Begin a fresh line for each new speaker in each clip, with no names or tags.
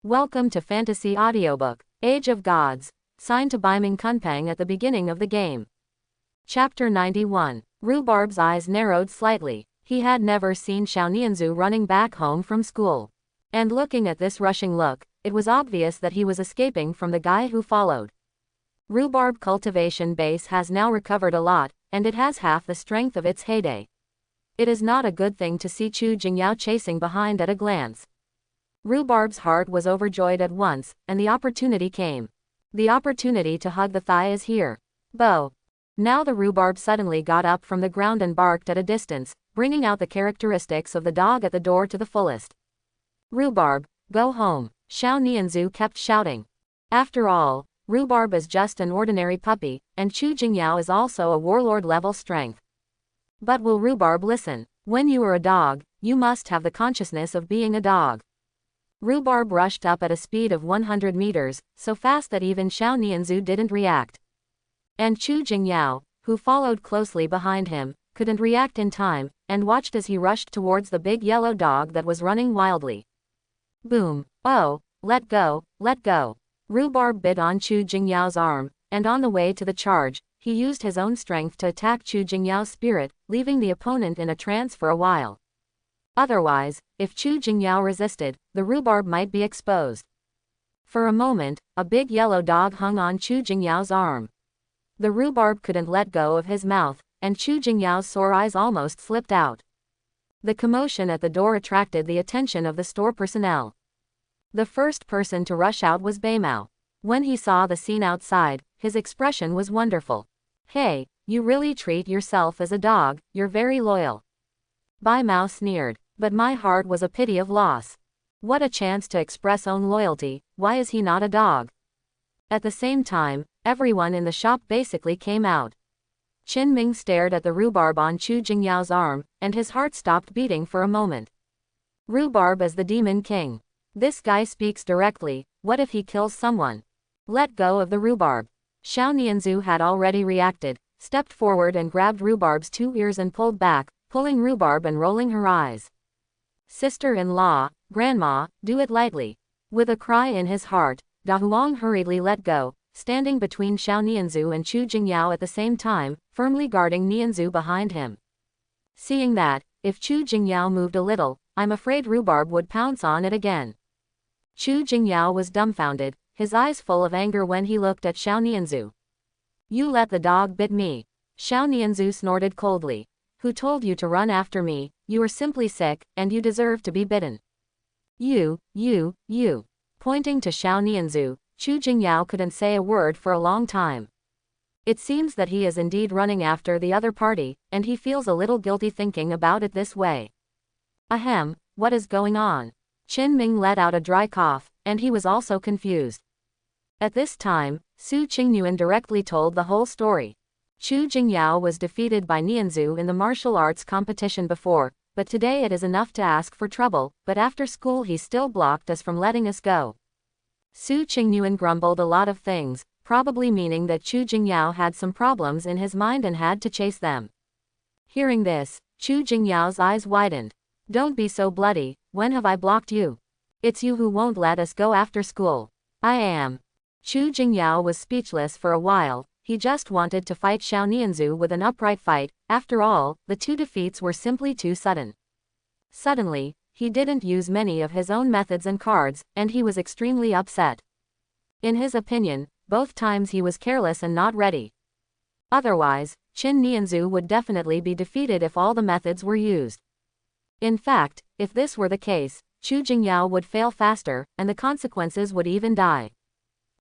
Welcome to Fantasy Audiobook, Age of Gods, signed to Beiming Kunpeng at the beginning of the game. Chapter 91. Rhubarb's eyes narrowed slightly. He had never seen Xiaonianzhu running back home from school. And looking at this rushing look, it was obvious that he was escaping from the guy who followed. Rhubarb cultivation base has now recovered a lot, and it has half the strength of its heyday. It is not a good thing to see Chu Jingyao chasing behind at a glance. Rhubarb's heart was overjoyed at once, and the opportunity came. The opportunity to hug the thigh is here. Bo. Now the rhubarb suddenly got up from the ground and barked at a distance, bringing out the characteristics of the dog at the door to the fullest. Rhubarb, go home, Xiaonianzhu kept shouting. After all, Rhubarb is just an ordinary puppy, and Chu Jingyao is also a warlord-level strength. But will Rhubarb listen? When you are a dog, you must have the consciousness of being a dog. Rhubarb rushed up at a speed of 100 meters, so fast that even Xiaonianzhu didn't react. And Chu Jingyao, who followed closely behind him, couldn't react in time, and watched as he rushed towards the big yellow dog that was running wildly. Boom! Oh, let go, let go. Rhubarb bit on Chu Jingyao's arm, and on the way to the charge, he used his own strength to attack Chu Jingyao's spirit, leaving the opponent in a trance for a while. Otherwise, if Chu Jingyao resisted, the rhubarb might be exposed. For a moment, a big yellow dog hung on Chu Jingyao's arm. The rhubarb couldn't let go of his mouth, and Chu Jingyao's sore eyes almost slipped out. The commotion at the door attracted the attention of the store personnel. The first person to rush out was Beimao. When he saw the scene outside, his expression was wonderful. Hey, you really treat yourself as a dog, you're very loyal. Beimao sneered. But my heart was a pity of loss. What a chance to express own loyalty, why is he not a dog? At the same time, everyone in the shop basically came out. Qin Ming stared at the rhubarb on Chu Jingyao's arm, and his heart stopped beating for a moment. Rhubarb is the demon king. This guy speaks directly, what if he kills someone? Let go of the rhubarb. Xiaonianzhu had already reacted, stepped forward and grabbed Rhubarb's two ears and pulled back, pulling Rhubarb and rolling her eyes. Sister-in-law, grandma, do it lightly. With a cry in his heart, Da Huang hurriedly let go, standing between Xiaonianzhu and Chu Jingyao at the same time, firmly guarding Nianzhu behind him. Seeing that, if Chu Jingyao moved a little, I'm afraid Rhubarb would pounce on it again. Chu Jingyao was dumbfounded, his eyes full of anger when he looked at Xiaonianzhu. You let the dog bit me. Xiaonianzhu snorted coldly. Who told you to run after me? You are simply sick, and you deserve to be bitten. You. Pointing to Xiaonianzhu, Chu Jingyao couldn't say a word for a long time. It seems that he is indeed running after the other party, and he feels a little guilty thinking about it this way. Ahem, what is going on? Qin Ming let out a dry cough, and he was also confused. At this time, Su Qingyuan directly told the whole story. Chu Jingyao was defeated by Nianzhu in the martial arts competition before, but today it is enough to ask for trouble, but after school he still blocked us from letting us go. Su Qingyuan grumbled a lot of things, probably meaning that Chu Jingyao had some problems in his mind and had to chase them. Hearing this, Chu Jingyao's eyes widened. Don't be so bloody, when have I blocked you? It's you who won't let us go after school. I am. Chu Jingyao was speechless for a while. He just wanted to fight Xiaonianzhu with an upright fight, after all, the two defeats were simply too sudden. Suddenly, he didn't use many of his own methods and cards, and he was extremely upset. In his opinion, both times he was careless and not ready. Otherwise, Qin Nianzhu would definitely be defeated if all the methods were used. In fact, if this were the case, Chu Jingyao would fail faster, and the consequences would even die.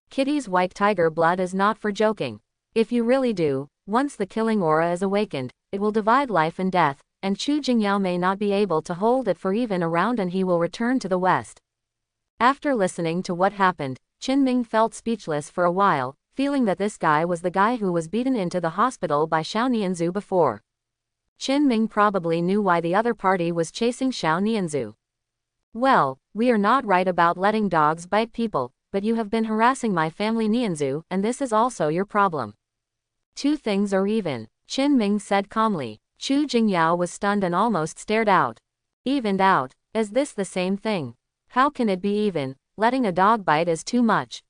Kitty's white tiger blood is not for joking. If you really do, once the killing aura is awakened, it will divide life and death, and Chu Jingyao may not be able to hold it for even a round and he will return to the west. After listening to what happened, Qin Ming felt speechless for a while, feeling that this guy was the guy who was beaten into the hospital by Xiaonianzhu before. Qin Ming probably knew why the other party was chasing Xiaonianzhu. Well, we are not right about letting dogs bite people, but you have been harassing my family Nianzhu, and this is also your problem. Two things are even, Qin Ming said calmly. Chu Jingyao was stunned and almost stared out. Evened out? Is this the same thing? How can it be even? letting a dog bite is too much.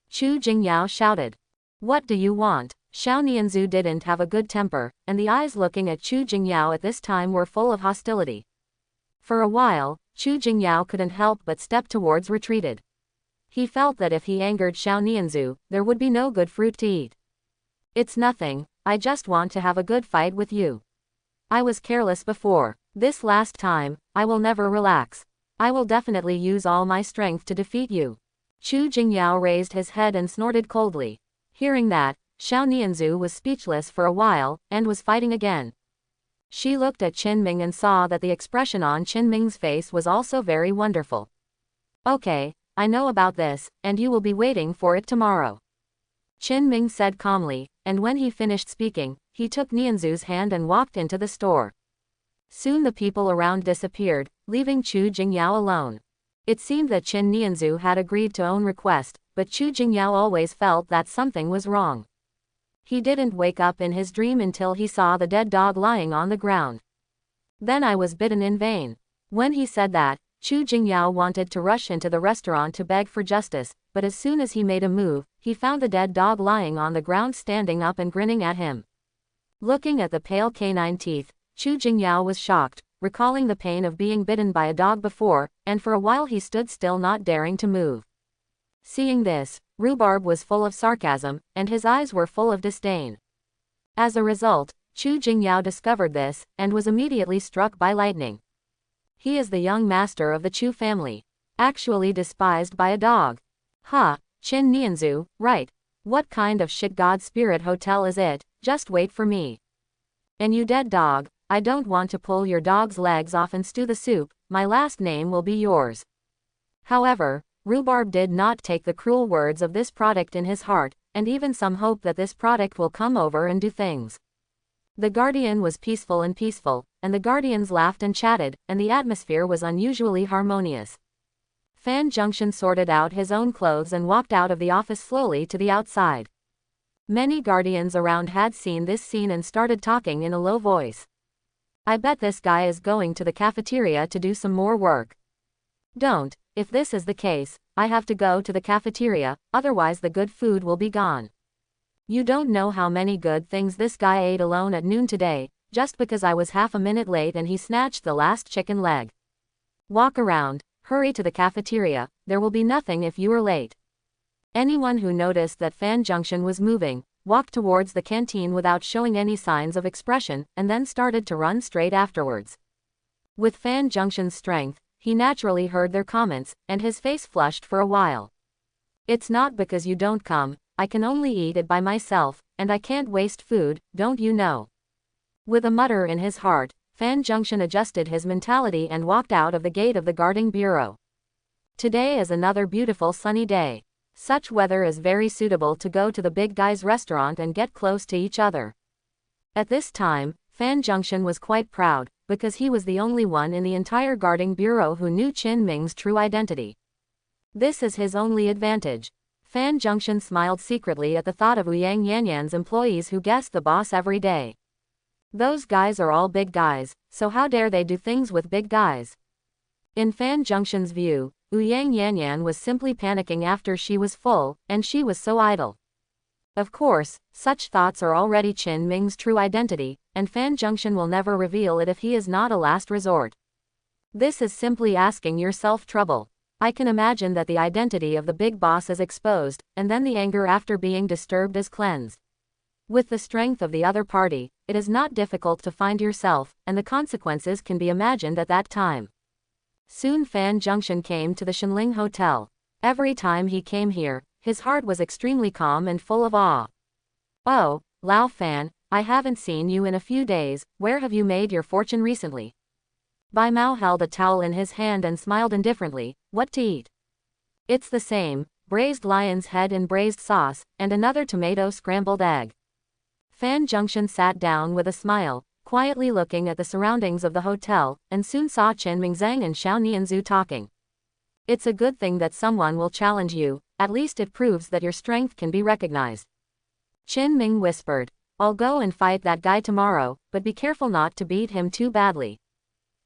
Chu Jingyao shouted. What do you want? Xiao Nianzhu didn't have a good temper, and the eyes looking at Chu Jingyao at this time were full of hostility. For a while, Chu Jingyao couldn't help but step towards retreated. He felt that if he angered Xiao Nianzhu, there would be no good fruit to eat. It's nothing, I just want to have a good fight with you. I was careless before. This last time, I will never relax. I will definitely use all my strength to defeat you. Chu Jingyao raised his head and snorted coldly. Hearing that, Xiao Nianzhu was speechless for a while, and was fighting again. She looked at Qinming and saw that the expression on Qinming's face was also very wonderful. Okay, I know about this, and you will be waiting for it tomorrow. Qinming said calmly, and when he finished speaking, he took Nianzhu's hand and walked into the store. Soon the people around disappeared, leaving Chu Jingyao alone. It seemed that Qin Nianzhu had agreed to own request, but Chu Jingyao always felt that something was wrong. He didn't wake up in his dream until he saw the dead dog lying on the ground. Then I was bitten in vain. When he said that, Chu Jingyao wanted to rush into the restaurant to beg for justice, but as soon as he made a move, he found the dead dog lying on the ground standing up and grinning at him. Looking at the pale canine teeth, Chu Jingyao was shocked, recalling the pain of being bitten by a dog before, and for a while he stood still not daring to move. Seeing this, Rhubarb was full of sarcasm, and his eyes were full of disdain. As a result, Chu Jingyao discovered this, and was immediately struck by lightning. He is the young master of the Chu family. Actually despised by a dog. Ha, Qin Nianzhu, right. What kind of shit god spirit hotel is it? Just wait for me. And you dead dog, I don't want to pull your dog's legs off and stew the soup, my last name will be yours. However, Rhubarb did not take the cruel words of this product in his heart, and even some hope that this product will come over and do things. The Guardian was peaceful, and the Guardians laughed and chatted, and the atmosphere was unusually harmonious. Fan Junction sorted out his own clothes and walked out of the office slowly to the outside. Many Guardians around had seen this scene and started talking in a low voice. I bet this guy is going to the cafeteria to do some more work. Don't. If this is the case, I have to go to the cafeteria, otherwise the good food will be gone. You don't know how many good things this guy ate alone at noon today, just because I was half a minute late and he snatched the last chicken leg. Walk around, hurry to the cafeteria, there will be nothing if you are late. Anyone who noticed that Fan Junction was moving, walked towards the canteen without showing any signs of expression, and then started to run straight afterwards. With Fan Junction's strength, he naturally heard their comments, and his face flushed for a while. It's not because you don't come, I can only eat it by myself, and I can't waste food, don't you know? With a mutter in his heart, Fan Junction adjusted his mentality and walked out of the gate of the guarding bureau. Today is another beautiful sunny day. Such weather is very suitable to go to the big guy's restaurant and get close to each other. At this time, Fan Junction was quite proud, because he was the only one in the entire guarding bureau who knew Qin Ming's true identity. This is his only advantage. Fan Junction smiled secretly at the thought of Ouyang Yanyan's employees who guessed the boss every day. Those guys are all big guys, so how dare they do things with big guys? In Fan Junction's view, Ouyang Yanyan was simply panicking after she was full, and she was so idle. Of course, such thoughts are already Qin Ming's true identity, and Fan Junction will never reveal it if he is not a last resort. This is simply asking yourself trouble. I can imagine that the identity of the big boss is exposed, and then the anger after being disturbed is cleansed. With the strength of the other party, it is not difficult to find yourself, and the consequences can be imagined at that time. Soon Fan Junction came to the Shenling Hotel. Every time he came here, his heart was extremely calm and full of awe. Oh, Lao Fan, I haven't seen you in a few days, where have you made your fortune recently? Bai Mao held a towel in his hand and smiled indifferently. What to eat? It's the same, braised lion's head in braised sauce, and another tomato scrambled egg. Fan Junction sat down with a smile, quietly looking at the surroundings of the hotel, and soon saw Chen Mingzhang and Xiao Nianzhu talking. It's a good thing that someone will challenge you, at least it proves that your strength can be recognized. Qin Ming whispered, I'll go and fight that guy tomorrow, but be careful not to beat him too badly.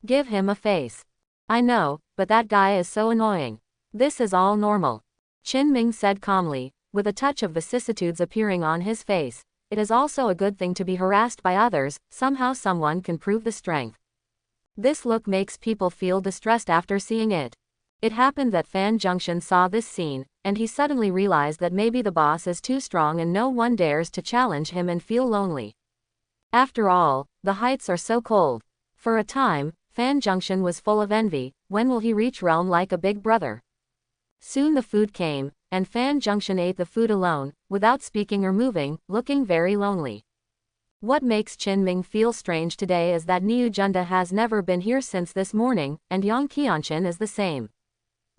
Give him a face. I know, but that guy is so annoying. This is all normal. Qin Ming said calmly, with a touch of vicissitudes appearing on his face. It is also a good thing to be harassed by others, somehow someone can prove the strength. This look makes people feel distressed after seeing it. It happened that Fan Junction saw this scene, and he suddenly realized that maybe the boss is too strong and no one dares to challenge him and feel lonely. After all, the heights are so cold. For a time, Fan Junction was full of envy. When will he reach realm like a big brother? Soon the food came, and Fan Junction ate the food alone, without speaking or moving, looking very lonely. What makes Qin Ming feel strange today is that Niu Junda has never been here since this morning, and Yang Qianchen is the same.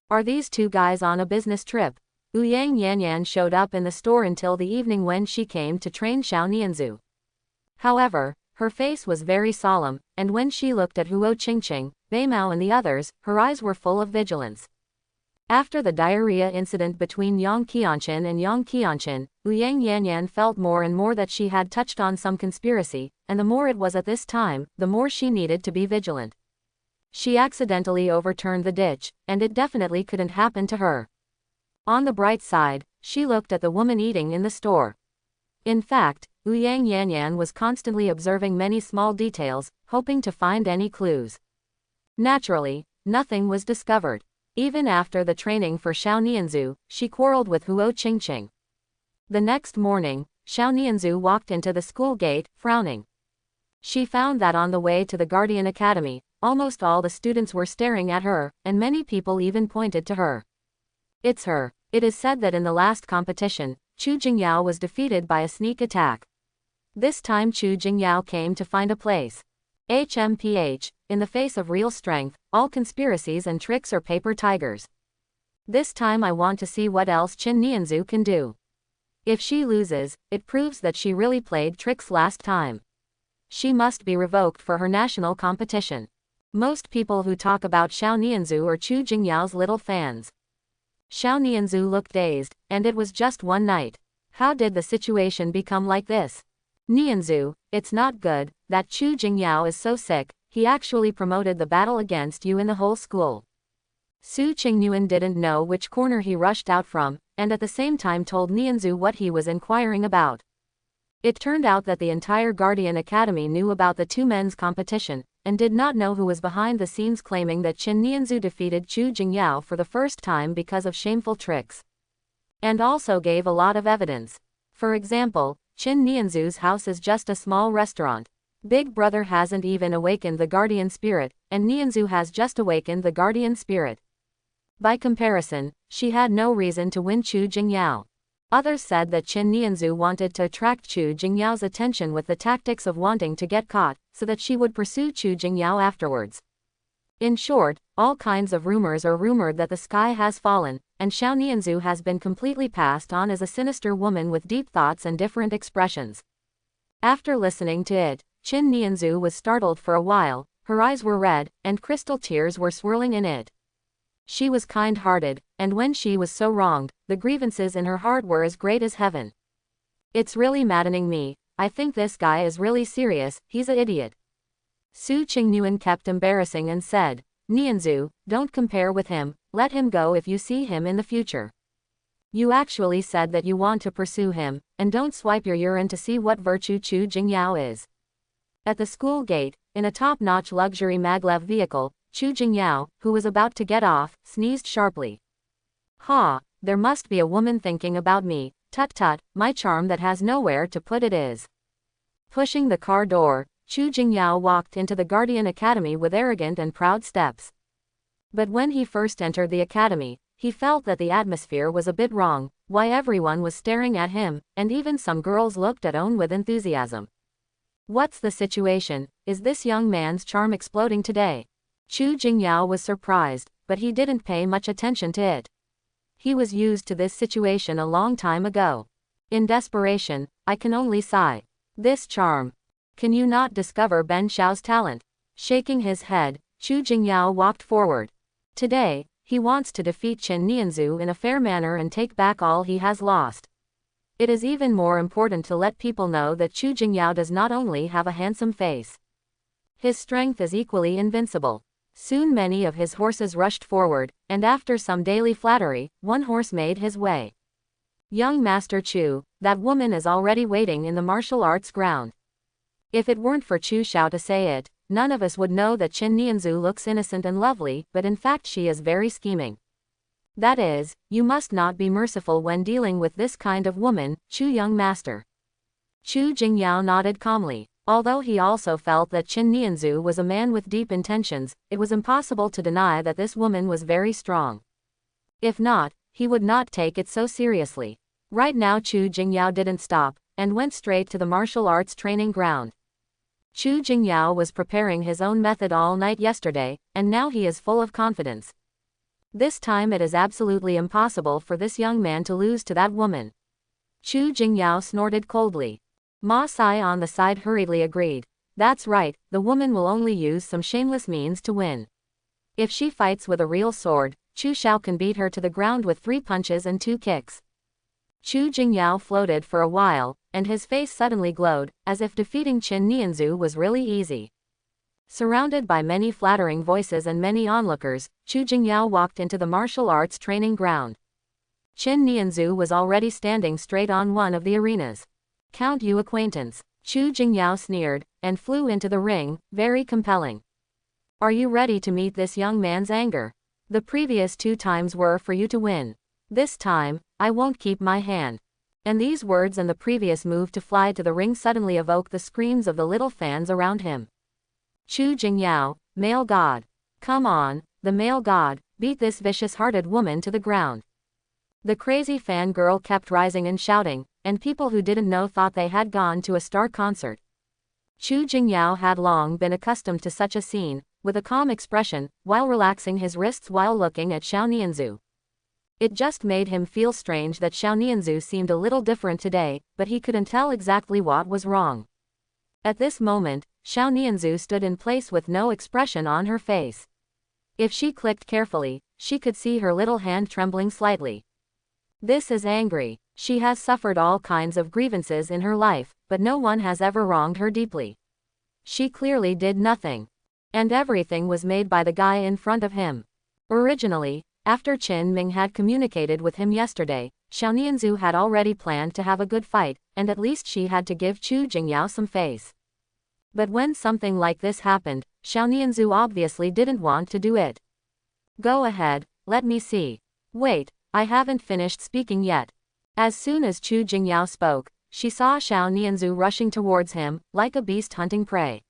Are these two guys on a business trip? Ouyang Yanyan showed up in the store until the evening when she came to train Xiao Nianzhu. However, her face was very solemn, and when she looked at Huo Qingqing, Beimao and the others, her eyes were full of vigilance. After the diarrhea incident between Yang Qianchen and Yang Qianchen, Ouyang Yanyan felt more and more that she had touched on some conspiracy, and the more it was at this time, the more she needed to be vigilant. She accidentally overturned the ditch, and it definitely couldn't happen to her. On the bright side, she looked at the woman eating in the store. In fact, Ouyang Yanyan was constantly observing many small details, hoping to find any clues. Naturally, nothing was discovered. Even after the training for Xiao Nianzhu, she quarreled with Huo Qingqing. The next morning, Xiao Nianzhu walked into the school gate, frowning. She found that on the way to the Guardian Academy, almost all the students were staring at her, and many people even pointed to her. It's her. It is said that in the last competition, Chu Jingyao was defeated by a sneak attack. This time Chu Jingyao came to find a place. HMPH, in the face of real strength, all conspiracies and tricks are paper tigers. This time I want to see what else Qin Nianzhu can do. If she loses, it proves that she really played tricks last time. She must be revoked for her national competition. Most people who talk about Xiao Nianzhu are Chu Jingyao's little fans. Xiao Nianzhu looked dazed, and it was just one night. How did the situation become like this? Nianzhu, it's not good, that Chu Jingyao is so sick, he actually promoted the battle against you in the whole school. Su Qingyuan didn't know which corner he rushed out from, and at the same time told Nianzhu what he was inquiring about. It turned out that the entire Guardian Academy knew about the two men's competition, and did not know who was behind the scenes claiming that Qin Nianzhu defeated Chu Jingyao for the first time because of shameful tricks. And also gave a lot of evidence. For example, Qin Nianzhu's house is just a small restaurant. Big Brother hasn't even awakened the guardian spirit, and Nianzhu has just awakened the guardian spirit. By comparison, she had no reason to win Chu Jingyao. Others said that Qin Nianzhu wanted to attract Chu Jingyao's attention with the tactics of wanting to get caught, so that she would pursue Chu Jingyao afterwards. In short, all kinds of rumors are rumored that the sky has fallen, and Xiao Nianzhu has been completely passed on as a sinister woman with deep thoughts and different expressions. After listening to it, Qin Nianzhu was startled for a while, her eyes were red, and crystal tears were swirling in it. She was kind-hearted, and when she was so wronged, the grievances in her heart were as great as heaven. It's really maddening me. I think this guy is really serious, he's an idiot. Su Qingyuan kept embarrassing and said, Nianzhu, don't compare with him, let him go if you see him in the future. You actually said that you want to pursue him, and don't swipe your urine to see what virtue Chu Jingyao is. At the school gate, in a top-notch luxury maglev vehicle, Chu Jingyao, who was about to get off, sneezed sharply. Ha, there must be a woman thinking about me, tut-tut, my charm that has nowhere to put it is. Pushing the car door, Chu Jingyao walked into the Guardian Academy with arrogant and proud steps. But when he first entered the academy, he felt that the atmosphere was a bit wrong, why everyone was staring at him, and even some girls looked at Owen with enthusiasm. What's the situation? Is this young man's charm exploding today? Chu Jingyao was surprised, but he didn't pay much attention to it. He was used to this situation a long time ago. In desperation, I can only sigh. This charm. Can you not discover Ben Xiao's talent? Shaking his head, Chu Jingyao walked forward. Today, he wants to defeat Qin Nianzhu in a fair manner and take back all he has lost. It is even more important to let people know that Chu Jingyao does not only have a handsome face. His strength is equally invincible. Soon many of his horses rushed forward, and after some daily flattery, one horse made his way. Young Master Chu, that woman is already waiting in the martial arts ground. If it weren't for Chu Xiao to say it, none of us would know that Qin Nianzu looks innocent and lovely, but in fact she is very scheming. That is, you must not be merciful when dealing with this kind of woman, Chu young master. Chu Jingyao nodded calmly. Although he also felt that Qin Nianzu was a man with deep intentions, it was impossible to deny that this woman was very strong. If not, he would not take it so seriously. Right now Chu Jingyao didn't stop, and went straight to the martial arts training ground. Chu Jingyao was preparing his own method all night yesterday, and now he is full of confidence. This time it is absolutely impossible for this young man to lose to that woman. Chu Jingyao snorted coldly. Ma Sai on the side hurriedly agreed. That's right, the woman will only use some shameless means to win. If she fights with a real sword, Chu Xiao can beat her to the ground with 3 punches and 2 kicks. Chu Jingyao floated for a while, and his face suddenly glowed, as if defeating Qin Nianzu was really easy. Surrounded by many flattering voices and many onlookers, Chu Jingyao walked into the martial arts training ground. Qin Nianzu was already standing straight on one of the arenas. Count you acquaintance. Chu Jingyao sneered, and flew into the ring, very compelling. Are you ready to meet this young man's anger? The previous 2 times were for you to win. This time, I won't keep my hand. And these words and the previous move to fly to the ring suddenly evoked the screams of the little fans around him. Chu Jingyao, male god. Come on, the male god, beat this vicious-hearted woman to the ground. The crazy fangirl kept rising and shouting, and people who didn't know thought they had gone to a star concert. Chu Jingyao had long been accustomed to such a scene, with a calm expression, while relaxing his wrists while looking at Xiao Nianzu. It just made him feel strange that Xiao Nianzu seemed a little different today, but he couldn't tell exactly what was wrong. At this moment, Xiao Nianzu stood in place with no expression on her face. If she clicked carefully, she could see her little hand trembling slightly. This is angry. She has suffered all kinds of grievances in her life, but no one has ever wronged her deeply. She clearly did nothing. And everything was made by the guy in front of him. Originally, after Qin Ming had communicated with him yesterday, Xiao Nianzu had already planned to have a good fight, and at least she had to give Chu Jingyao some face. But when something like this happened, Xiao Nianzu obviously didn't want to do it. Go ahead, let me see. Wait, I haven't finished speaking yet. As soon as Chu Jingyao spoke, she saw Xiao Nianzu rushing towards him, like a beast hunting prey.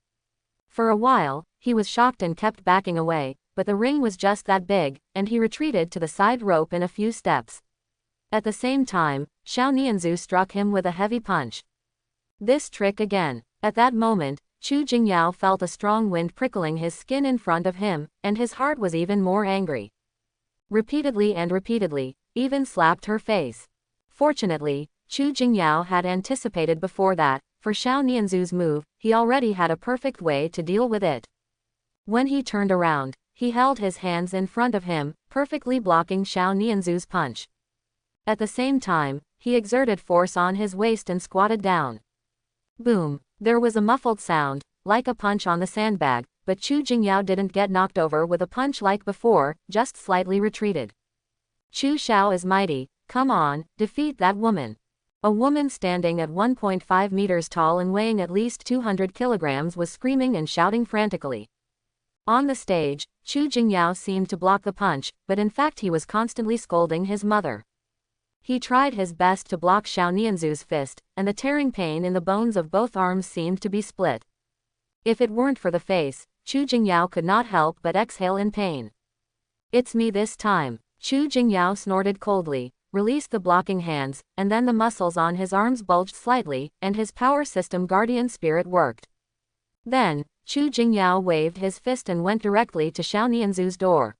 For a while, he was shocked and kept backing away, but the ring was just that big, and he retreated to the side rope in a few steps. At the same time, Xiao Nianzu struck him with a heavy punch. This trick again. At that moment, Chu Jingyao felt a strong wind prickling his skin in front of him, and his heart was even more angry. Repeatedly and repeatedly, even slapped her face. Fortunately, Chu Jingyao had anticipated before that, for Xiao Nianzu's move, he already had a perfect way to deal with it. When he turned around, he held his hands in front of him, perfectly blocking Xiao Nianzu's punch. At the same time, he exerted force on his waist and squatted down. Boom! There was a muffled sound, like a punch on the sandbag, but Chu Jingyao didn't get knocked over with a punch like before, just slightly retreated. Chu Xiao is mighty, come on, defeat that woman. A woman standing at 1.5 meters tall and weighing at least 200 kilograms was screaming and shouting frantically. On the stage, Chu Jingyao seemed to block the punch, but in fact he was constantly scolding his mother. He tried his best to block Xiao Nianzu's fist, and the tearing pain in the bones of both arms seemed to be split. If it weren't for the face, Chu Jingyao could not help but exhale in pain. It's me this time. Chu Jingyao snorted coldly, released the blocking hands, and then the muscles on his arms bulged slightly, and his power system guardian spirit worked. Then, Chu Jingyao waved his fist and went directly to Xiao Nianzu's door.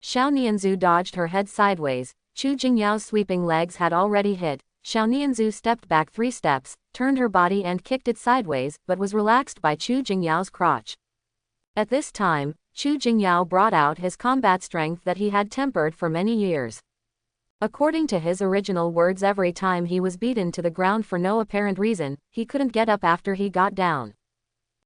Xiao Nianzu dodged her head sideways. Chu Jingyao's sweeping legs had already hit. Xiao Nianzu stepped back 3 steps, turned her body and kicked it sideways, but was relaxed by Chu Jingyao's crotch. At this time, Chu Jingyao brought out his combat strength that he had tempered for many years. According to his original words, every time he was beaten to the ground for no apparent reason, he couldn't get up after he got down.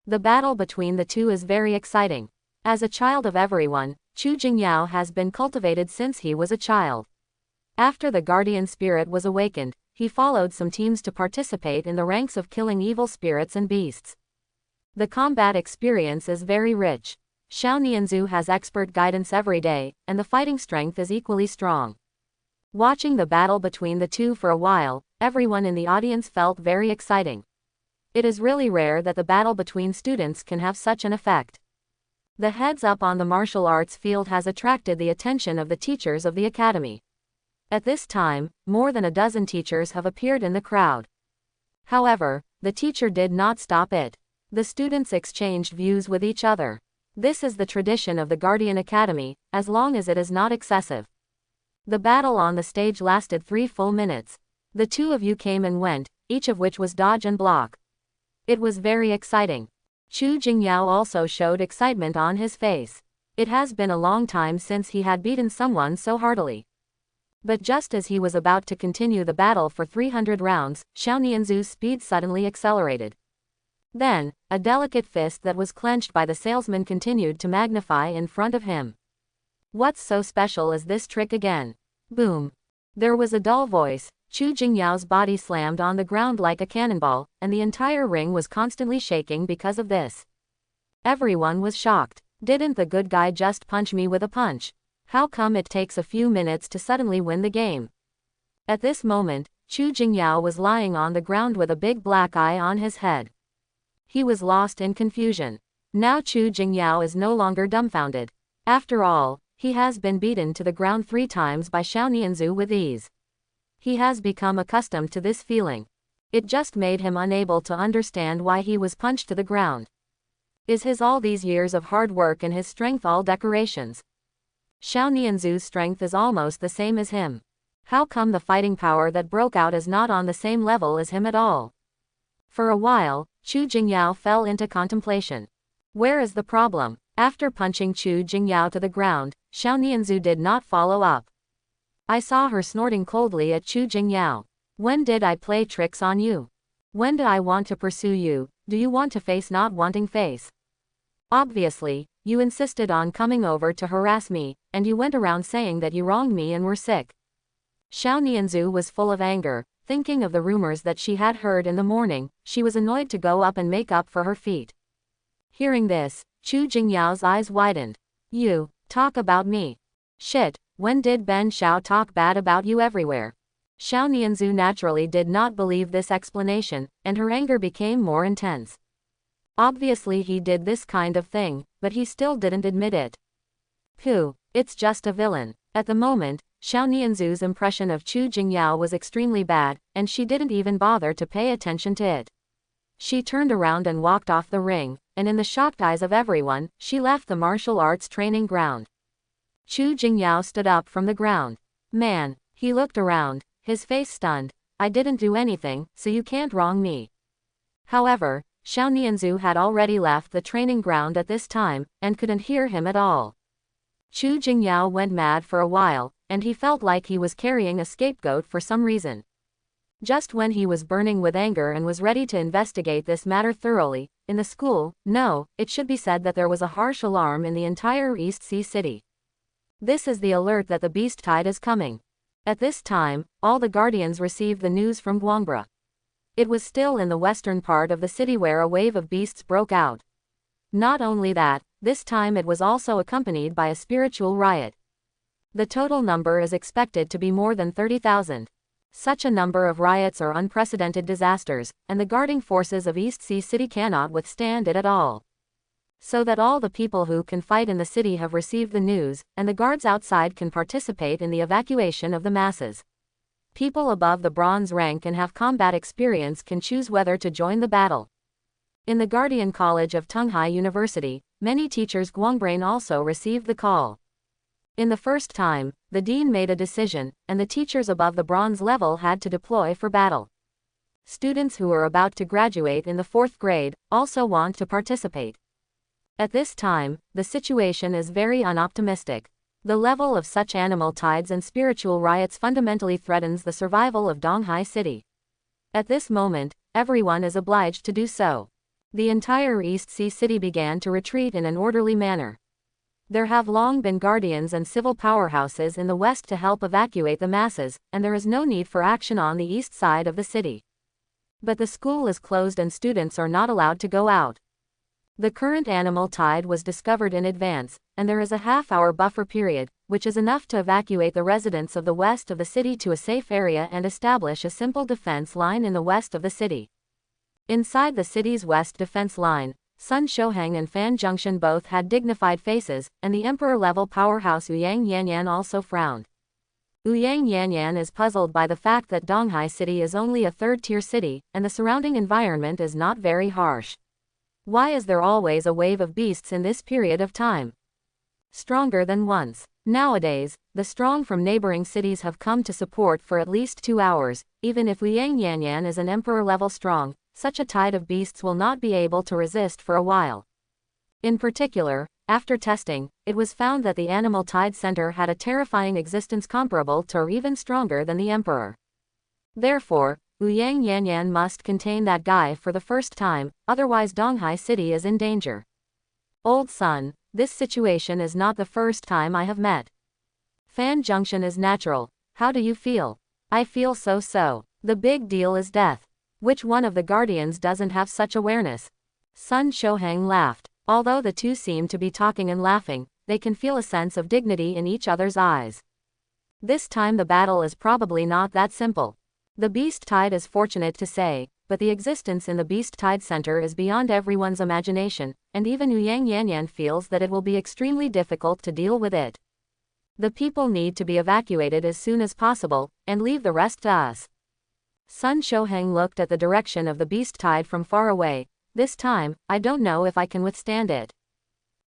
The battle between the two is very exciting. As a child of everyone, Chu Jingyao has been cultivated since he was a child. After the guardian spirit was awakened, he followed some teams to participate in the ranks of killing evil spirits and beasts. The combat experience is very rich. Xiao Nianzhu has expert guidance every day, and the fighting strength is equally strong. Watching the battle between the two for a while, everyone in the audience felt very exciting. It is really rare that the battle between students can have such an effect. The heads up on the martial arts field has attracted the attention of the teachers of the academy. At this time, more than a dozen teachers have appeared in the crowd. However, the teacher did not stop it. The students exchanged views with each other. This is the tradition of the Guardian Academy, as long as it is not excessive. The battle on the stage lasted 3 full minutes. The two of you came and went, each of which was dodge and block. It was very exciting. Chu Jingyao also showed excitement on his face. It has been a long time since he had beaten someone so heartily. But just as he was about to continue the battle for 300 rounds, Xiao Nianzhu's speed suddenly accelerated. Then, a delicate fist that was clenched by the salesman continued to magnify in front of him. What's so special is this trick again? Boom. There was a dull voice. Chu Jingyao's body slammed on the ground like a cannonball, and the entire ring was constantly shaking because of this. Everyone was shocked. Didn't the good guy just punch me with a punch? How come it takes a few minutes to suddenly win the game? At this moment, Chu Jingyao was lying on the ground with a big black eye on his head. He was lost in confusion. Now Chu Jingyao is no longer dumbfounded. After all, he has been beaten to the ground 3 times by Xiao Nianzhu with ease. He has become accustomed to this feeling. It just made him unable to understand why he was punched to the ground. Is his all these years of hard work and his strength all decorations? Xiao Nianzhu's strength is almost the same as him. How come the fighting power that broke out is not on the same level as him at all? For a while, Chu Jingyao fell into contemplation. Where is the problem? After punching Chu Jingyao to the ground, Xiao Nianzhu did not follow up. I saw her snorting coldly at Chu Jingyao. When did I play tricks on you? When did I want to pursue you? Do you want to face not wanting face? Obviously, you insisted on coming over to harass me, and you went around saying that you wronged me and were sick. Xiao Nianzhu was full of anger. Thinking of the rumors that she had heard in the morning, she was annoyed to go up and make up for her feet. Hearing this, Chu Jingyao's eyes widened. You talk about me? Shit, when did Ben Xiao talk bad about you everywhere? Xiao Nianzhu naturally did not believe this explanation, and her anger became more intense. Obviously he did this kind of thing, but he still didn't admit it. Pooh, it's just a villain. At the moment, Xiao Nianzhu's impression of Chu Jingyao was extremely bad, and she didn't even bother to pay attention to it. She turned around and walked off the ring, and in the shocked eyes of everyone, she left the martial arts training ground. Chu Jingyao stood up from the ground. Man, he looked around, his face stunned. I didn't do anything, so you can't wrong me. However, Xiao Nianzhu had already left the training ground at this time, and couldn't hear him at all. Chu Jingyao went mad for a while, and he felt like he was carrying a scapegoat for some reason. Just when he was burning with anger and was ready to investigate this matter thoroughly, in the school, no, it should be said that there was a harsh alarm in the entire East Sea City. This is the alert that the beast tide is coming. At this time, all the guardians received the news from Guangbra. It was still in the western part of the city where a wave of beasts broke out. Not only that, this time it was also accompanied by a spiritual riot. The total number is expected to be more than 30,000. Such a number of riots are unprecedented disasters, and the guarding forces of East Sea City cannot withstand it at all. So that all the people who can fight in the city have received the news, and the guards outside can participate in the evacuation of the masses. People above the bronze rank and have combat experience can choose whether to join the battle. In the Guardian College of Tunghai University, many teachers Guangbrain also received the call. In the first time, the dean made a decision, and the teachers above the bronze level had to deploy for battle. Students who are about to graduate in the 4th grade also want to participate. At this time, the situation is very unoptimistic. The level of such animal tides and spiritual riots fundamentally threatens the survival of Donghai City. At this moment, everyone is obliged to do so. The entire East Sea City began to retreat in an orderly manner. There have long been guardians and civil powerhouses in the west to help evacuate the masses, and there is no need for action on the east side of the city. But the school is closed and students are not allowed to go out. The current animal tide was discovered in advance, and there is a half-hour buffer period, which is enough to evacuate the residents of the west of the city to a safe area and establish a simple defense line in the west of the city. Inside the city's west defense line, Sun Shoheng and Fan Zhongshan both had dignified faces, and the emperor-level powerhouse Ouyang Yanyan also frowned. Ouyang Yanyan is puzzled by the fact that Donghai City is only a third-tier city, and the surrounding environment is not very harsh. Why is there always a wave of beasts in this period of time? Stronger than once. Nowadays, the strong from neighboring cities have come to support for at least 2 hours. Even if Ouyang Yanyan is an emperor-level strong, such a tide of beasts will not be able to resist for a while. In particular, after testing, it was found that the animal tide center had a terrifying existence comparable to or even stronger than the emperor. Therefore, Ouyang Yanyan must contain that guy for the first time, otherwise Donghai City is in danger. Old son, this situation is not the first time I have met. Fan Zhongshan is natural. How do you feel? I feel so. The big deal is death. Which one of the guardians doesn't have such awareness? Sun Shoheng laughed. Although the two seem to be talking and laughing, they can feel a sense of dignity in each other's eyes. This time the battle is probably not that simple. The beast tide is fortunate to say, but the existence in the beast tide center is beyond everyone's imagination, and even Ouyang Yanyan feels that it will be extremely difficult to deal with it. The people need to be evacuated as soon as possible, and leave the rest to us. Sun Shoheng looked at the direction of the beast tide from far away. This time, I don't know if I can withstand it.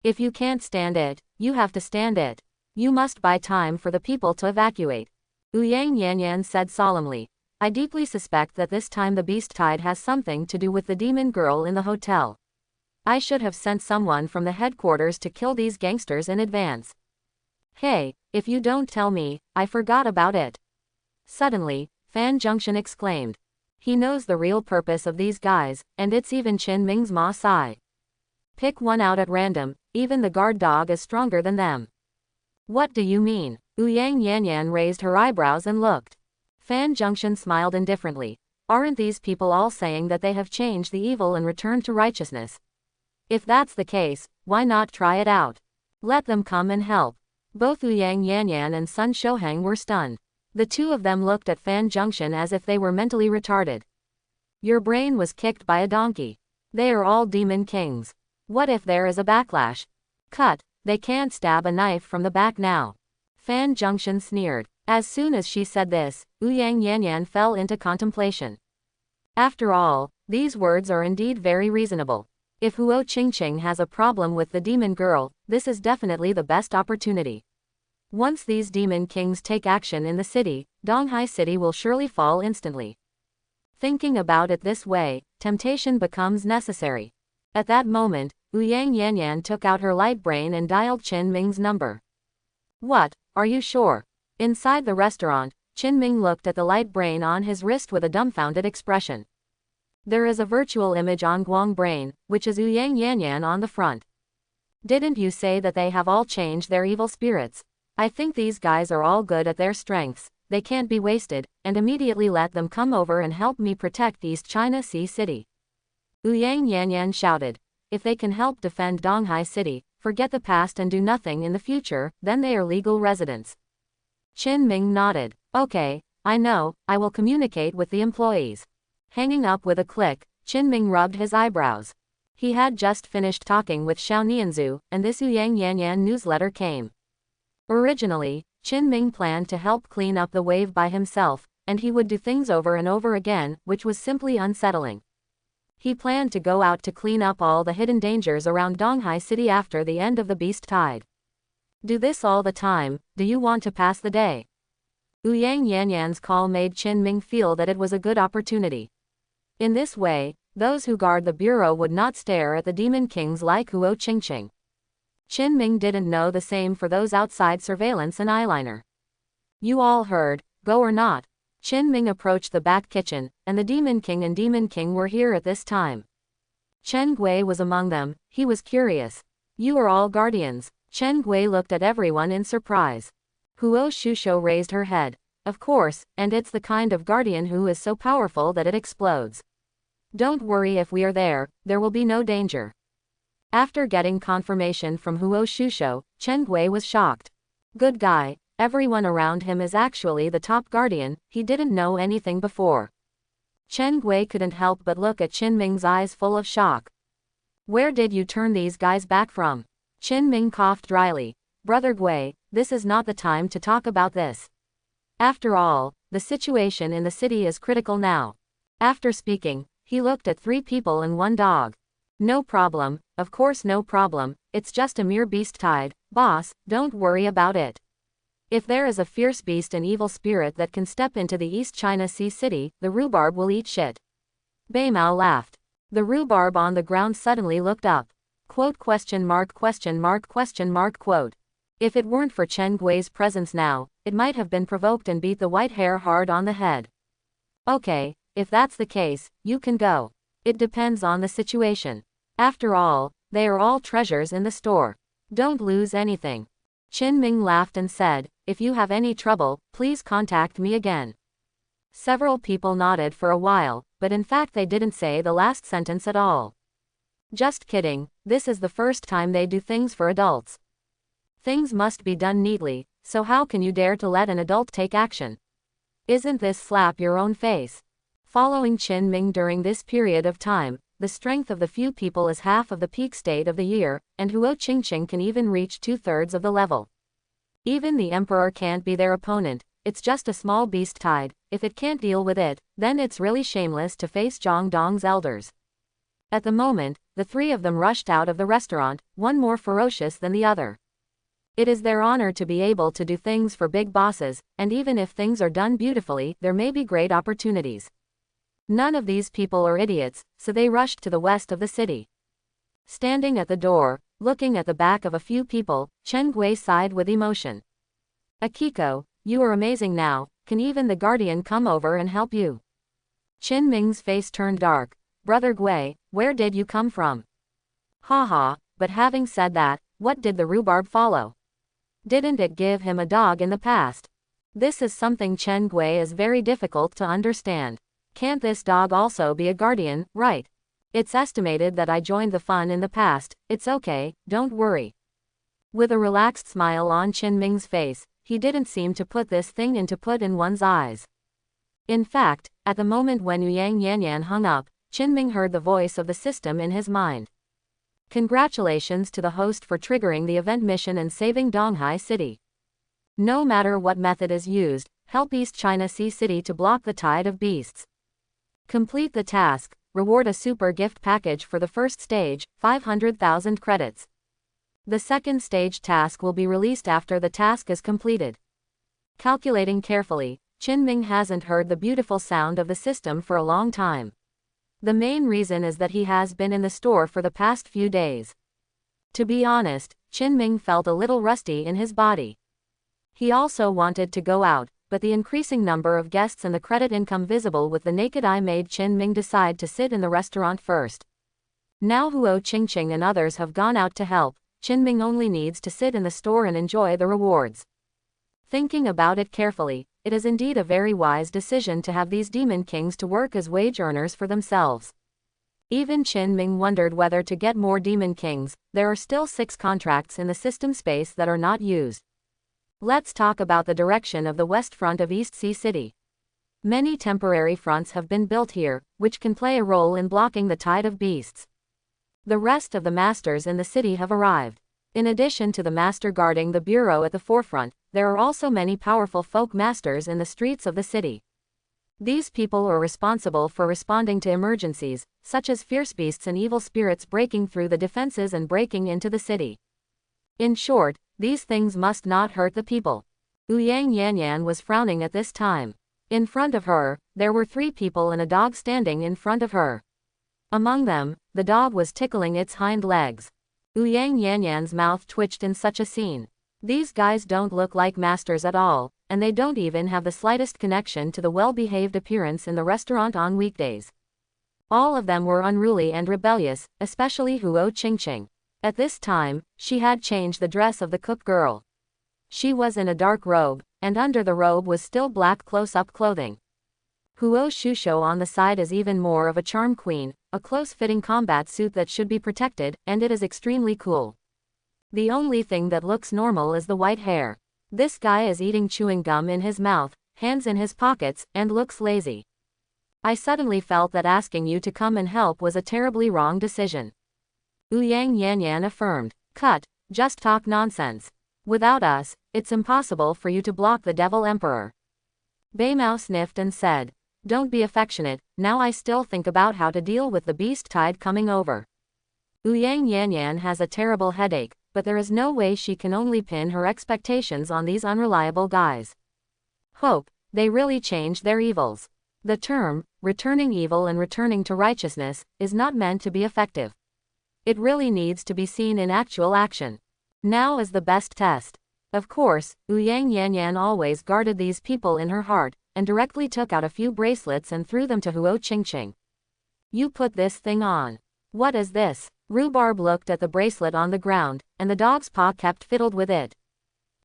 If you can't stand it, you have to stand it. You must buy time for the people to evacuate. Ouyang Yanyan said solemnly. I deeply suspect that this time the beast tide has something to do with the demon girl in the hotel. I should have sent someone from the headquarters to kill these gangsters in advance. Hey, if you don't tell me, I forgot about it. Suddenly, Fan Zhongshan exclaimed. He knows the real purpose of these guys, and it's even Qin Ming's Ma Sai. Pick one out at random, even the guard dog is stronger than them. What do you mean? Ouyang Yanyan raised her eyebrows and looked. Fan Zhongshan smiled indifferently. Aren't these people all saying that they have changed the evil and returned to righteousness? If that's the case, why not try it out? Let them come and help. Both Ouyang Yanyan and Sun Shoheng were stunned. The two of them looked at Fan Zhongshan as if they were mentally retarded. Your brain was kicked by a donkey. They are all demon kings. What if there is a backlash? Cut, they can't stab a knife from the back now. Fan Zhongshan sneered. As soon as she said this, Ouyang Yanyan fell into contemplation. After all, these words are indeed very reasonable. If Huo Qingqing has a problem with the demon girl, this is definitely the best opportunity. Once these demon kings take action in the city, Donghai City will surely fall instantly. Thinking about it this way, temptation becomes necessary. At that moment, Ouyang Yanyan took out her light brain and dialed Qin Ming's number. What, are you sure? Inside the restaurant, Qin Ming looked at the light brain on his wrist with a dumbfounded expression. There is a virtual image on Guang Brain, which is Ouyang Yanyan on the front. Didn't you say that they have all changed their evil spirits? I think these guys are all good at their strengths, they can't be wasted, and immediately let them come over and help me protect East China Sea City. Ouyang Yanyan shouted. If they can help defend Donghai City, forget the past and do nothing in the future, then they are legal residents. Qin Ming nodded. Okay, I know, I will communicate with the employees. Hanging up with a click, Qin Ming rubbed his eyebrows. He had just finished talking with Xiao Nianzhu, and this Ouyang Yanyan newsletter came. Originally, Qin Ming planned to help clean up the wave by himself, and he would do things over and over again, which was simply unsettling. He planned to go out to clean up all the hidden dangers around Donghai City after the end of the beast tide. Do this all the time, do you want to pass the day? Ouyang Yanyan's call made Qin Ming feel that it was a good opportunity. In this way, those who guard the bureau would not stare at the demon kings like Huo Qingqing. Qin Ming didn't know the same for those outside surveillance and eyeliner. You all heard, go or not? Qin Ming approached the back kitchen, and the demon king and demon king were here at this time. Chen Gui was among them. He was curious. You are all guardians. Chen Gui looked at everyone in surprise. Huo Shusho raised her head. Of course, and it's the kind of guardian who is so powerful that it explodes. Don't worry, if we are there will be no danger. After getting confirmation from Huo Shusho, Chen Gui was shocked. Good guy, everyone around him is actually the top guardian, he didn't know anything before. Chen Gui couldn't help but look at Qin Ming's eyes full of shock. Where did you turn these guys back from? Qin Ming coughed dryly. Brother Gui, this is not the time to talk about this. After all, the situation in the city is critical now. After speaking, he looked at 3 people and 1 dog. No problem, of course no problem, it's just a mere beast tide, boss, don't worry about it. If there is a fierce beast and evil spirit that can step into the East China Sea city, the rhubarb will eat shit. Beimao laughed. The rhubarb on the ground suddenly looked up. Quote question mark question mark question mark quote. If it weren't for Chen Gui's presence now, it might have been provoked and beat the white hair hard on the head. Okay, if that's the case, you can go. It depends on the situation. After all, they are all treasures in the store. Don't lose anything. Qin Ming laughed and said, if you have any trouble, please contact me again. Several people nodded for a while, but in fact they didn't say the last sentence at all. Just kidding, this is the first time they do things for adults. Things must be done neatly, so how can you dare to let an adult take action? Isn't this slap your own face? Following Qin Ming during this period of time, the strength of the few people is half of the peak state of the year, and Huo Qingqing can even reach 2/3 of the level. Even the emperor can't be their opponent, it's just a small beast tide, if it can't deal with it, then it's really shameless to face Jiangdong's elders. At the moment, the 3 of them rushed out of the restaurant, one more ferocious than the other. It is their honor to be able to do things for big bosses, and even if things are done beautifully, there may be great opportunities. None of these people are idiots, so they rushed to the west of the city. Standing at the door, looking at the back of a few people, Chen Gui sighed with emotion. Akiko, you are amazing now, can even the guardian come over and help you? Qin Ming's face turned dark. Brother Gui, where did you come from? Haha, but having said that, what did the rhubarb follow? Didn't it give him a dog in the past? This is something Chen Gui is very difficult to understand. Can't this dog also be a guardian, right? It's estimated that I joined the fun in the past, it's okay, don't worry. With a relaxed smile on Qin Ming's face, he didn't seem to put this thing into put in one's eyes. In fact, at the moment when Yang Yanyan hung up, Qin Ming heard the voice of the system in his mind. Congratulations to the host for triggering the event mission and saving Donghai City. No matter what method is used, help East China Sea City to block the tide of beasts. Complete the task, reward a super gift package for the first stage, 500,000 credits. The second stage task will be released after the task is completed. Calculating carefully, Qin Ming hasn't heard the beautiful sound of the system for a long time. The main reason is that he has been in the store for the past few days. To be honest, Qin Ming felt a little rusty in his body. He also wanted to go out, but the increasing number of guests and the credit income visible with the naked eye made Qin Ming decide to sit in the restaurant first. Now Huo Qingqing and others have gone out to help, Qin Ming only needs to sit in the store and enjoy the rewards. Thinking about it carefully, it is indeed a very wise decision to have these demon kings to work as wage earners for themselves. Even Qin Ming wondered whether to get more demon kings. There are still 6 contracts in the system space that are not used. Let's talk about the direction of the west front of East Sea City. Many temporary fronts have been built here, which can play a role in blocking the tide of beasts. The rest of the masters in the city have arrived. In addition to the master guarding the bureau at the forefront, there are also many powerful folk masters in the streets of the city. These people are responsible for responding to emergencies, such as fierce beasts and evil spirits breaking through the defenses and breaking into the city. In short, these things must not hurt the people. Yang Yanyan was frowning at this time. In front of her, there were 3 people and a dog standing in front of her. Among them, the dog was tickling its hind legs. Yang Yanyan's mouth twitched in such a scene. These guys don't look like masters at all, and they don't even have the slightest connection to the well-behaved appearance in the restaurant on weekdays. All of them were unruly and rebellious, especially Huo Qingqing. At this time, she had changed the dress of the cook girl. She was in a dark robe, and under the robe was still black close-up clothing. Huo Shusho on the side is even more of a charm queen, a close-fitting combat suit that should be protected, and it is extremely cool. The only thing that looks normal is the white hair. This guy is eating chewing gum in his mouth, hands in his pockets, and looks lazy. I suddenly felt that asking you to come and help was a terribly wrong decision. Ouyang Yanyan affirmed. Cut, just talk nonsense. Without us, it's impossible for you to block the Devil Emperor. Beimao sniffed and said, don't be affectionate, now I still think about how to deal with the beast tide coming over. Ouyang Yanyan has a terrible headache, but there is no way she can only pin her expectations on these unreliable guys. Hope, they really changed their evils. The term, returning evil and returning to righteousness, is not meant to be effective. It really needs to be seen in actual action. Now is the best test. Of course, Ouyang Yanyan always guarded these people in her heart, and directly took out a few bracelets and threw them to Huo Qingqing. You put this thing on. What is this? Rhubarb looked at the bracelet on the ground, and the dog's paw kept fiddled with it.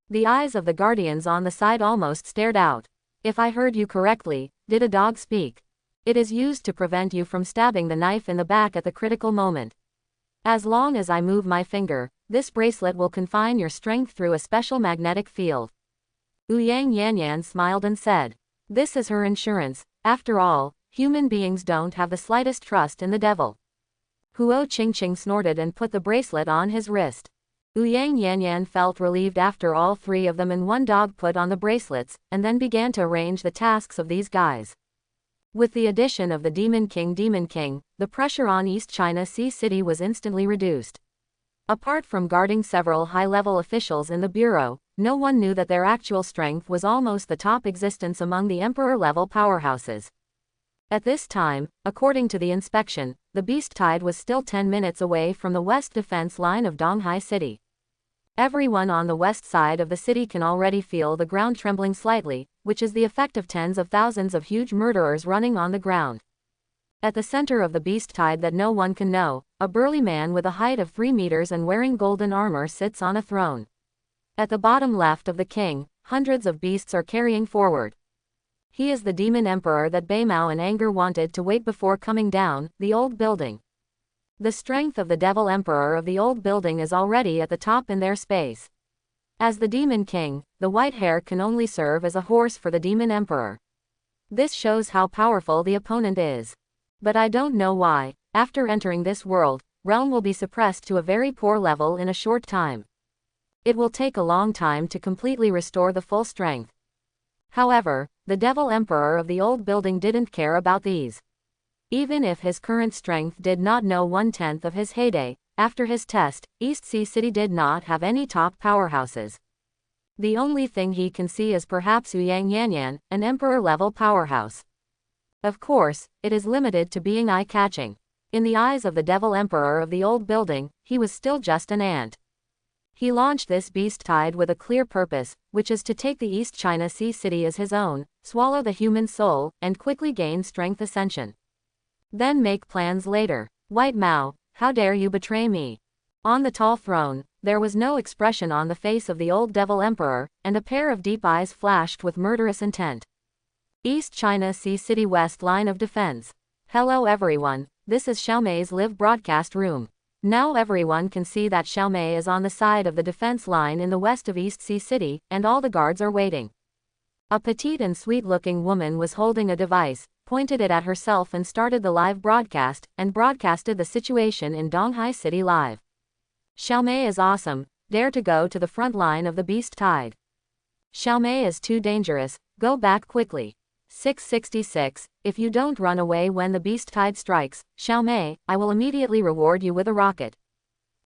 The eyes of the guardians on the side almost stared out. If I heard you correctly, did a dog speak? It is used to prevent you from stabbing the knife in the back at the critical moment. As long as I move my finger, this bracelet will confine your strength through a special magnetic field. Ouyang Yanyan smiled and said, this is her insurance. After all, human beings don't have the slightest trust in the devil. Huo Qingqing snorted and put the bracelet on his wrist. Ouyang Yanyan felt relieved after all three of them and one dog put on the bracelets, and then began to arrange the tasks of these guys. With the addition of the Demon King, the pressure on East China Sea City was instantly reduced. Apart from guarding several high-level officials in the bureau, no one knew that their actual strength was almost the top existence among the emperor-level powerhouses. At this time, according to the inspection, the beast tide was still 10 minutes away from the west defense line of Donghai City. Everyone on the west side of the city can already feel the ground trembling slightly, which is the effect of tens of thousands of huge murderers running on the ground. At the center of the beast tide that no one can know, a burly man with a height of 3 meters and wearing golden armor sits on a throne. At the bottom left of the king, hundreds of beasts are carrying forward. He is the demon emperor that Beimao in anger wanted to wait before coming down, the old building. The strength of the devil emperor of the old building is already at the top in their space. As the demon king, the white hair can only serve as a horse for the demon emperor. This shows how powerful the opponent is. But I don't know why, after entering this world, realm will be suppressed to a very poor level in a short time. It will take a long time to completely restore the full strength. However, the devil emperor of the old building didn't care about these. Even if his current strength did not know 1/10 of his heyday, after his test, East Sea City did not have any top powerhouses. The only thing he can see is perhaps Ouyang Yanyan, an emperor-level powerhouse. Of course, it is limited to being eye-catching. In the eyes of the devil emperor of the old building, he was still just an ant. He launched this beast tide with a clear purpose, which is to take the East China Sea City as his own, swallow the human soul, and quickly gain strength ascension. Then make plans later. White Mao, how dare you betray me? On the tall throne, there was no expression on the face of the old devil emperor, and a pair of deep eyes flashed with murderous intent. East China Sea City West Line of Defense. Hello everyone, this is Xiaomei's live broadcast room. Now everyone can see that Xiaomei is on the side of the defense line in the west of East Sea City, and all the guards are waiting. A petite and sweet-looking woman was holding a device, pointed it at herself and started the live broadcast, and broadcasted the situation in Donghai City live. Xiaomei is awesome, dare to go to the front line of the beast tide. Xiaomei is too dangerous, go back quickly. 666, if you don't run away when the beast tide strikes, Xiaomei, I will immediately reward you with a rocket.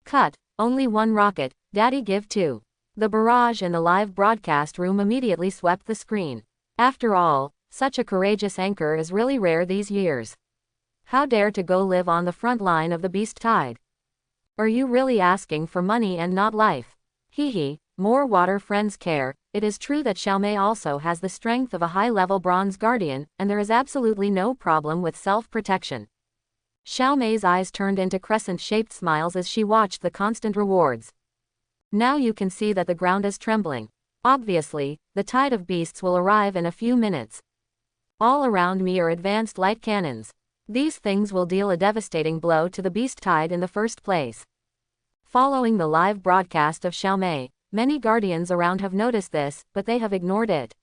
Cut, only one rocket, daddy give two. The barrage in the live broadcast room immediately swept the screen. After all, such a courageous anchor is really rare these years. How dare to go live on the front line of the beast tide? Are you really asking for money and not life? Hee, more water friends care. It is true that Xiaomei also has the strength of a high-level bronze guardian, and there is absolutely no problem with self-protection. Xiao Mei's eyes turned into crescent-shaped smiles as she watched the constant rewards. Now you can see that the ground is trembling. Obviously, the tide of beasts will arrive in a few minutes. All around me are advanced light cannons. These things will deal a devastating blow to the beast tide in the first place. Following the live broadcast of Xiao Mei, many guardians around have noticed this, but they have ignored it.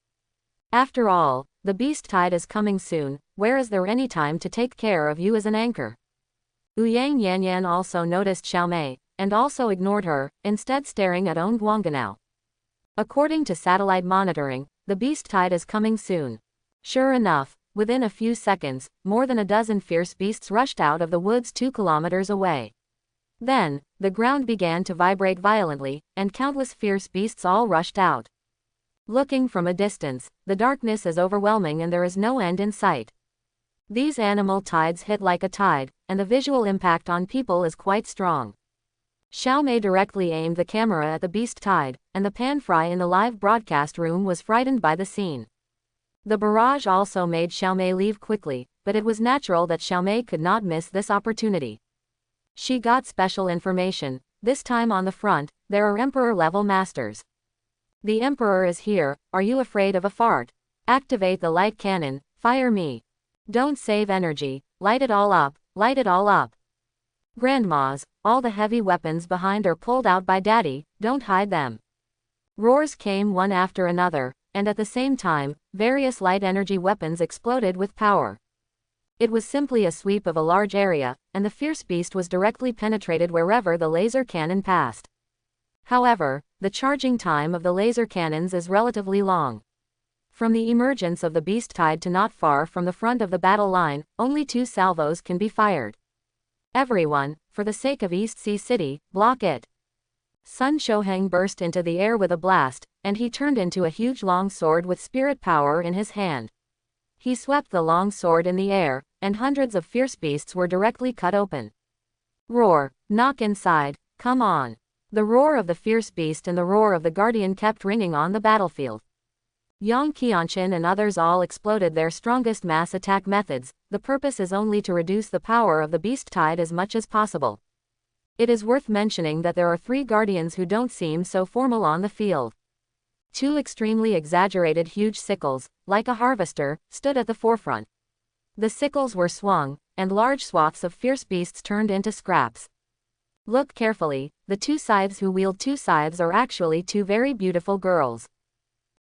After all, the beast tide is coming soon, where is there any time to take care of you as an anchor? Ouyang Yanyan also noticed Xiao Mei, and also ignored her, instead staring at Ong Guangganao. According to satellite monitoring, the beast tide is coming soon. Sure enough, within a few seconds, more than a dozen fierce beasts rushed out of the woods 2 kilometers away. Then, the ground began to vibrate violently, and countless fierce beasts all rushed out. Looking from a distance, the darkness is overwhelming and there is no end in sight. These animal tides hit like a tide, and the visual impact on people is quite strong. Xiao Mei directly aimed the camera at the beast tide, and the pan fry in the live broadcast room was frightened by the scene. The barrage also made Xiao Mei leave quickly, but it was natural that Xiao Mei could not miss this opportunity. She got special information. This time on the front, there are Emperor-level masters. The Emperor is here. Are you afraid of a fart? Activate the light cannon, fire me. Don't save energy, light it all up, light it all up. Grandmas, all the heavy weapons behind are pulled out by Daddy, don't hide them. Roars came one after another, and at the same time, various light energy weapons exploded with power. It was simply a sweep of a large area, and the fierce beast was directly penetrated wherever the laser cannon passed. However, the charging time of the laser cannons is relatively long. From the emergence of the beast tide to not far from the front of the battle line, only 2 salvos can be fired. Everyone, for the sake of East Sea City, block it. Sun Shouheng burst into the air with a blast, and he turned into a huge long sword with spirit power in his hand. He swept the long sword in the air, and hundreds of fierce beasts were directly cut open. Roar, knock inside, come on. The roar of the fierce beast and the roar of the guardian kept ringing on the battlefield. Yang Qianqin and others all exploded their strongest mass attack methods. The purpose is only to reduce the power of the beast tide as much as possible. It is worth mentioning that there are 3 guardians who don't seem so formal on the field. 2 extremely exaggerated huge sickles, like a harvester, stood at the forefront. The sickles were swung, and large swaths of fierce beasts turned into scraps. Look carefully, the 2 scythes who wield 2 scythes are actually 2 very beautiful girls.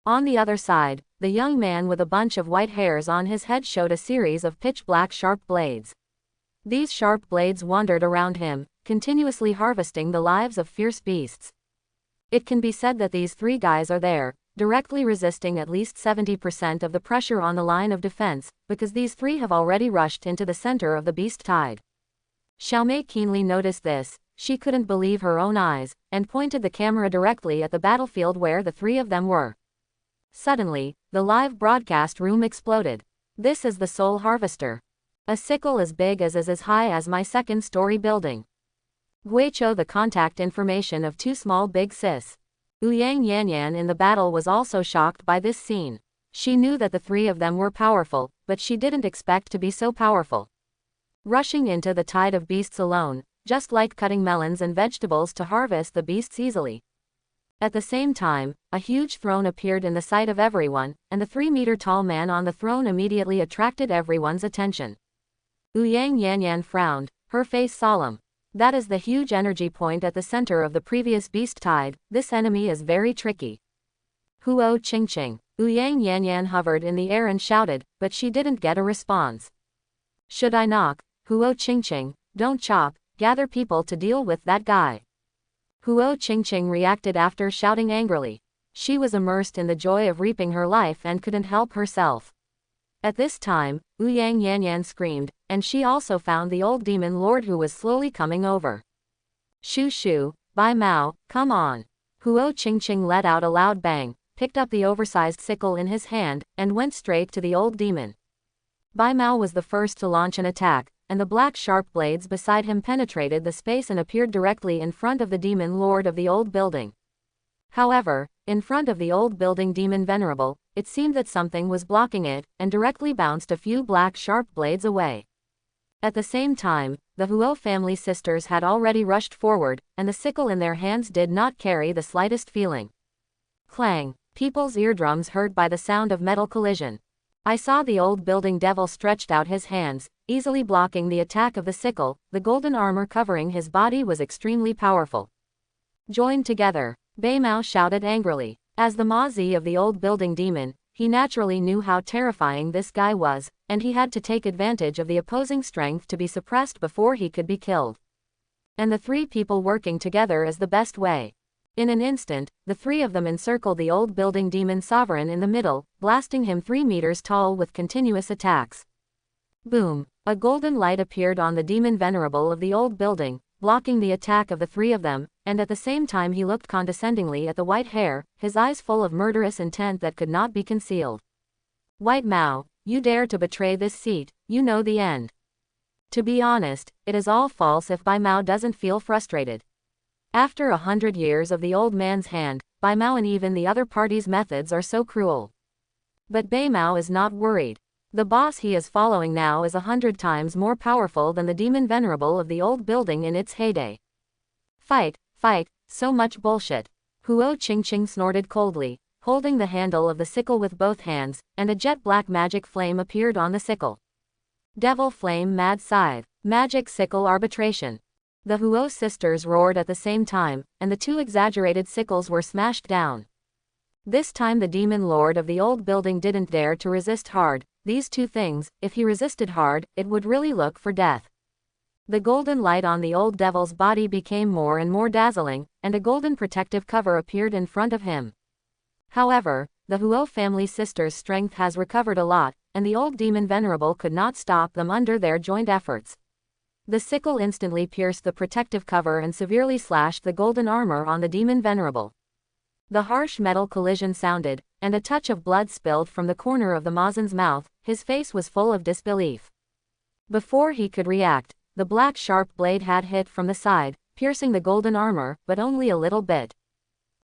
On the other side, the young man with a bunch of white hairs on his head showed a series of pitch-black sharp blades. These sharp blades wandered around him, continuously harvesting the lives of fierce beasts. It can be said that these 3 guys are there, directly resisting at least 70% of the pressure on the line of defense, because these 3 have already rushed into the center of the beast tide. Xiao Mei keenly noticed this. She couldn't believe her own eyes, and pointed the camera directly at the battlefield where the 3 of them were. Suddenly, the live broadcast room exploded. This is the Soul Harvester. A sickle as big as is as high as my 2nd-story building. Guicho the contact information of 2 small big sis. Ouyang Yanyan in the battle was also shocked by this scene. She knew that the 3 of them were powerful, but she didn't expect to be so powerful. Rushing into the tide of beasts alone, just like cutting melons and vegetables to harvest the beasts easily. At the same time, a huge throne appeared in the sight of everyone, and the 3-meter-tall man on the throne immediately attracted everyone's attention. Ouyang Yanyan frowned, her face solemn. That is the huge energy point at the center of the previous beast tide. This enemy is very tricky. Huo Qingqing. Ouyang Yanyan hovered in the air and shouted, but she didn't get a response. Should I knock? Huo Qingqing, don't chop, gather people to deal with that guy. Huo Qingqing reacted after shouting angrily. She was immersed in the joy of reaping her life and couldn't help herself. At this time, Ouyang Yanyan screamed, and she also found the old demon lord who was slowly coming over. Shu Shu, Bai Mao, come on. Huo Qingqing let out a loud bang, picked up the oversized sickle in his hand, and went straight to the old demon. Bai Mao was the first to launch an attack, and the black sharp blades beside him penetrated the space and appeared directly in front of the demon lord of the old building. However, in front of the old building demon venerable, it seemed that something was blocking it, and directly bounced a few black sharp blades away. At the same time, the Huo family sisters had already rushed forward, and the sickle in their hands did not carry the slightest feeling. Clang! People's eardrums hurt by the sound of metal collision. I saw the old building devil stretched out his hands, easily blocking the attack of the sickle. The golden armor covering his body was extremely powerful. Joined together, Beiming shouted angrily. As the Mazi of the old building demon, he naturally knew how terrifying this guy was, and he had to take advantage of the opposing strength to be suppressed before he could be killed. And the three people working together is the best way. In an instant, the three of them encircled the old building demon sovereign in the middle, blasting him 3 meters tall with continuous attacks. Boom! A golden light appeared on the demon venerable of the old building, blocking the attack of the three of them, and at the same time he looked condescendingly at the white hair, his eyes full of murderous intent that could not be concealed. White Mao, you dare to betray this seat, you know the end. To be honest, it is all false if Beiming doesn't feel frustrated. After 100 years of the old man's hand, Beiming and even the other party's methods are so cruel. But Beiming is not worried. The boss he is following now is 100 times more powerful than the demon venerable of the old building in its heyday. Fight, fight, so much bullshit. Huo Qingqing snorted coldly, holding the handle of the sickle with both hands, and a jet-black magic flame appeared on the sickle. Devil Flame Mad Scythe, Magic Sickle Arbitration. The Huo sisters roared at the same time, and the two exaggerated sickles were smashed down. This time the demon lord of the old building didn't dare to resist hard. These two things, if he resisted hard, it would really look for death. The golden light on the old devil's body became more and more dazzling, and a golden protective cover appeared in front of him. However, the Huo family sisters' strength has recovered a lot, and the old demon venerable could not stop them under their joint efforts. The sickle instantly pierced the protective cover and severely slashed the golden armor on the demon venerable. The harsh metal collision sounded, and a touch of blood spilled from the corner of the Mazen's mouth. His face was full of disbelief. Before he could react, the black sharp blade had hit from the side, piercing the golden armor, but only a little bit.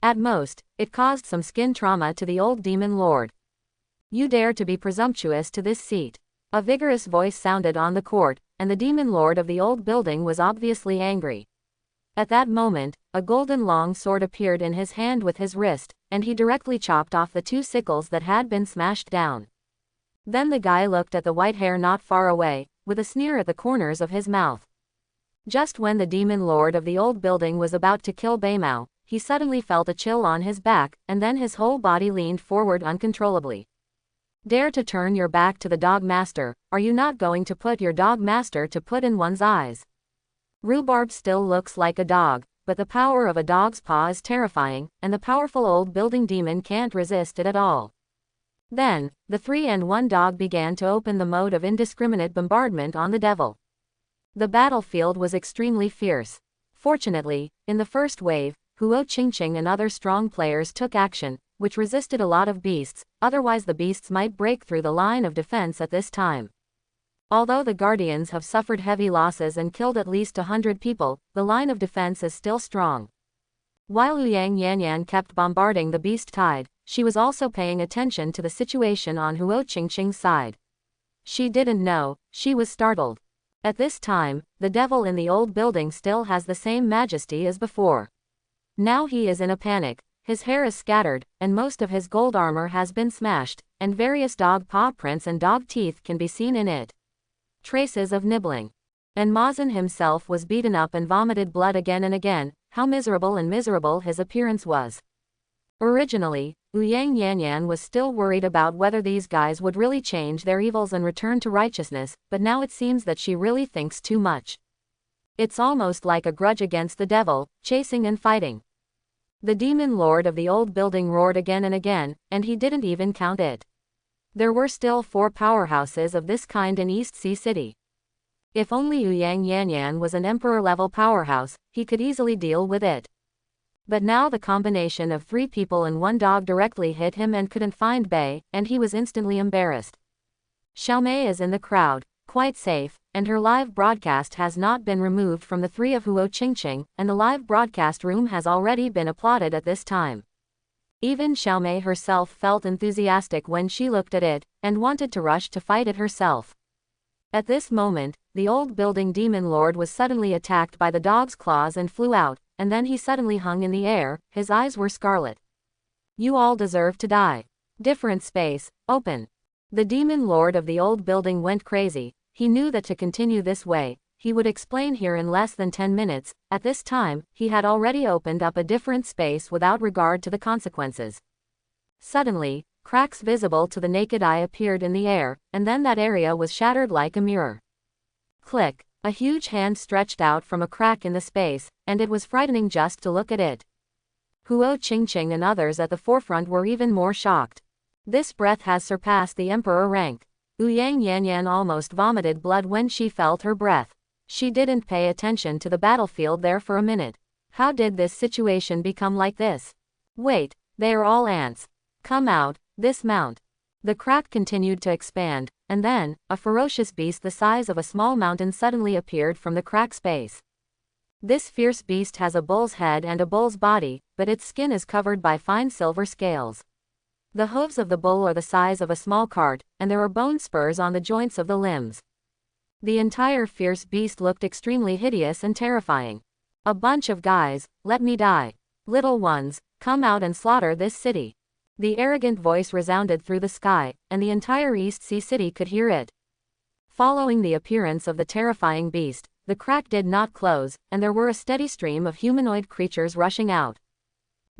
At most, it caused some skin trauma to the old demon lord. You dare to be presumptuous to this seat. A vigorous voice sounded on the court, and the demon lord of the old building was obviously angry. At that moment, a golden long sword appeared in his hand with his wrist, and he directly chopped off the two sickles that had been smashed down. Then the guy looked at the white hair not far away, with a sneer at the corners of his mouth. Just when the demon lord of the old building was about to kill Beiming, he suddenly felt a chill on his back, and then his whole body leaned forward uncontrollably. Dare to turn your back to the dog master, are you not going to put your dog master to put in one's eyes? Rhubarb still looks like a dog, but the power of a dog's paw is terrifying, and the powerful old building demon can't resist it at all. Then, the 3-and-1 dog began to open the mode of indiscriminate bombardment on the devil. The battlefield was extremely fierce. Fortunately, in the first wave, Huo Qingqing and other strong players took action, which resisted a lot of beasts, otherwise the beasts might break through the line of defense at this time. Although the Guardians have suffered heavy losses and killed at least 100 people, the line of defense is still strong. While Ouyang Yanyan kept bombarding the beast tide, she was also paying attention to the situation on Huo Qingqing's side. She didn't know, she was startled. At this time, the devil in the old building still has the same majesty as before. Now he is in a panic. His hair is scattered, and most of his gold armor has been smashed, and various dog paw prints and dog teeth can be seen in it. Traces of nibbling. And Mazen himself was beaten up and vomited blood again and again. How miserable and miserable his appearance was. Originally, Ouyang Yanyan was still worried about whether these guys would really change their evils and return to righteousness, but now it seems that she really thinks too much. It's almost like a grudge against the devil, chasing and fighting. The demon lord of the old building roared again and again, and he didn't even count it. There were still 4 powerhouses of this kind in East Sea City. If only Ouyang Yanyan was an emperor-level powerhouse, he could easily deal with it. But now the combination of 3 people and 1 dog directly hit him and couldn't find Bei, and he was instantly embarrassed. Xiaomei is in the crowd, quite safe, and her live broadcast has not been removed from the 3 of Huo Qingqing, and the live broadcast room has already been applauded at this time. Even Xiaomei herself felt enthusiastic when she looked at it, and wanted to rush to fight it herself. At this moment, the old building demon lord was suddenly attacked by the dog's claws and flew out, and then he suddenly hung in the air, his eyes were scarlet. You all deserve to die. Different space, open. The demon lord of the old building went crazy. He knew that to continue this way, he would explain here in less than 10 minutes. At this time, he had already opened up a different space without regard to the consequences. Suddenly, cracks visible to the naked eye appeared in the air, and then that area was shattered like a mirror. Click. A huge hand stretched out from a crack in the space, and it was frightening just to look at it. Huo Qingqing and others at the forefront were even more shocked. This breath has surpassed the emperor rank. Ouyang Yanyan almost vomited blood when she felt her breath. She didn't pay attention to the battlefield there for a minute. How did this situation become like this? Wait, they are all ants. Come out, dismount. The crack continued to expand, and then, a ferocious beast the size of a small mountain suddenly appeared from the crack space. This fierce beast has a bull's head and a bull's body, but its skin is covered by fine silver scales. The hooves of the bull are the size of a small cart, and there are bone spurs on the joints of the limbs. The entire fierce beast looked extremely hideous and terrifying. A bunch of guys, let me die. Little ones, come out and slaughter this city. The arrogant voice resounded through the sky, and the entire East Sea city could hear it. Following the appearance of the terrifying beast, the crack did not close, and there were a steady stream of humanoid creatures rushing out.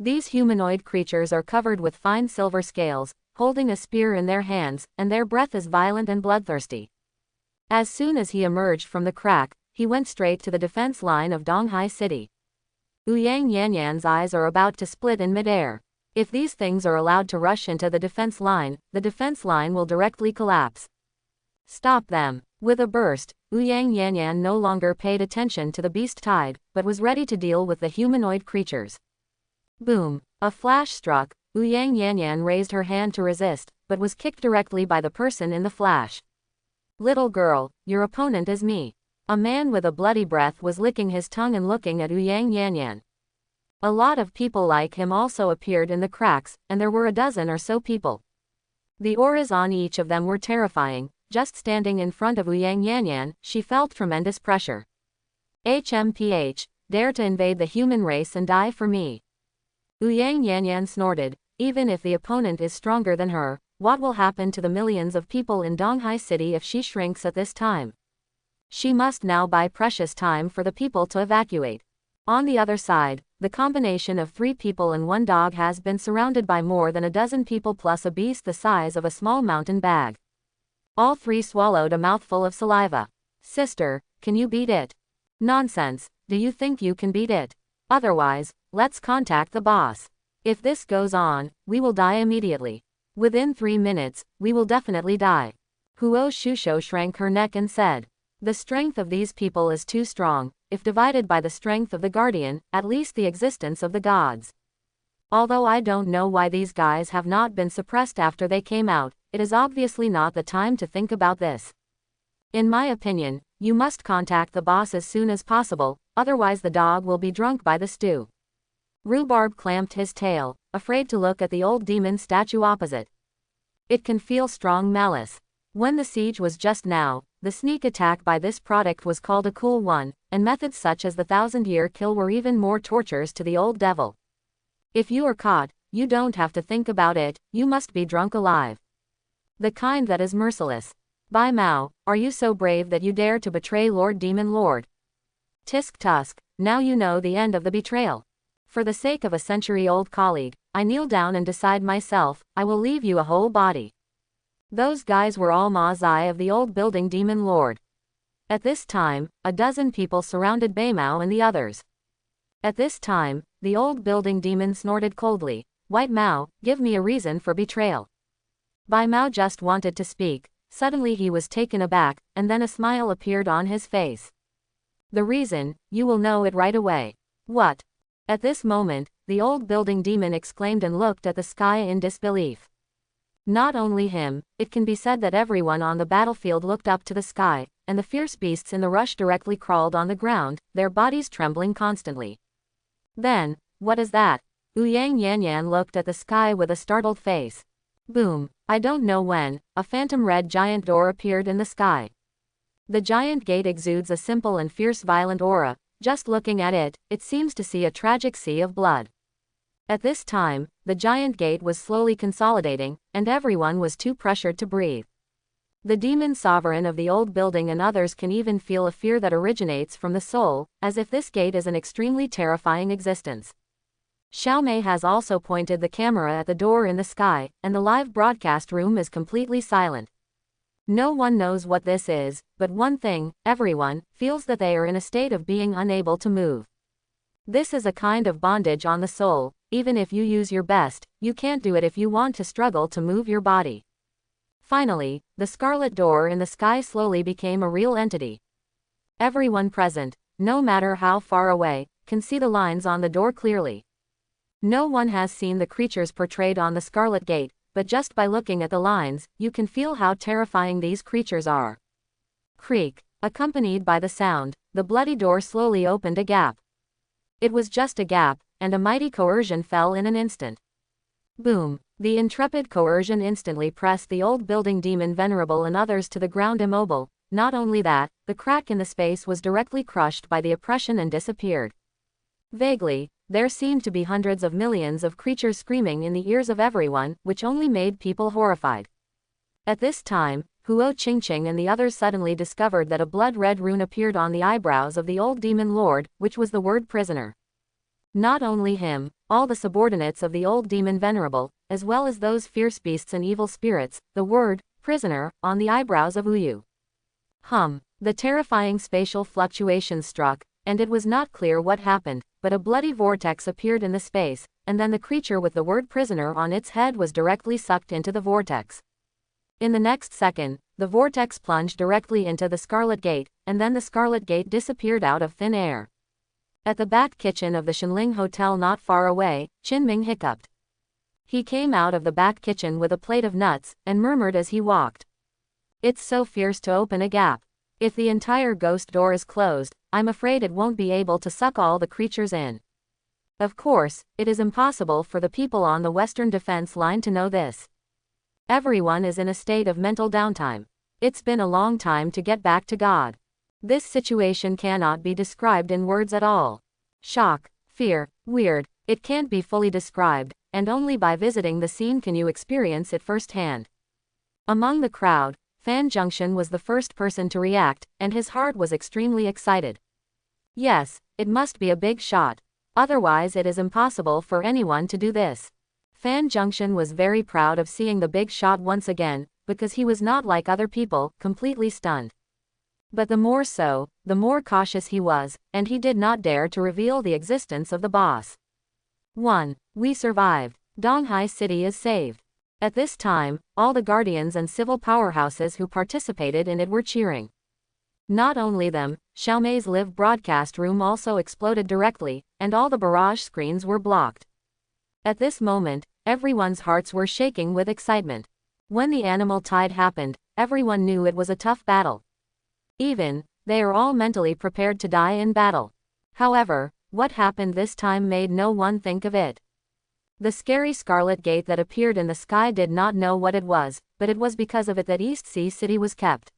These humanoid creatures are covered with fine silver scales, holding a spear in their hands, and their breath is violent and bloodthirsty. As soon as he emerged from the crack, he went straight to the defense line of Donghai City. Ouyang Yanyan's eyes are about to split in midair. If these things are allowed to rush into the defense line will directly collapse. Stop them. With a burst, Ouyang Yanyan no longer paid attention to the beast tide, but was ready to deal with the humanoid creatures. Boom. A flash struck. Ouyang Yanyan raised her hand to resist, but was kicked directly by the person in the flash. Little girl, your opponent is me. A man with a bloody breath was licking his tongue and looking at Ouyang Yanyan. A lot of people like him also appeared in the cracks, and there were a dozen or so people. The auras on each of them were terrifying. Just standing in front of Ouyang Yanyan, she felt tremendous pressure. HMPH, dare to invade the human race and die for me. Ouyang Yanyan snorted. Even if the opponent is stronger than her, what will happen to the millions of people in Donghai City if she shrinks at this time? She must now buy precious time for the people to evacuate. On the other side, the combination of 3 people and 1 dog has been surrounded by more than a dozen people plus a beast the size of a small mountain bag. All 3 swallowed a mouthful of saliva. Sister, can you beat it? Nonsense, do you think you can beat it? Otherwise, let's contact the boss. If this goes on, we will die immediately. Within 3 minutes, we will definitely die. Huo Shusho shrank her neck and said, the strength of these people is too strong, if divided by the strength of the guardian, at least the existence of the gods. Although I don't know why these guys have not been suppressed after they came out, it is obviously not the time to think about this. In my opinion, you must contact the boss as soon as possible, otherwise the dog will be drunk by the stew. Rhubarb clamped his tail, afraid to look at the old demon statue opposite. It can feel strong malice. When the siege was just now, the sneak attack by this product was called a cool one, and methods such as the 1,000-year kill were even more tortures to the old devil. If you are caught, you don't have to think about it, you must be drunk alive. The kind that is merciless. Bai Mao, are you so brave that you dare to betray Lord Demon Lord? Tisk Tusk, now you know the end of the betrayal. For the sake of a century-old colleague, I kneel down and decide myself, I will leave you a whole body. Those guys were all Ma's-eye of the old building Demon Lord. At this time, a dozen people surrounded Bai Mao and the others. At this time, the old building demon snorted coldly, White Mao, give me a reason for betrayal. Bai Mao just wanted to speak, suddenly he was taken aback, and then a smile appeared on his face. The reason, you will know it right away. What? At this moment, the old building demon exclaimed and looked at the sky in disbelief. Not only him, it can be said that everyone on the battlefield looked up to the sky, and the fierce beasts in the rush directly crawled on the ground, their bodies trembling constantly. Then, what is that? Ouyang Yanyan looked at the sky with a startled face. Boom, I don't know when, a phantom red giant door appeared in the sky. The giant gate exudes a simple and fierce violent aura. Just looking at it, it seems to see a tragic sea of blood. At this time, the giant gate was slowly consolidating, and everyone was too pressured to breathe. The demon sovereign of the old building and others can even feel a fear that originates from the soul, as if this gate is an extremely terrifying existence. Xiaomei has also pointed the camera at the door in the sky, and the live broadcast room is completely silent. No one knows what this is, but one thing, everyone feels that they are in a state of being unable to move. This is a kind of bondage on the soul. Even if you use your best, you can't do it if you want to struggle to move your body. Finally, the scarlet door in the sky slowly became a real entity. Everyone present, no matter how far away, can see the lines on the door clearly. No one has seen the creatures portrayed on the Scarlet Gate, but just by looking at the lines, you can feel how terrifying these creatures are. Creak, accompanied by the sound, the bloody door slowly opened a gap. It was just a gap, and a mighty coercion fell in an instant. Boom! The intrepid coercion instantly pressed the old building demon venerable and others to the ground immobile. Not only that, the crack in the space was directly crushed by the oppression and disappeared. Vaguely, there seemed to be hundreds of millions of creatures screaming in the ears of everyone, which only made people horrified. At this time, Huo Qingqing and the others suddenly discovered that a blood-red rune appeared on the eyebrows of the old demon lord, which was the word prisoner. Not only him, all the subordinates of the old demon venerable, as well as those fierce beasts and evil spirits, the word prisoner on the eyebrows of Uyu. The terrifying spatial fluctuations struck, and it was not clear what happened, but a bloody vortex appeared in the space, and then the creature with the word prisoner on its head was directly sucked into the vortex. In the next second, the vortex plunged directly into the Scarlet Gate, and then the Scarlet Gate disappeared out of thin air. At the back kitchen of the Shenling Hotel not far away, Qinming hiccuped. He came out of the back kitchen with a plate of nuts, and murmured as he walked. It's so fierce to open a gap. If the entire ghost door is closed, I'm afraid it won't be able to suck all the creatures in. Of course, it is impossible for the people on the Western Defense Line to know this. Everyone is in a state of mental downtime. It's been a long time to get back to God. This situation cannot be described in words at all. Shock, fear, weird, it can't be fully described, and only by visiting the scene can you experience it firsthand. Among the crowd, Fan Junction was the first person to react, and his heart was extremely excited. Yes, it must be a big shot. Otherwise it is impossible for anyone to do this. Fan Junction was very proud of seeing the big shot once again, because he was not like other people, completely stunned. But the more so, the more cautious he was, and he did not dare to reveal the existence of the boss. 1. We survived. Donghai City is saved. At this time, all the guardians and civil powerhouses who participated in it were cheering. Not only them, Xiaomei's live broadcast room also exploded directly, and all the barrage screens were blocked. At this moment, everyone's hearts were shaking with excitement. When the animal tide happened, everyone knew it was a tough battle. They are all mentally prepared to die in battle. However, what happened this time made no one think of it. The scary Scarlet Gate that appeared in the sky did not know what it was, but it was because of it that East Sea City was kept.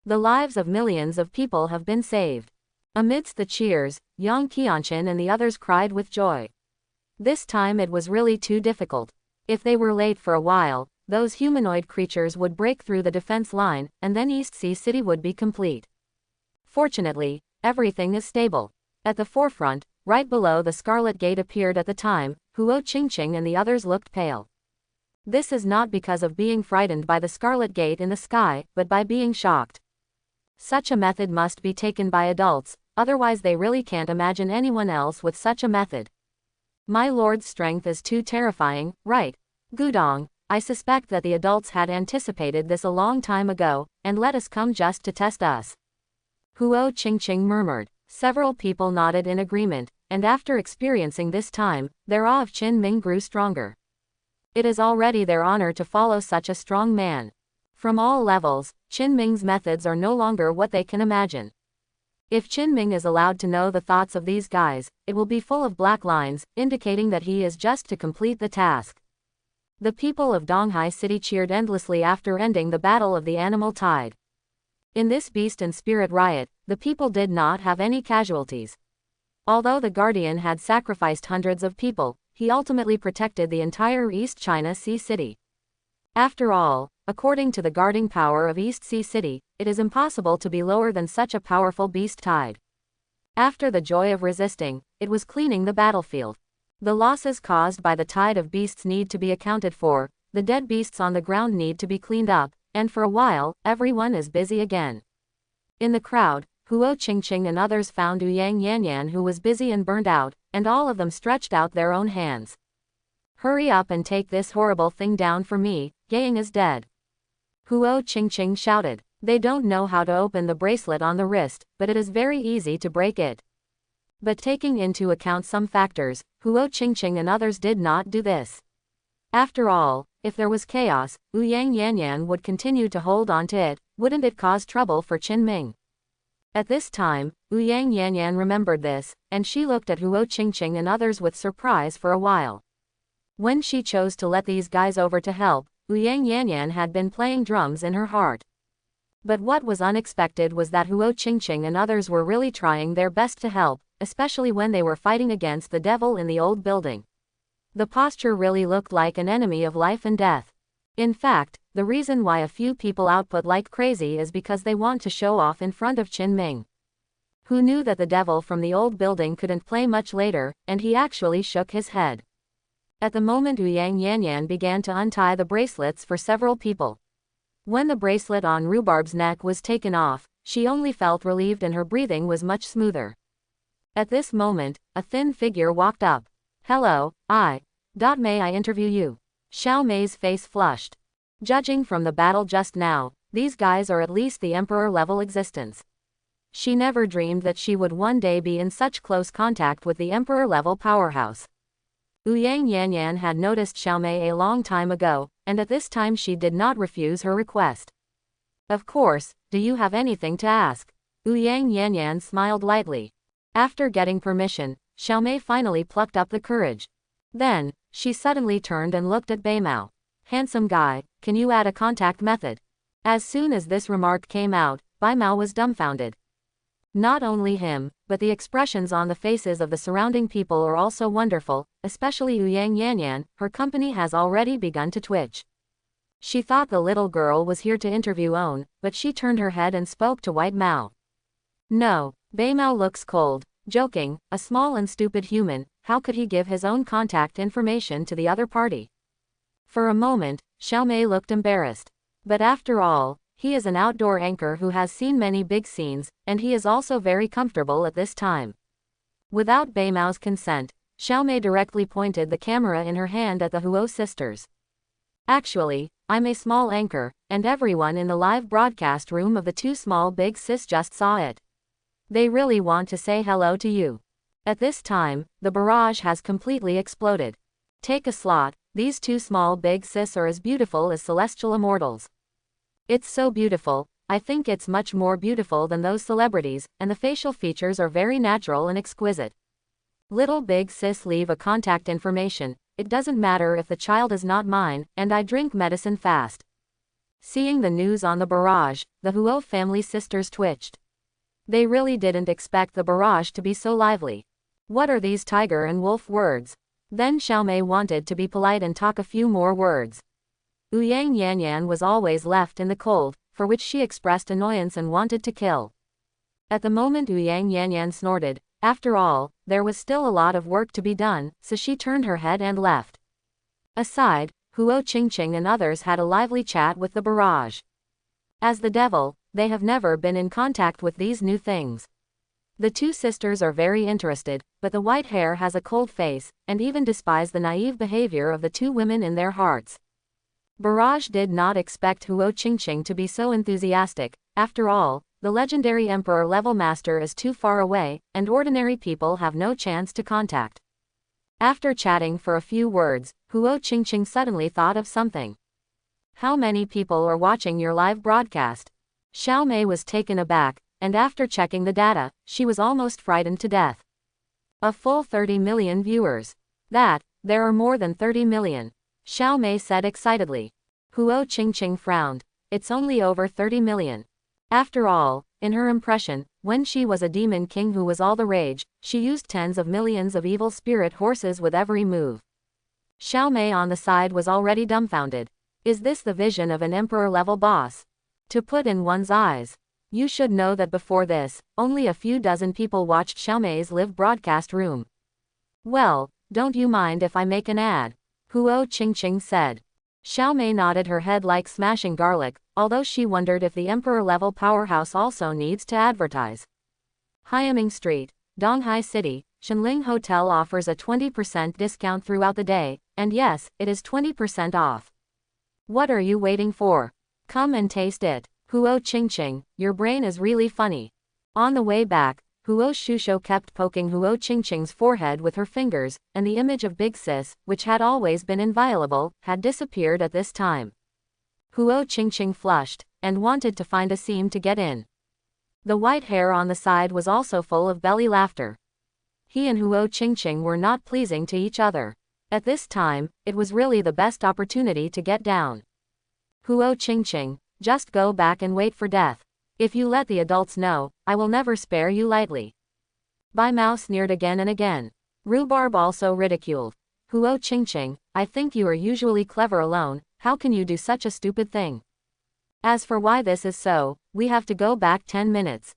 The lives of millions of people have been saved. Amidst the cheers, Yang Qianqin and the others cried with joy. This time it was really too difficult. If they were late for a while, those humanoid creatures would break through the defense line, and then East Sea City would be complete. Fortunately, everything is stable. At the forefront, right below the Scarlet Gate appeared at the time, Huo Qingqing and the others looked pale. This is not because of being frightened by the Scarlet Gate in the sky, but by being shocked. Such a method must be taken by adults, otherwise they really can't imagine anyone else with such a method. My lord's strength is too terrifying, right? Gudong, I suspect that the adults had anticipated this a long time ago, and let us come just to test us. Huo Qingqing murmured. Several people nodded in agreement, and after experiencing this time, their awe of Qinming grew stronger. It is already their honor to follow such a strong man. From all levels, Qinming's methods are no longer what they can imagine. If Qinming is allowed to know the thoughts of these guys, it will be full of black lines, indicating that he is just to complete the task. The people of Donghai City cheered endlessly after ending the Battle of the Animal Tide. In this beast and spirit riot, the people did not have any casualties. Although the Guardian had sacrificed hundreds of people, he ultimately protected the entire East China Sea City. After all, according to the guarding power of East Sea City, it is impossible to be lower than such a powerful beast tide. After the joy of resisting, it was cleaning the battlefield. The losses caused by the tide of beasts need to be accounted for, the dead beasts on the ground need to be cleaned up, and for a while, everyone is busy again. In the crowd, Huo Qingqing and others found Ouyang Yanyan, who was busy and burned out, and all of them stretched out their own hands. Hurry up and take this horrible thing down for me, Yang is dead. Huo Qingqing shouted. They don't know how to open the bracelet on the wrist, but it is very easy to break it. But taking into account some factors, Huo Qingqing and others did not do this. After all, if there was chaos, Ouyang Yanyan would continue to hold on to it, wouldn't it cause trouble for Qin Ming? At this time, Ouyang Yanyan remembered this, and she looked at Huo Qingqing and others with surprise for a while. When she chose to let these guys over to help, Ouyang Yanyan had been playing drums in her heart. But what was unexpected was that Huo Qingqing and others were really trying their best to help, especially when they were fighting against the devil in the old building. The posture really looked like an enemy of life and death. In fact, the reason why a few people output like crazy is because they want to show off in front of Qin Ming. Who knew that the devil from the old building couldn't play much later, and he actually shook his head. At the moment Ouyang Yanyan began to untie the bracelets for several people. When the bracelet on Rhubarb's neck was taken off, she only felt relieved and her breathing was much smoother. At this moment, a thin figure walked up. Hello, may I interview you? Xiao Mei's face flushed. Judging from the battle just now, these guys are at least the emperor-level existence. She never dreamed that she would one day be in such close contact with the emperor-level powerhouse. Ouyang Yanyan had noticed Xiao Mei a long time ago, and at this time she did not refuse her request. Of course, do you have anything to ask? Ouyang Yanyan smiled lightly. After getting permission, Xiao Mei finally plucked up the courage. Then, she suddenly turned and looked at Beimao. Handsome guy, can you add a contact method? As soon as this remark came out, Beimao was dumbfounded. Not only him, but the expressions on the faces of the surrounding people are also wonderful, especially Ouyang Yanyan, her company has already begun to twitch. She thought the little girl was here to interview Own, but she turned her head and spoke to White Mao. No, Beimao looks cold, joking, a small and stupid human, how could he give his own contact information to the other party? For a moment, Xiao Mei looked embarrassed. But after all, he is an outdoor anchor who has seen many big scenes, and he is also very comfortable at this time. Without Beimao's consent, Xiao Mei directly pointed the camera in her hand at the Huo sisters. Actually, I'm a small anchor, and everyone in the live broadcast room of the two small big sis just saw it. They really want to say hello to you. At this time, the barrage has completely exploded. Take a slot, these two small big sis are as beautiful as celestial immortals. It's so beautiful, I think it's much more beautiful than those celebrities, and the facial features are very natural and exquisite. Little big sis, leave a contact information, it doesn't matter if the child is not mine, and I drink medicine fast. Seeing the news on the barrage, the Huo family sisters twitched. They really didn't expect the barrage to be so lively. What are these tiger and wolf words? Then Xiao Mei wanted to be polite and talk a few more words. Ouyang Yanyan was always left in the cold, for which she expressed annoyance and wanted to kill. At the moment Ouyang Yanyan snorted, after all, there was still a lot of work to be done, so she turned her head and left. Aside, Huo Qingqing and others had a lively chat with the barrage. As the devil, they have never been in contact with these new things. The two sisters are very interested, but the white hair has a cold face, and even despise the naive behavior of the two women in their hearts. Barrage did not expect Huo Qingqing to be so enthusiastic. After all, the legendary emperor-level master is too far away, and ordinary people have no chance to contact. After chatting for a few words, Huo Qingqing suddenly thought of something. How many people are watching your live broadcast? Xiao Mei was taken aback, and after checking the data, she was almost frightened to death. A full 30 million viewers. There are more than 30 million. Xiao Mei said excitedly. Huo Qingqing frowned. It's only over 30 million. After all, in her impression, when she was a demon king who was all the rage, she used tens of millions of evil spirit horses with every move. Xiao Mei on the side was already dumbfounded. Is this the vision of an emperor-level boss? To put in one's eyes. You should know that before this, only a few dozen people watched Xiao Mei's live broadcast room. Well, don't you mind if I make an ad? Huo Qingqing said. Xiao Mei nodded her head like smashing garlic, although she wondered if the emperor-level powerhouse also needs to advertise. Hyaming Street, Donghai City, Shenling Hotel offers a 20% discount throughout the day, and yes, it is 20% off. What are you waiting for? Come and taste it. Huo Qingqing, your brain is really funny. On the way back, Huo Shusho kept poking Huo Qingqing's forehead with her fingers, and the image of Big Sis, which had always been inviolable, had disappeared at this time. Huo Qingqing flushed, and wanted to find a seam to get in. The white hair on the side was also full of belly laughter. He and Huo Qingqing were not pleasing to each other. At this time, it was really the best opportunity to get down. Huo Qingqing, just go back and wait for death. If you let the adults know, I will never spare you lightly. Bai Mao sneered again and again. Rhubarb also ridiculed. Huo Qingqing, I think you are usually clever alone, how can you do such a stupid thing? As for why this is so, we have to go back 10 minutes.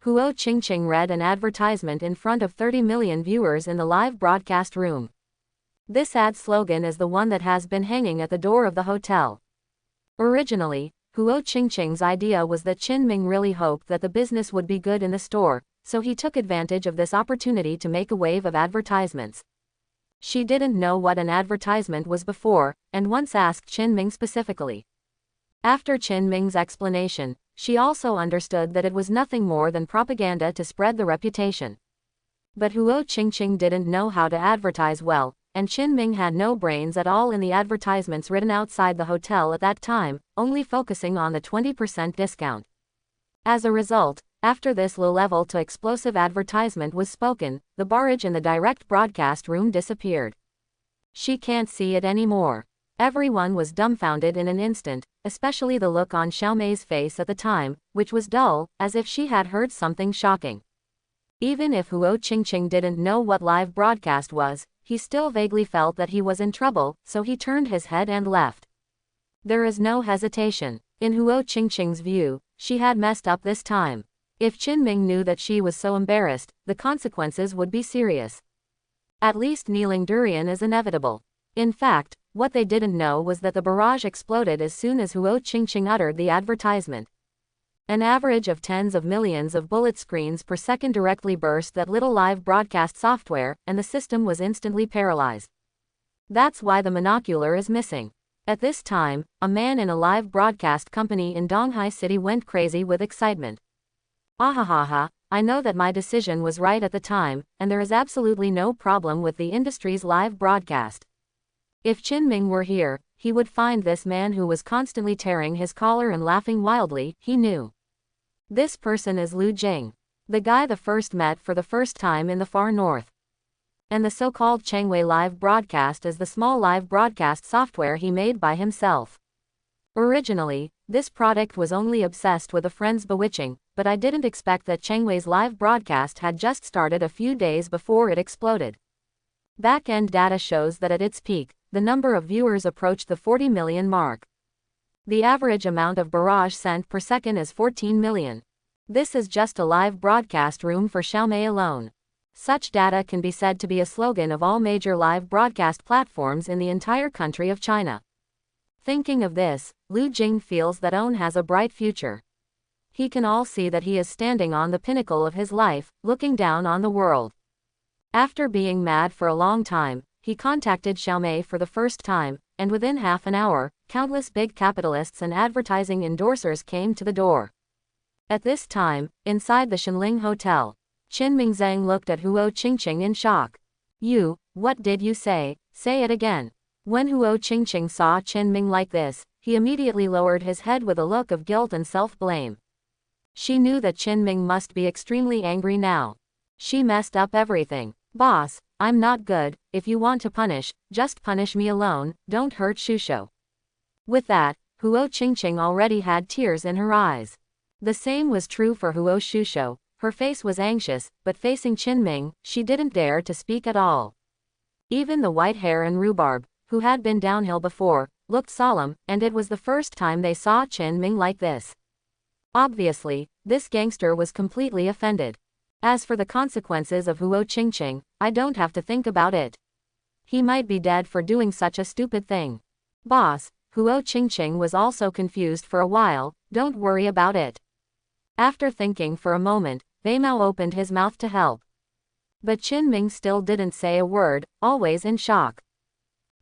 Huo Qingqing read an advertisement in front of 30 million viewers in the live broadcast room. This ad slogan is the one that has been hanging at the door of the hotel. Originally, Huo Qingqing's idea was that Qin Ming really hoped that the business would be good in the store, so he took advantage of this opportunity to make a wave of advertisements. She didn't know what an advertisement was before, and once asked Qin Ming specifically. After Qin Ming's explanation, she also understood that it was nothing more than propaganda to spread the reputation. But Huo Qingqing didn't know how to advertise well, and Qin Ming had no brains at all in the advertisements written outside the hotel at that time, only focusing on the 20% discount. As a result, after this low-level to explosive advertisement was spoken, the barrage in the direct broadcast room disappeared. She can't see it anymore. Everyone was dumbfounded in an instant, especially the look on Xiao Mei's face at the time, which was dull, as if she had heard something shocking. Even if Huo Qingqing didn't know what live broadcast was, he still vaguely felt that he was in trouble, so he turned his head and left. There is no hesitation. In Huo Qingqing's view, she had messed up this time. If Qin Ming knew that she was so embarrassed, the consequences would be serious. At least kneeling durian is inevitable. In fact, what they didn't know was that the barrage exploded as soon as Huo Qingqing uttered the advertisement. An average of tens of millions of bullet screens per second directly burst that little live broadcast software, and the system was instantly paralyzed. That's why the monocular is missing. At this time, a man in a live broadcast company in Donghai City went crazy with excitement. Ahahaha, I know that my decision was right at the time, and there is absolutely no problem with the industry's live broadcast. If Qin Ming were here, he would find this man who was constantly tearing his collar and laughing wildly, he knew. This person is Lu Jing, the guy the first met for the first time in the far north. And the so-called Changwei live broadcast is the small live broadcast software he made by himself. Originally, this product was only obsessed with a friend's bewitching, but I didn't expect that Changwei's live broadcast had just started a few days before it exploded. Back-end data shows that at its peak, the number of viewers approached the 40 million mark. The average amount of barrage sent per second is 14 million. This is just a live broadcast room for Xiao Mei alone. Such data can be said to be a slogan of all major live broadcast platforms in the entire country of China. Thinking of this, Lu Jing feels that OWN has a bright future. He can all see that he is standing on the pinnacle of his life, looking down on the world. After being mad for a long time, he contacted Xiao Mei for the first time, and within half an hour, countless big capitalists and advertising endorsers came to the door. At this time, inside the Shenling Hotel, Qin Mingzhang looked at Huo Qingqing in shock. You, what did you say? Say it again. When Huo Qingqing saw Qin Ming like this, he immediately lowered his head with a look of guilt and self-blame. She knew that Qin Ming must be extremely angry now. She messed up everything. Boss, I'm not good, if you want to punish, just punish me alone, don't hurt Shusho. With that, Huo Qingqing already had tears in her eyes. The same was true for Huo Shusho. Her face was anxious, but facing Qinming, she didn't dare to speak at all. Even the white hair and rhubarb, who had been downhill before, looked solemn, and it was the first time they saw Qinming like this. Obviously, this gangster was completely offended. As for the consequences of Huo Qingqing, I don't have to think about it. He might be dead for doing such a stupid thing. Boss, Huo Qingqing was also confused for a while. Don't worry about it. After thinking for a moment, Beimao opened his mouth to help. But Qinming still didn't say a word, always in shock.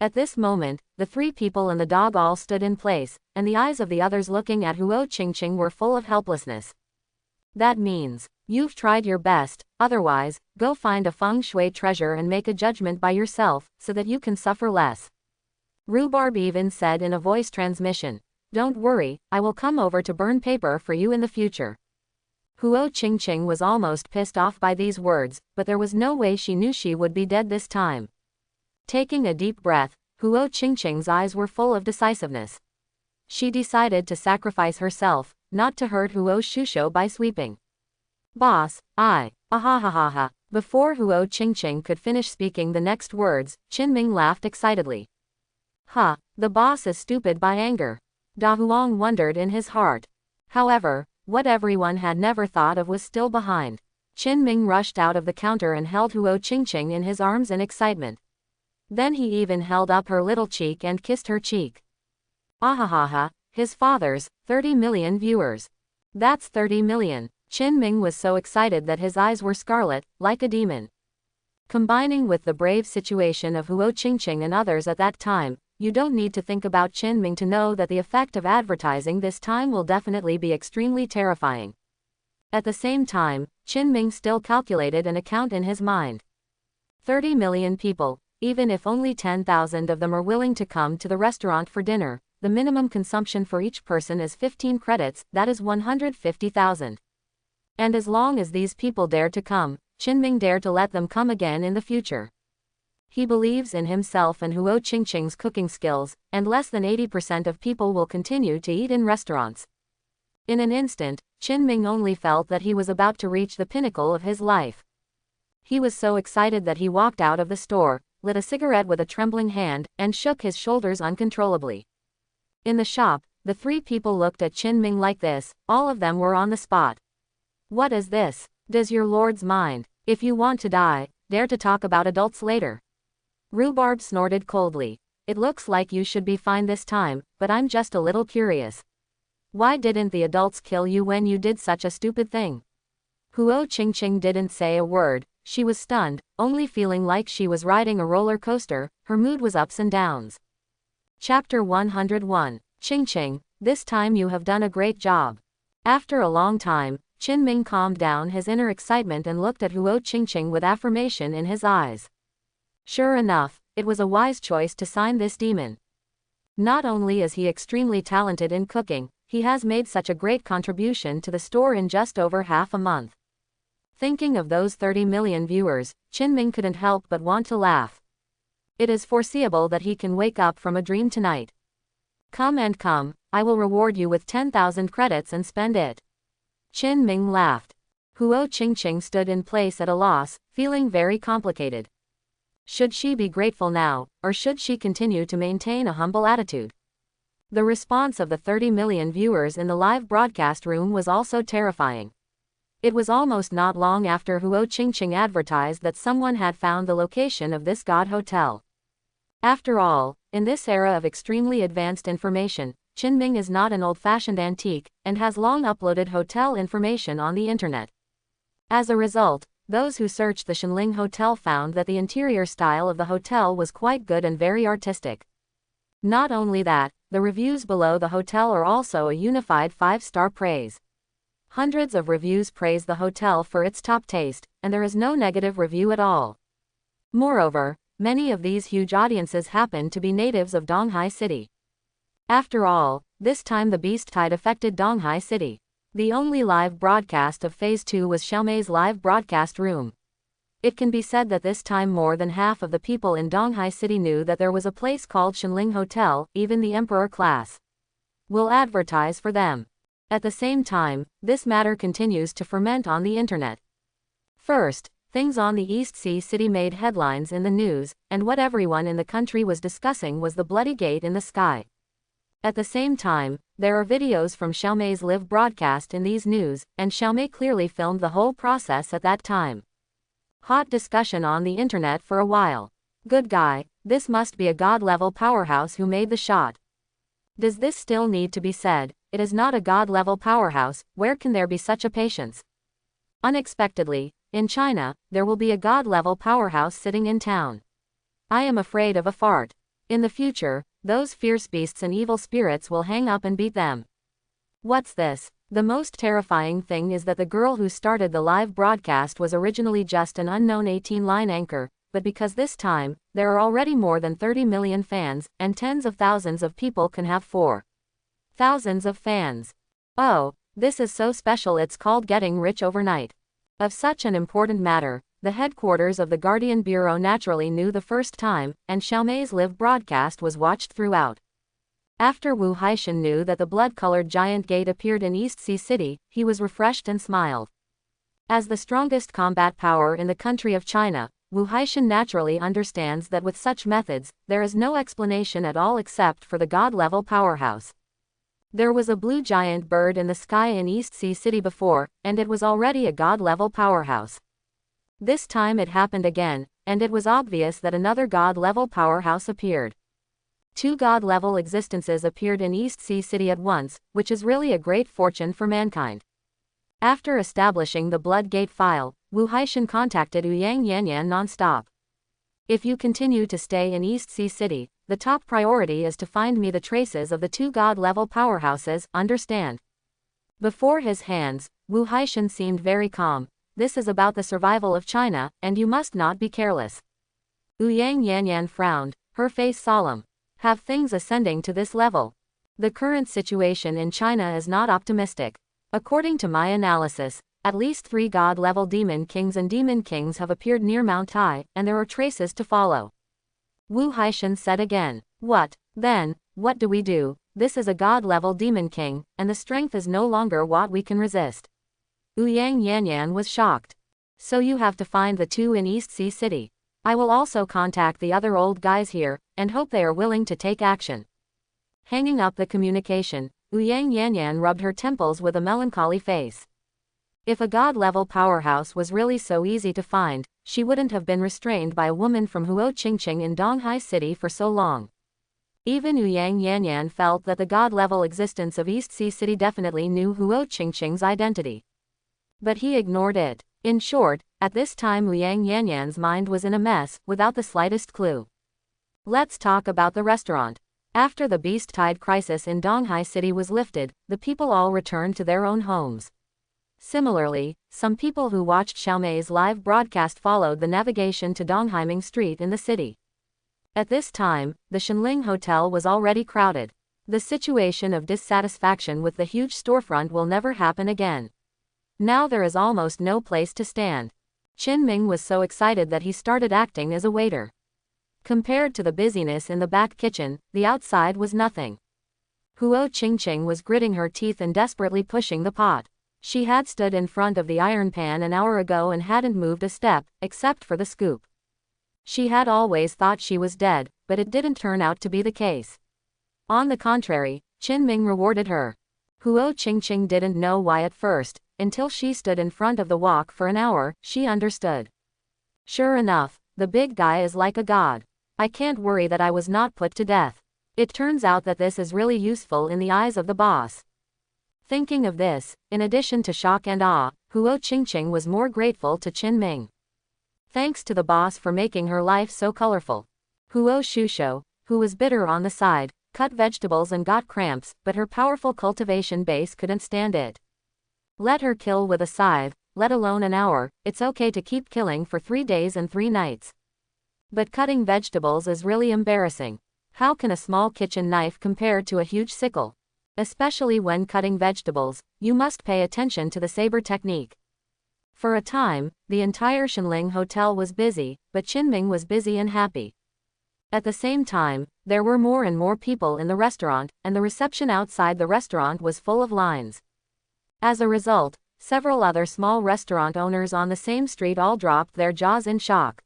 At this moment, the three people and the dog all stood in place, and the eyes of the others looking at Huo Qingqing were full of helplessness. That means, you've tried your best, otherwise, go find a feng shui treasure and make a judgment by yourself, so that you can suffer less. Rhubarb even said in a voice transmission, "Don't worry, I will come over to burn paper for you in the future." Huo Qingqing was almost pissed off by these words, but there was no way she knew she would be dead this time. Taking a deep breath, Huo Qingqing's eyes were full of decisiveness. She decided to sacrifice herself, not to hurt Huo Shusho by sweeping. Boss, ahahaha. Before Huo Qingqing could finish speaking the next words, Qinming laughed excitedly. The boss is stupid by anger. Da Huang wondered in his heart. However, what everyone had never thought of was still behind. Qinming rushed out of the counter and held Huo Qingqing in his arms in excitement. Then he even held up her little cheek and kissed her cheek. Ahahaha, his father's 30 million viewers. That's 30 million. Qinming was so excited that his eyes were scarlet, like a demon. Combining with the brave situation of Huo Qingqing and others at that time, you don't need to think about Qinming to know that the effect of advertising this time will definitely be extremely terrifying. At the same time, Qinming still calculated an account in his mind. 30 million people, even if only 10,000 of them are willing to come to the restaurant for dinner, the minimum consumption for each person is 15 credits, that is 150,000. And as long as these people dare to come, Qinming dare to let them come again in the future. He believes in himself and Huo Qingqing's cooking skills, and less than 80% of people will continue to eat in restaurants. In an instant, Qinming only felt that he was about to reach the pinnacle of his life. He was so excited that he walked out of the store, lit a cigarette with a trembling hand, and shook his shoulders uncontrollably. In the shop, the three people looked at Qinming like this, all of them were on the spot. What is this? Does your lord's mind? If you want to die, dare to talk about adults later. Rhubarb snorted coldly. It looks like you should be fine this time, but I'm just a little curious. Why didn't the adults kill you when you did such a stupid thing? Huo Qingqing didn't say a word. She was stunned, only feeling like she was riding a roller coaster. Her mood was ups and downs. Chapter 101. Qingqing, this time you have done a great job. After a long time, Qinming calmed down his inner excitement and looked at Huo Qingqing with affirmation in his eyes. Sure enough, it was a wise choice to sign this demon. Not only is he extremely talented in cooking, he has made such a great contribution to the store in just over half a month. Thinking of those 30 million viewers, Qinming couldn't help but want to laugh. It is foreseeable that he can wake up from a dream tonight. Come, I will reward you with 10,000 credits and spend it. Qinming laughed. Huo Qingqing stood in place at a loss, feeling very complicated. Should she be grateful now, or should she continue to maintain a humble attitude? The response of the 30 million viewers in the live broadcast room was also terrifying. It was almost not long after Huo Qingqing advertised that someone had found the location of this god hotel. After all, in this era of extremely advanced information, Qinming is not an old-fashioned antique, and has long uploaded hotel information on the internet. As a result, those who searched the Shenling Hotel found that the interior style of the hotel was quite good and very artistic. Not only that, the reviews below the hotel are also a unified 5-star praise. Hundreds of reviews praise the hotel for its top taste, and there is no negative review at all. Moreover, many of these huge audiences happen to be natives of Donghai City. After all, this time the beast tide affected Donghai City. The only live broadcast of Phase 2 was Xiaomei's live broadcast room. It can be said that this time more than half of the people in Donghai City knew that there was a place called Shenling Hotel, even the emperor class. We'll advertise for them. At the same time, this matter continues to ferment on the internet. First, things on the East Sea City made headlines in the news, and what everyone in the country was discussing was the bloody gate in the sky. At the same time, there are videos from Xiaomei's live broadcast in these news, and Xiaomei clearly filmed the whole process at that time. Hot discussion on the internet for a while. Good guy, this must be a god-level powerhouse who made the shot. Does this still need to be said? It is not a god-level powerhouse, where can there be such a patience? Unexpectedly, in China, there will be a god-level powerhouse sitting in town. I am afraid of a fart. In the future, those fierce beasts and evil spirits will hang up and beat them. What's this? The most terrifying thing is that the girl who started the live broadcast was originally just an unknown 18-line anchor, but because this time, there are already more than 30 million fans, and tens of thousands of people can have 4,000 of fans. Oh, this is so special, it's called getting rich overnight. Of such an important matter, the headquarters of the Guardian Bureau naturally knew the first time, and Xiaomei's live broadcast was watched throughout. After Wu Haishan knew that the blood-colored giant gate appeared in East Sea City, he was refreshed and smiled. As the strongest combat power in the country of China, Wu Haishan naturally understands that with such methods, there is no explanation at all except for the god-level powerhouse. There was a blue giant bird in the sky in East Sea City before, and it was already a god-level powerhouse. This time it happened again, and it was obvious that another god-level powerhouse appeared. 2 god-level existences appeared in East Sea City at once, which is really a great fortune for mankind. After establishing the Blood Gate file, Wu Haishan contacted Ouyang Yanyan non-stop. If you continue to stay in East Sea City, the top priority is to find me the traces of the 2 god-level powerhouses, understand? Before his hands, Wu Haishan seemed very calm. This is about the survival of China, and you must not be careless. Ouyang Yanyan frowned, her face solemn. Have things ascending to this level? The current situation in China is not optimistic. According to my analysis, at least 3 god-level demon kings and demon kings have appeared near Mount Tai, and there are traces to follow. Wu Haishan said again. What, then, what do we do? This is a god-level demon king, and the strength is no longer what we can resist. Ouyang Yanyan was shocked. So you have to find the 2 in East Sea City. I will also contact the other old guys here, and hope they are willing to take action. Hanging up the communication, Ouyang Yanyan rubbed her temples with a melancholy face. If a god-level powerhouse was really so easy to find, she wouldn't have been restrained by a woman from Huo Qingqing in Donghai City for so long. Even Ouyang Yanyan felt that the god-level existence of East Sea City definitely knew Huo Qingqing's identity. But he ignored it. In short, at this time Ouyang Yanyan's mind was in a mess, without the slightest clue. Let's talk about the restaurant. After the beast tide crisis in Donghai City was lifted, the people all returned to their own homes. Similarly, some people who watched Xiaomei's live broadcast followed the navigation to Donghaiming Street in the city. At this time, the Shenling Hotel was already crowded. The situation of dissatisfaction with the huge storefront will never happen again. Now there is almost no place to stand. Qin Ming was so excited that he started acting as a waiter. Compared to the busyness in the back kitchen, the outside was nothing. Huo Qingqing was gritting her teeth and desperately pushing the pot. She had stood in front of the iron pan an hour ago and hadn't moved a step, except for the scoop. She had always thought she was dead, but it didn't turn out to be the case. On the contrary, Qin Ming rewarded her. Huo Qingqing didn't know why at first. Until she stood in front of the wok for an hour, she understood. Sure enough, the big guy is like a god. I can't worry that I was not put to death. It turns out that this is really useful in the eyes of the boss. Thinking of this, in addition to shock and awe, Huo Qingqing was more grateful to Qin Ming. Thanks to the boss for making her life so colorful. Huo Shusho, who was bitter on the side, cut vegetables and got cramps, but her powerful cultivation base couldn't stand it. Let her kill with a scythe, let alone an hour. It's okay to keep killing for 3 days and 3 nights. But cutting vegetables is really embarrassing. How can a small kitchen knife compare to a huge sickle? Especially when cutting vegetables, you must pay attention to the saber technique. For a time, the entire Shenling Hotel was busy, but Qin Ming was busy and happy. At the same time, there were more and more people in the restaurant, and the reception outside the restaurant was full of lines. As a result, several other small restaurant owners on the same street all dropped their jaws in shock.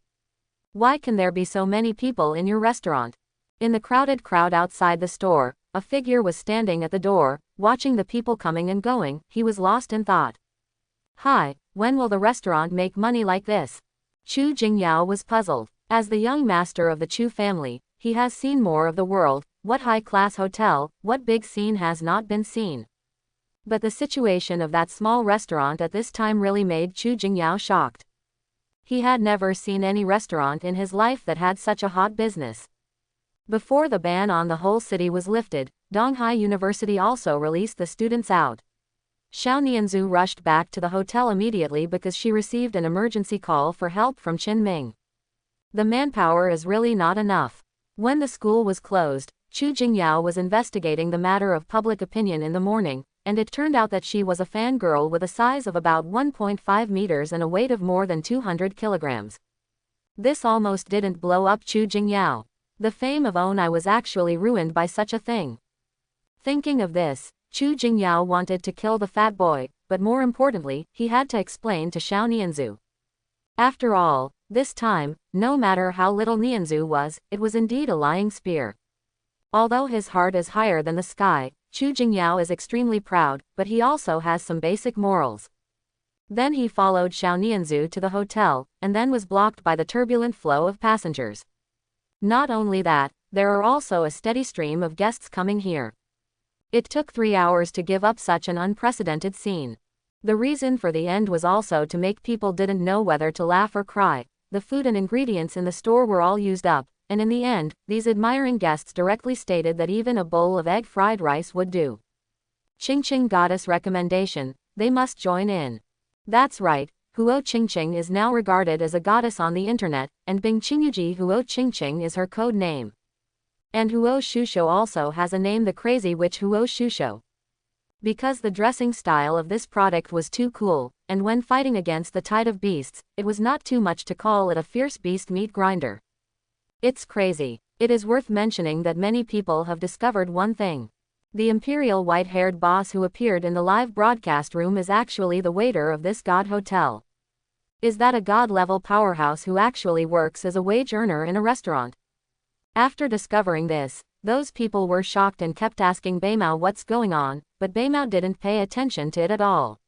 Why can there be so many people in your restaurant? In the crowded crowd outside the store, a figure was standing at the door, watching the people coming and going. He was lost in thought. Hi, when will the restaurant make money like this? Chu Jingyao was puzzled. As the young master of the Chu family, he has seen more of the world. What high-class hotel, what big scene has not been seen? But the situation of that small restaurant at this time really made Chu Jingyao shocked. He had never seen any restaurant in his life that had such a hot business. Before the ban on the whole city was lifted, Donghai University also released the students out. Xiao Nianzhu rushed back to the hotel immediately because she received an emergency call for help from Qinming. The manpower is really not enough. When the school was closed, Chu Jingyao was investigating the matter of public opinion in the morning, and it turned out that she was a fangirl with a size of about 1.5 meters and a weight of more than 200 kilograms. This almost didn't blow up Chu Jingyao. The fame of Onai was actually ruined by such a thing. Thinking of this, Chu Jingyao wanted to kill the fat boy, but more importantly, he had to explain to Xiao Nianzhu. After all, this time, no matter how little Nianzhu was, it was indeed a lying spear. Although his heart is higher than the sky, Chu Jingyao is extremely proud, but he also has some basic morals. Then he followed Xiao Nianzhu to the hotel, and then was blocked by the turbulent flow of passengers. Not only that, there are also a steady stream of guests coming here. It took 3 hours to give up such an unprecedented scene. The reason for the end was also to make people didn't know whether to laugh or cry. The food and ingredients in the store were all used up, and in the end, these admiring guests directly stated that even a bowl of egg fried rice would do. Qingqing goddess recommendation, they must join in. That's right, Huo Qingqing is now regarded as a goddess on the internet, and Bing Qingyuji Huo Qingqing is her code name. And Huo Shusho also has a name, the crazy witch Huo Shusho. Because the dressing style of this product was too cool, and when fighting against the tide of beasts, it was not too much to call it a fierce beast meat grinder. It's crazy. It is worth mentioning that many people have discovered one thing. The imperial white-haired boss who appeared in the live broadcast room is actually the waiter of this god hotel. Is that a god-level powerhouse who actually works as a wage earner in a restaurant? After discovering this, those people were shocked and kept asking Beimao what's going on, but Beimao didn't pay attention to it at all.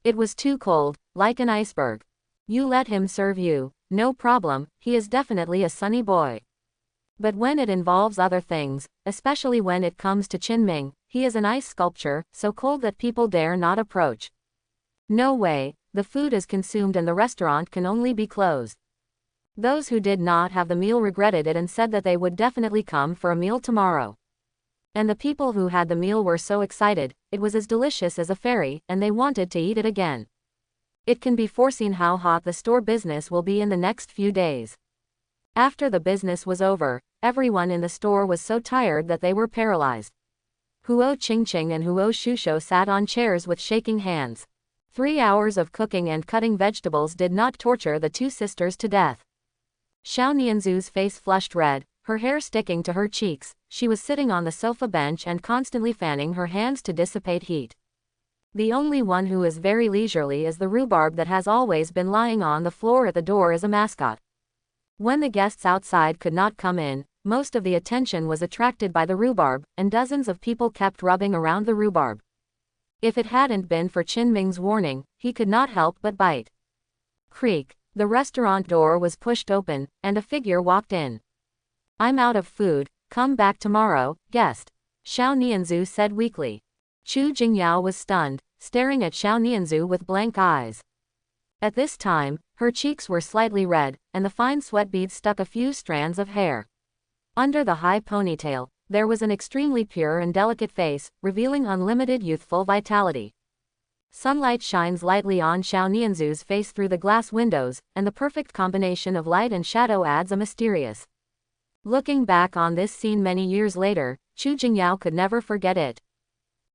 It was too cold, like an iceberg. You let him serve you, no problem, he is definitely a sunny boy. But when it involves other things, especially when it comes to Qinming, he is an ice sculpture, so cold that people dare not approach. No way, the food is consumed and the restaurant can only be closed. Those who did not have the meal regretted it and said that they would definitely come for a meal tomorrow. And the people who had the meal were so excited, it was as delicious as a fairy, and they wanted to eat it again. It can be foreseen how hot the store business will be in the next few days. After the business was over, everyone in the store was so tired that they were paralyzed. Huo Qingqing and Huo Shusho sat on chairs with shaking hands. 3 hours of cooking and cutting vegetables did not torture the two sisters to death. Xiao Nianzhu's face flushed red, her hair sticking to her cheeks. She was sitting on the sofa bench and constantly fanning her hands to dissipate heat. The only one who is very leisurely is the rhubarb that has always been lying on the floor at the door as a mascot. When the guests outside could not come in, most of the attention was attracted by the rhubarb, and dozens of people kept rubbing around the rhubarb. If it hadn't been for Qinming's warning, he could not help but bite. Creak. The restaurant door was pushed open, and a figure walked in. I'm out of food, come back tomorrow, guest. Xiao Nianzhu said weakly. Chu Jingyao was stunned, staring at Xiao Nianzhu with blank eyes. At this time, her cheeks were slightly red, and the fine sweat beads stuck a few strands of hair. Under the high ponytail, there was an extremely pure and delicate face, revealing unlimited youthful vitality. Sunlight shines lightly on Xiao Nianzhu's face through the glass windows, and the perfect combination of light and shadow adds a mysterious. Looking back on this scene many years later, Chu Jingyao could never forget it.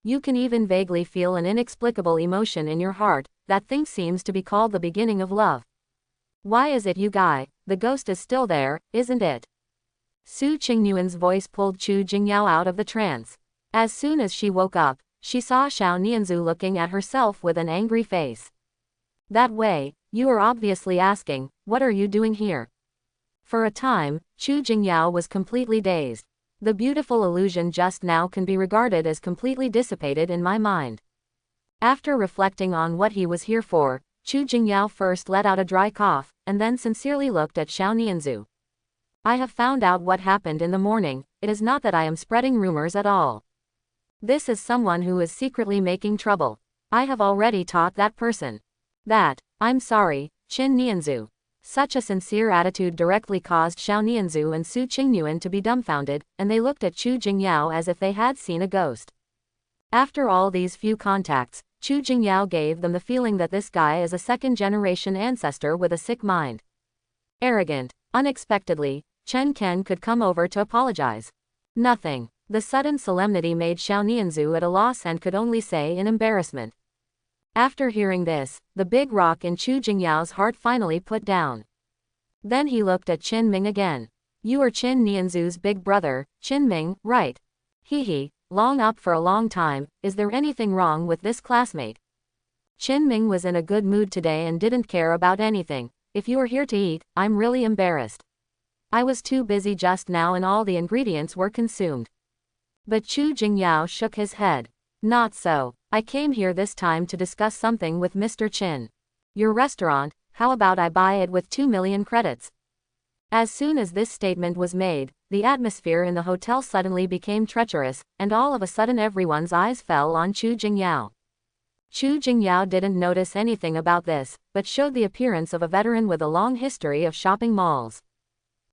You can even vaguely feel an inexplicable emotion in your heart. That thing seems to be called the beginning of love. Why is it, you guy? The ghost is still there, isn't it? Su Qingyuan's voice pulled Chu Jingyao out of the trance. As soon as she woke up, she saw Xiao Nianzu looking at herself with an angry face. That way, you are obviously asking, what are you doing here? For a time, Chu Jingyao was completely dazed. The beautiful illusion just now can be regarded as completely dissipated in my mind. After reflecting on what he was here for, Chu Jingyao first let out a dry cough, and then sincerely looked at Xiao Nianzu. I have found out what happened in the morning. It is not that I am spreading rumors at all. This is someone who is secretly making trouble. I have already taught that person. I'm sorry, Qin Nianzu. Such a sincere attitude directly caused Xiao Nianzu and Su Qingyuan to be dumbfounded, and they looked at Chu Jingyao as if they had seen a ghost. After all these few contacts, Chu Jingyao gave them the feeling that this guy is a second-generation ancestor with a sick mind. Arrogant. Unexpectedly, Chen Ken could come over to apologize. Nothing. The sudden solemnity made Xiao Nianzu at a loss and could only say in embarrassment. After hearing this, the big rock in Chu Jingyao's heart finally put down. Then he looked at Qin Ming again. You are Qin Nianzu's big brother, Qin Ming, right? Hee, long up for a long time. Is there anything wrong with this classmate? Qin Ming was in a good mood today and didn't care about anything. If you are here to eat, I'm really embarrassed. I was too busy just now and all the ingredients were consumed. But Chu Jingyao shook his head. Not so. I came here this time to discuss something with Mr. Qin. Your restaurant, how about I buy it with 2 million credits? As soon as this statement was made, the atmosphere in the hotel suddenly became treacherous, and all of a sudden everyone's eyes fell on Chu Jingyao. Chu Jingyao didn't notice anything about this, but showed the appearance of a veteran with a long history of shopping malls.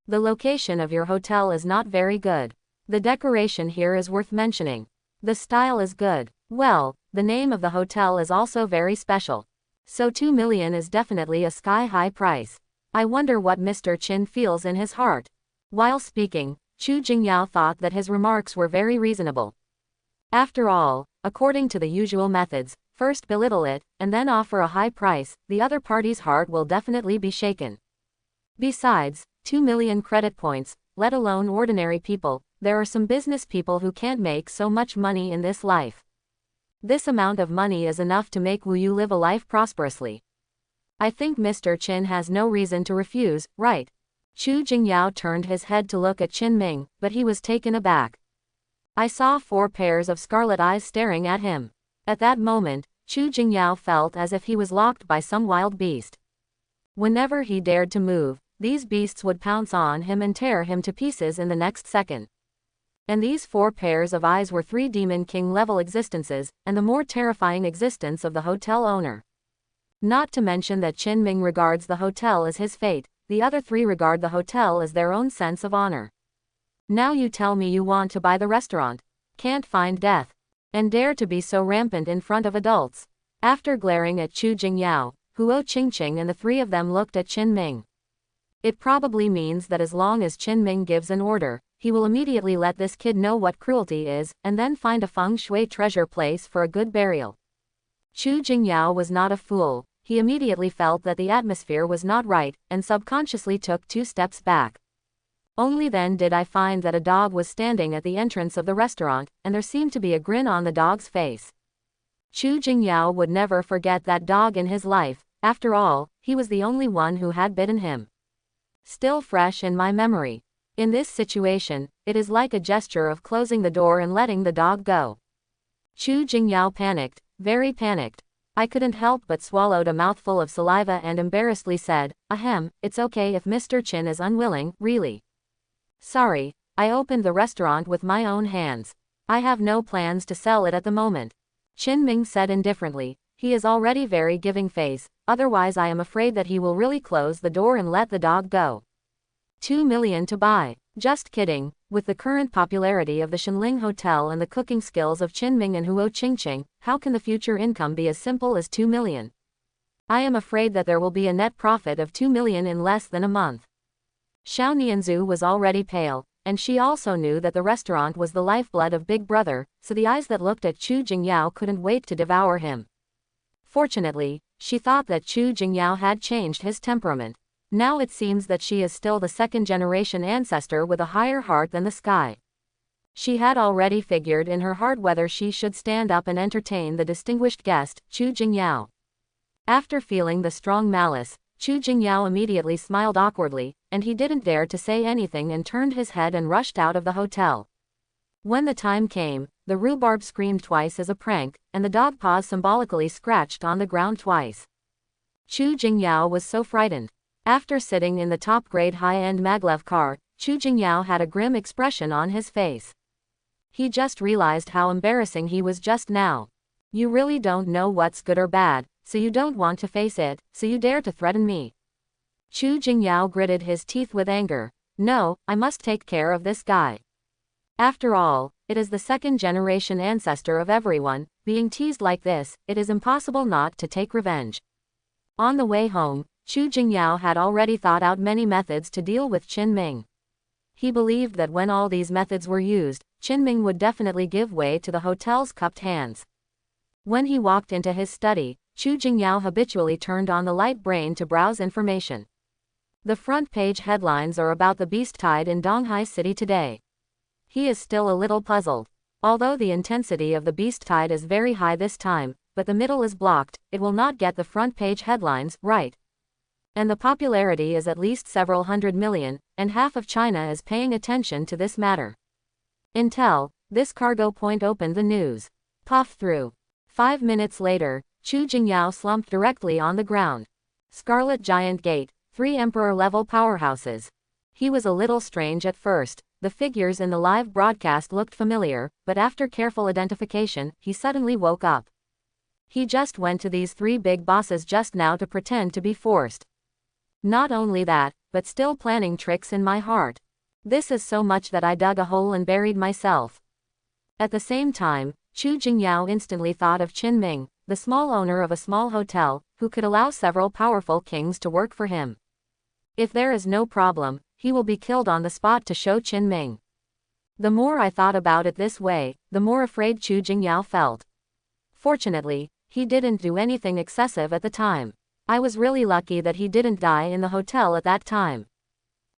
The location of your hotel is not very good. The decoration here is worth mentioning. The style is good. Well, the name of the hotel is also very special. So 2 million is definitely a sky-high price. I wonder what Mr. Qin feels in his heart. While speaking, Chu Jingyao thought that his remarks were very reasonable. After all, according to the usual methods, first belittle it, and then offer a high price, the other party's heart will definitely be shaken. Besides, 2 million credit points, let alone ordinary people, there are some business people who can't make so much money in this life. This amount of money is enough to make Wu Yu live a life prosperously. I think Mr. Qin has no reason to refuse, right? Chu Jingyao turned his head to look at Qin Ming, but he was taken aback. I saw 4 pairs of scarlet eyes staring at him. At that moment, Chu Jingyao felt as if he was locked by some wild beast. Whenever he dared to move, these beasts would pounce on him and tear him to pieces in the next second. And these 4 pairs of eyes were 3 Demon King level existences, and the more terrifying existence of the hotel owner. Not to mention that Qin Ming regards the hotel as his fate, the other 3 regard the hotel as their own sense of honor. Now you tell me you want to buy the restaurant, can't find death, and dare to be so rampant in front of adults. After glaring at Chu Jingyao, Huo Qingqing and the 3 of them looked at Qin Ming. It probably means that as long as Qin Ming gives an order, he will immediately let this kid know what cruelty is, and then find a feng shui treasure place for a good burial. Chu Jingyao was not a fool. He immediately felt that the atmosphere was not right, and subconsciously took 2 steps back. Only then did I find that a dog was standing at the entrance of the restaurant, and there seemed to be a grin on the dog's face. Chu Jingyao would never forget that dog in his life. After all, he was the only one who had bitten him. Still fresh in my memory. In this situation, it is like a gesture of closing the door and letting the dog go. Chu Jingyao panicked, very panicked. I couldn't help but swallowed a mouthful of saliva and embarrassedly said, Ahem, it's okay if Mr. Qin is unwilling, really. Sorry, I opened the restaurant with my own hands. I have no plans to sell it at the moment. Qin Ming said indifferently. He is already very giving face, otherwise I am afraid that he will really close the door and let the dog go. 2 million to buy. Just kidding. With the current popularity of the Shenling Hotel and the cooking skills of Qin Ming and Huo Qingqing, how can the future income be as simple as 2 million? I am afraid that there will be a net profit of 2 million in less than a month. Xiao Nianzu was already pale, and she also knew that the restaurant was the lifeblood of Big Brother, so the eyes that looked at Chu Jingyao couldn't wait to devour him. Fortunately, she thought that Chu Jingyao had changed his temperament. Now it seems that she is still the second-generation ancestor with a higher heart than the sky. She had already figured in her heart whether she should stand up and entertain the distinguished guest, Chu Jingyao. After feeling the strong malice, Chu Jingyao immediately smiled awkwardly, and he didn't dare to say anything and turned his head and rushed out of the hotel. When the time came, the rhubarb screamed twice as a prank, and the dog paws symbolically scratched on the ground twice. Chu Jingyao was so frightened. After sitting in the top-grade high-end maglev car, Chu Jingyao had a grim expression on his face. He just realized how embarrassing he was just now. You really don't know what's good or bad, so you don't want to face it, so you dare to threaten me. Chu Jingyao gritted his teeth with anger. No, I must take care of this guy. After all, it is the second-generation ancestor of everyone. Being teased like this, it is impossible not to take revenge. On the way home, Chu Jingyao had already thought out many methods to deal with Qin Ming. He believed that when all these methods were used, Qin Ming would definitely give way to the hotel's cupped hands. When he walked into his study, Chu Jingyao habitually turned on the light brain to browse information. The front page headlines are about the beast tide in Donghai City today. He is still a little puzzled. Although the intensity of the beast tide is very high this time, but the middle is blocked, it will not get the front page headlines right. And the popularity is at least several hundred million, and half of China is paying attention to this matter. Intel, this cargo point opened the news. Puff through. 5 minutes later, Chu Jingyao slumped directly on the ground. Scarlet Giant Gate, 3 Emperor-level powerhouses. He was a little strange at first. The figures in the live broadcast looked familiar, but after careful identification, he suddenly woke up. He just went to these 3 big bosses just now to pretend to be forced. Not only that, but still planning tricks in my heart. This is so much that I dug a hole and buried myself. At the same time, Chu Jingyao instantly thought of Qin Ming, the small owner of a small hotel, who could allow several powerful kings to work for him. If there is no problem, he will be killed on the spot to show Qin Ming. The more I thought about it this way, the more afraid Chu Jingyao felt. Fortunately, he didn't do anything excessive at the time. I was really lucky that he didn't die in the hotel at that time.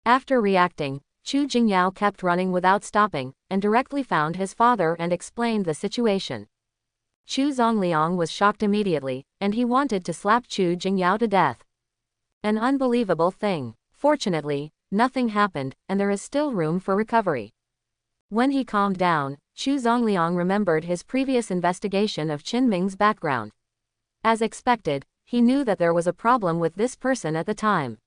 After reacting, Chu Jingyao kept running without stopping, and directly found his father and explained the situation. Chu Zongliang was shocked immediately, and he wanted to slap Chu Jingyao to death. An unbelievable thing. Fortunately, nothing happened, and there is still room for recovery. When he calmed down, Chu Zongliang remembered his previous investigation of Qin Ming's background. As expected, he knew that there was a problem with this person at the time.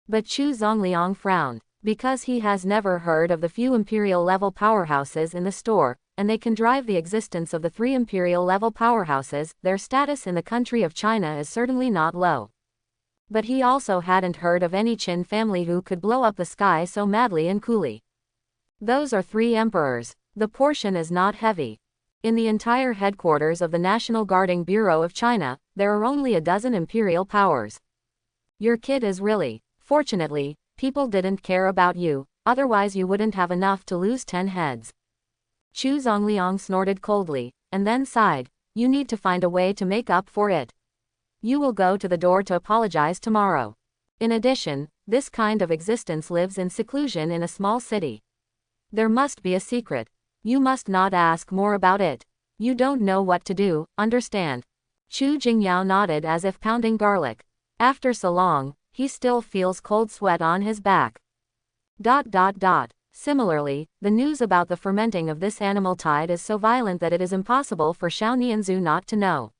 But Chu Zongliang frowned, because he has never heard of the few imperial-level powerhouses in the store, and they can drive the existence of the 3 imperial-level powerhouses. Their status in the country of China is certainly not low. But he also hadn't heard of any Qin family who could blow up the sky so madly and coolly. Those are 3 emperors. The portion is not heavy. In the entire headquarters of the National Guarding Bureau of China, there are only a dozen imperial powers. Your kid is really. Fortunately, people didn't care about you, otherwise you wouldn't have enough to lose 10 heads. Chu Zongliang snorted coldly, and then sighed. You need to find a way to make up for it. You will go to the door to apologize tomorrow. In addition, this kind of existence lives in seclusion in a small city. There must be a secret. You must not ask more about it. You don't know what to do, understand? Chu Jingyao nodded as if pounding garlic. After so long, he still feels cold sweat on his back. Similarly, the news about the fermenting of this animal tide is so violent that it is impossible for Xiao Nianzhu not to know.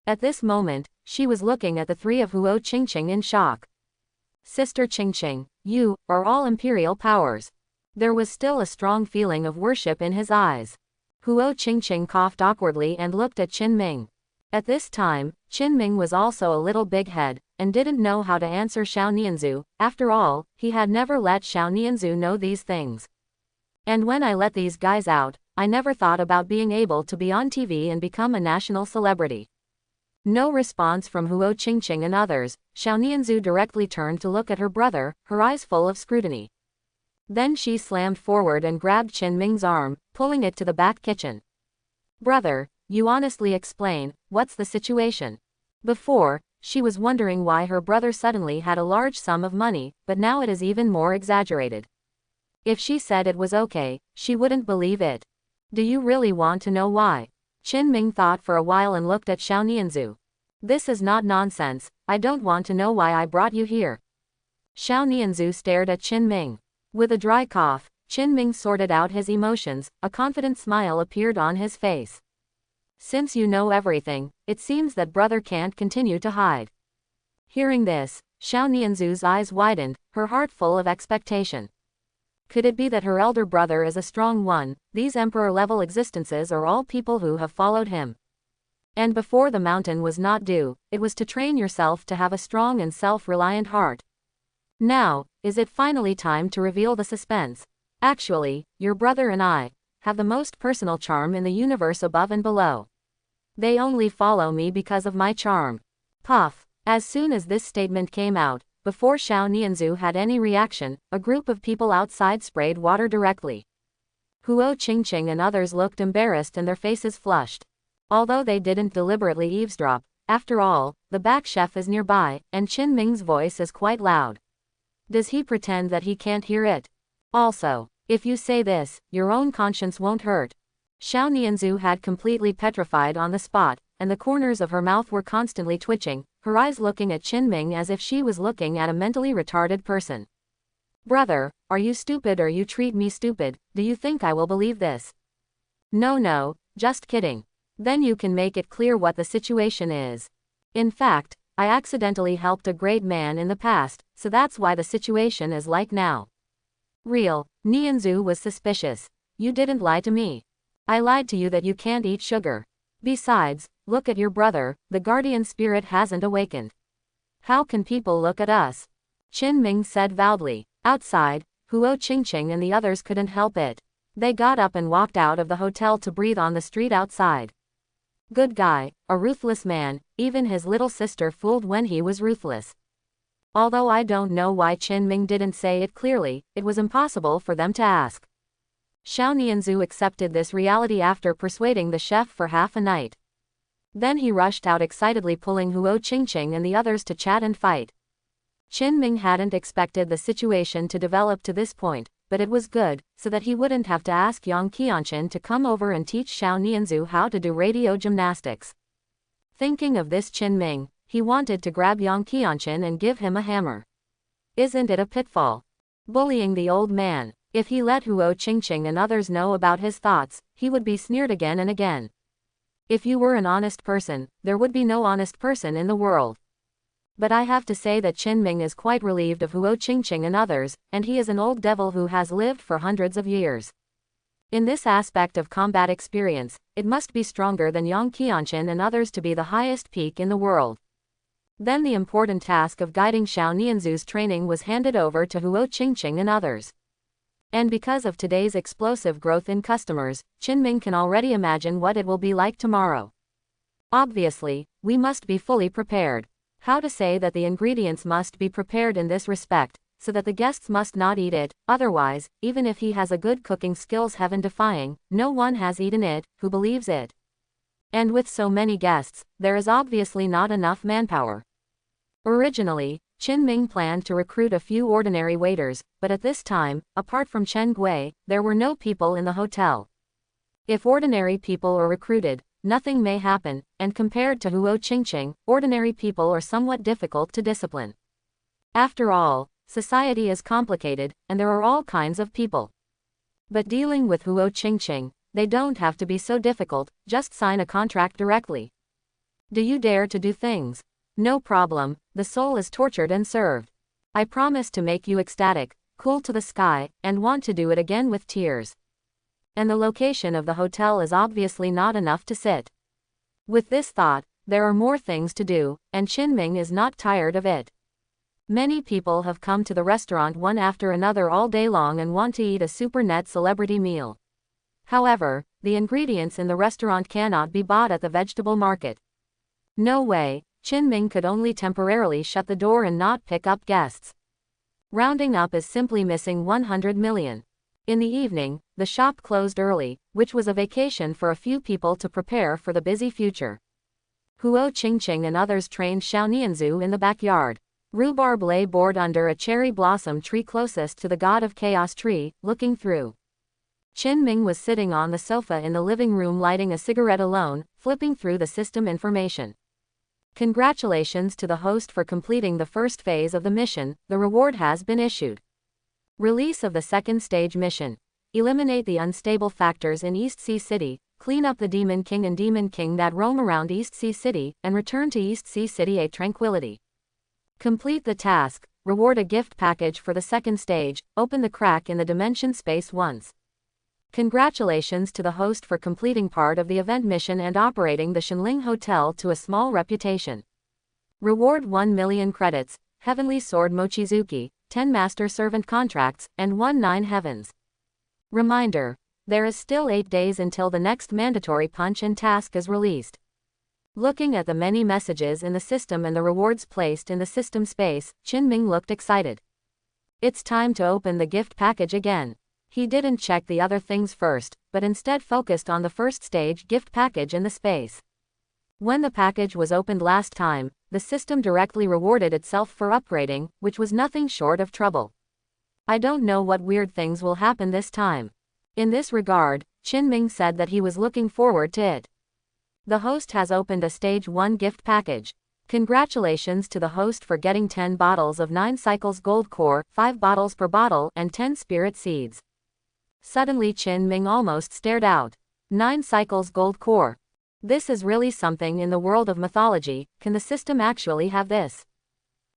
At this moment, she was looking at the 3 of Huo Qingqing in shock. Sister Qingqing, you are all imperial powers. There was still a strong feeling of worship in his eyes. Huo Qingqing coughed awkwardly and looked at Qin Ming. At this time, Qin Ming was also a little big-head, and didn't know how to answer Xiao Nianzhu. After all, he had never let Xiao Nianzhu know these things. And when I let these guys out, I never thought about being able to be on TV and become a national celebrity. No response from Huo Qingqing and others. Xiao Nianzhu directly turned to look at her brother, her eyes full of scrutiny. Then she slammed forward and grabbed Qin Ming's arm, pulling it to the back kitchen. Brother, you honestly explain, what's the situation? Before, she was wondering why her brother suddenly had a large sum of money, but now it is even more exaggerated. If she said it was okay, she wouldn't believe it. Do you really want to know why? Qin Ming thought for a while and looked at Xiao Nianzhu. This is not nonsense, I don't want to know why I brought you here. Xiao Nianzhu stared at Qin Ming. With a dry cough, Qin Ming sorted out his emotions, a confident smile appeared on his face. Since you know everything, it seems that brother can't continue to hide. Hearing this, Xiao Nianzhu's eyes widened, her heart full of expectation. Could it be that her elder brother is a strong one? These emperor-level existences are all people who have followed him. And before the mountain was not due, it was to train yourself to have a strong and self-reliant heart. Now, is it finally time to reveal the suspense? Actually, your brother and I have the most personal charm in the universe above and below. They only follow me because of my charm. Puff. As soon as this statement came out, before Xiao Nianzhu had any reaction, a group of people outside sprayed water directly. Huo Qingqing and others looked embarrassed and their faces flushed. Although they didn't deliberately eavesdrop, after all, the back chef is nearby, and Qin Ming's voice is quite loud. Does he pretend that he can't hear it? Also, if you say this, your own conscience won't hurt. Xiao Nianzhu had completely petrified on the spot, and the corners of her mouth were constantly twitching, her eyes looking at Qin Ming as if she was looking at a mentally retarded person. Brother, are you stupid or you treat me stupid? Do you think I will believe this? No, just kidding. Then you can make it clear what the situation is. In fact, I accidentally helped a great man in the past, so that's why the situation is like now. Real. Nianzhu was suspicious. You didn't lie to me. I lied to you that you can't eat sugar. Besides, look at your brother, the guardian spirit hasn't awakened. How can people look at us? Qin Ming said loudly. Outside, Huo Qingqing and the others couldn't help it. They got up and walked out of the hotel to breathe on the street outside. Good guy, a ruthless man, even his little sister fooled when he was ruthless. Although I don't know why Qin Ming didn't say it clearly, it was impossible for them to ask. Xiao Nianzhu accepted this reality after persuading the chef for half a night. Then he rushed out excitedly pulling Huo Qingqing and the others to chat and fight. Qin Ming hadn't expected the situation to develop to this point, but it was good, so that he wouldn't have to ask Yang Qianqun to come over and teach Xiao Nianzhu how to do radio gymnastics. Thinking of this Qin Ming, he wanted to grab Yang Qianqun and give him a hammer. Isn't it a pitfall? Bullying the old man. If he let Huo Qingqing and others know about his thoughts, he would be sneered again and again. If you were an honest person, there would be no honest person in the world. But I have to say that Qin Ming is quite relieved of Huo Qingqing and others, and he is an old devil who has lived for hundreds of years. In this aspect of combat experience, it must be stronger than Yang Qianqun and others to be the highest peak in the world. Then the important task of guiding Xiao Nianzhu's training was handed over to Huo Qingqing and others. And because of today's explosive growth in customers, Qin Ming can already imagine what it will be like tomorrow. Obviously, we must be fully prepared. How to say that the ingredients must be prepared in this respect, so that the guests must not eat it, otherwise, even if he has a good cooking skills heaven-defying, no one has eaten it, who believes it. And with so many guests, there is obviously not enough manpower. Originally, Qin Ming planned to recruit a few ordinary waiters, but at this time, apart from Chen Gui, there were no people in the hotel. If ordinary people are recruited, nothing may happen, and compared to Huo Qingqing, ordinary people are somewhat difficult to discipline. After all, society is complicated, and there are all kinds of people. But dealing with Huo Qingqing, they don't have to be so difficult, just sign a contract directly. Do you dare to do things? No problem, the soul is tortured and served. I promise to make you ecstatic, cool to the sky, and want to do it again with tears. And the location of the hotel is obviously not enough to sit. With this thought, there are more things to do, and Qin Ming is not tired of it. Many people have come to the restaurant one after another all day long and want to eat a super net celebrity meal. However, the ingredients in the restaurant cannot be bought at the vegetable market. No way, Qin Ming could only temporarily shut the door and not pick up guests. Rounding up is simply missing 100 million. In the evening, the shop closed early, which was a vacation for a few people to prepare for the busy future. Huo Qingqing and others trained Xiao Nianzhu in the backyard. Rhubarb lay bored under a cherry blossom tree closest to the god of chaos tree, looking through. Qin Ming was sitting on the sofa in the living room lighting a cigarette alone, flipping through the system information. Congratulations to the host for completing the first phase of the mission, the reward has been issued. Release of the second stage mission. Eliminate the unstable factors in East Sea City, clean up the Demon King and Demon King that roam around East Sea City, and return to East Sea City a tranquility. Complete the task, reward a gift package for the second stage, open the crack in the dimension space once. Congratulations to the host for completing part of the event mission and operating the Shenling Hotel to a small reputation. Reward 1 million credits, Heavenly Sword Mochizuki, 10 Master Servant contracts, and 9 heavens. Reminder: there is still 8 days until the next mandatory punch and task is released. Looking at the many messages in the system and the rewards placed in the system space, Qin Ming looked excited. It's time to open the gift package again. He didn't check the other things first, but instead focused on the first stage gift package in the space. When the package was opened last time, the system directly rewarded itself for upgrading, which was nothing short of trouble. I don't know what weird things will happen this time. In this regard, Qin Ming said that he was looking forward to it. The host has opened a stage 1 gift package. Congratulations to the host for getting 10 bottles of 9 cycles gold core, 5 bottles per bottle, and 10 spirit seeds. Suddenly Qin Ming almost stared out. 9 cycles gold core. This is really something in the world of mythology. Can the system actually have this?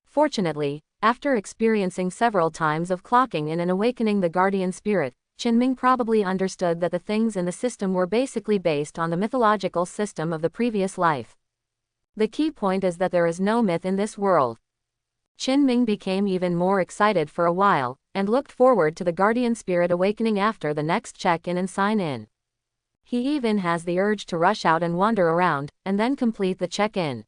Fortunately, after experiencing several times of clocking in and awakening the guardian spirit, Qin Ming probably understood that the things in the system were basically based on the mythological system of the previous life. The key point is that there is no myth in this world. Qin Ming became even more excited for a while, and looked forward to the guardian spirit awakening after the next check-in and sign-in. He even has the urge to rush out and wander around, and then complete the check-in.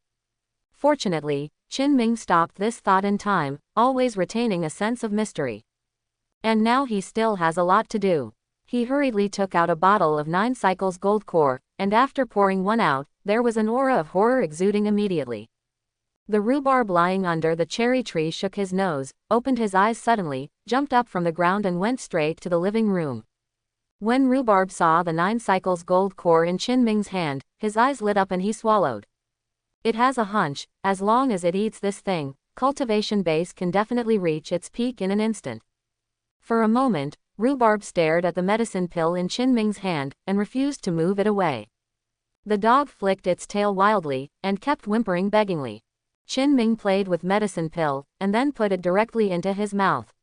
Fortunately, Qin Ming stopped this thought in time, always retaining a sense of mystery. And now he still has a lot to do. He hurriedly took out a bottle of 9 cycles gold core, and after pouring one out, there was an aura of horror exuding immediately. The rhubarb lying under the cherry tree shook his nose, opened his eyes suddenly, jumped up from the ground and went straight to the living room. When Rhubarb saw the 9 cycles gold core in Qin Ming's hand, his eyes lit up and he swallowed. It has a hunch, as long as it eats this thing, cultivation base can definitely reach its peak in an instant. For a moment, Rhubarb stared at the medicine pill in Qin Ming's hand, and refused to move it away. The dog flicked its tail wildly, and kept whimpering beggingly. Qin Ming played with medicine pill, and then put it directly into his mouth.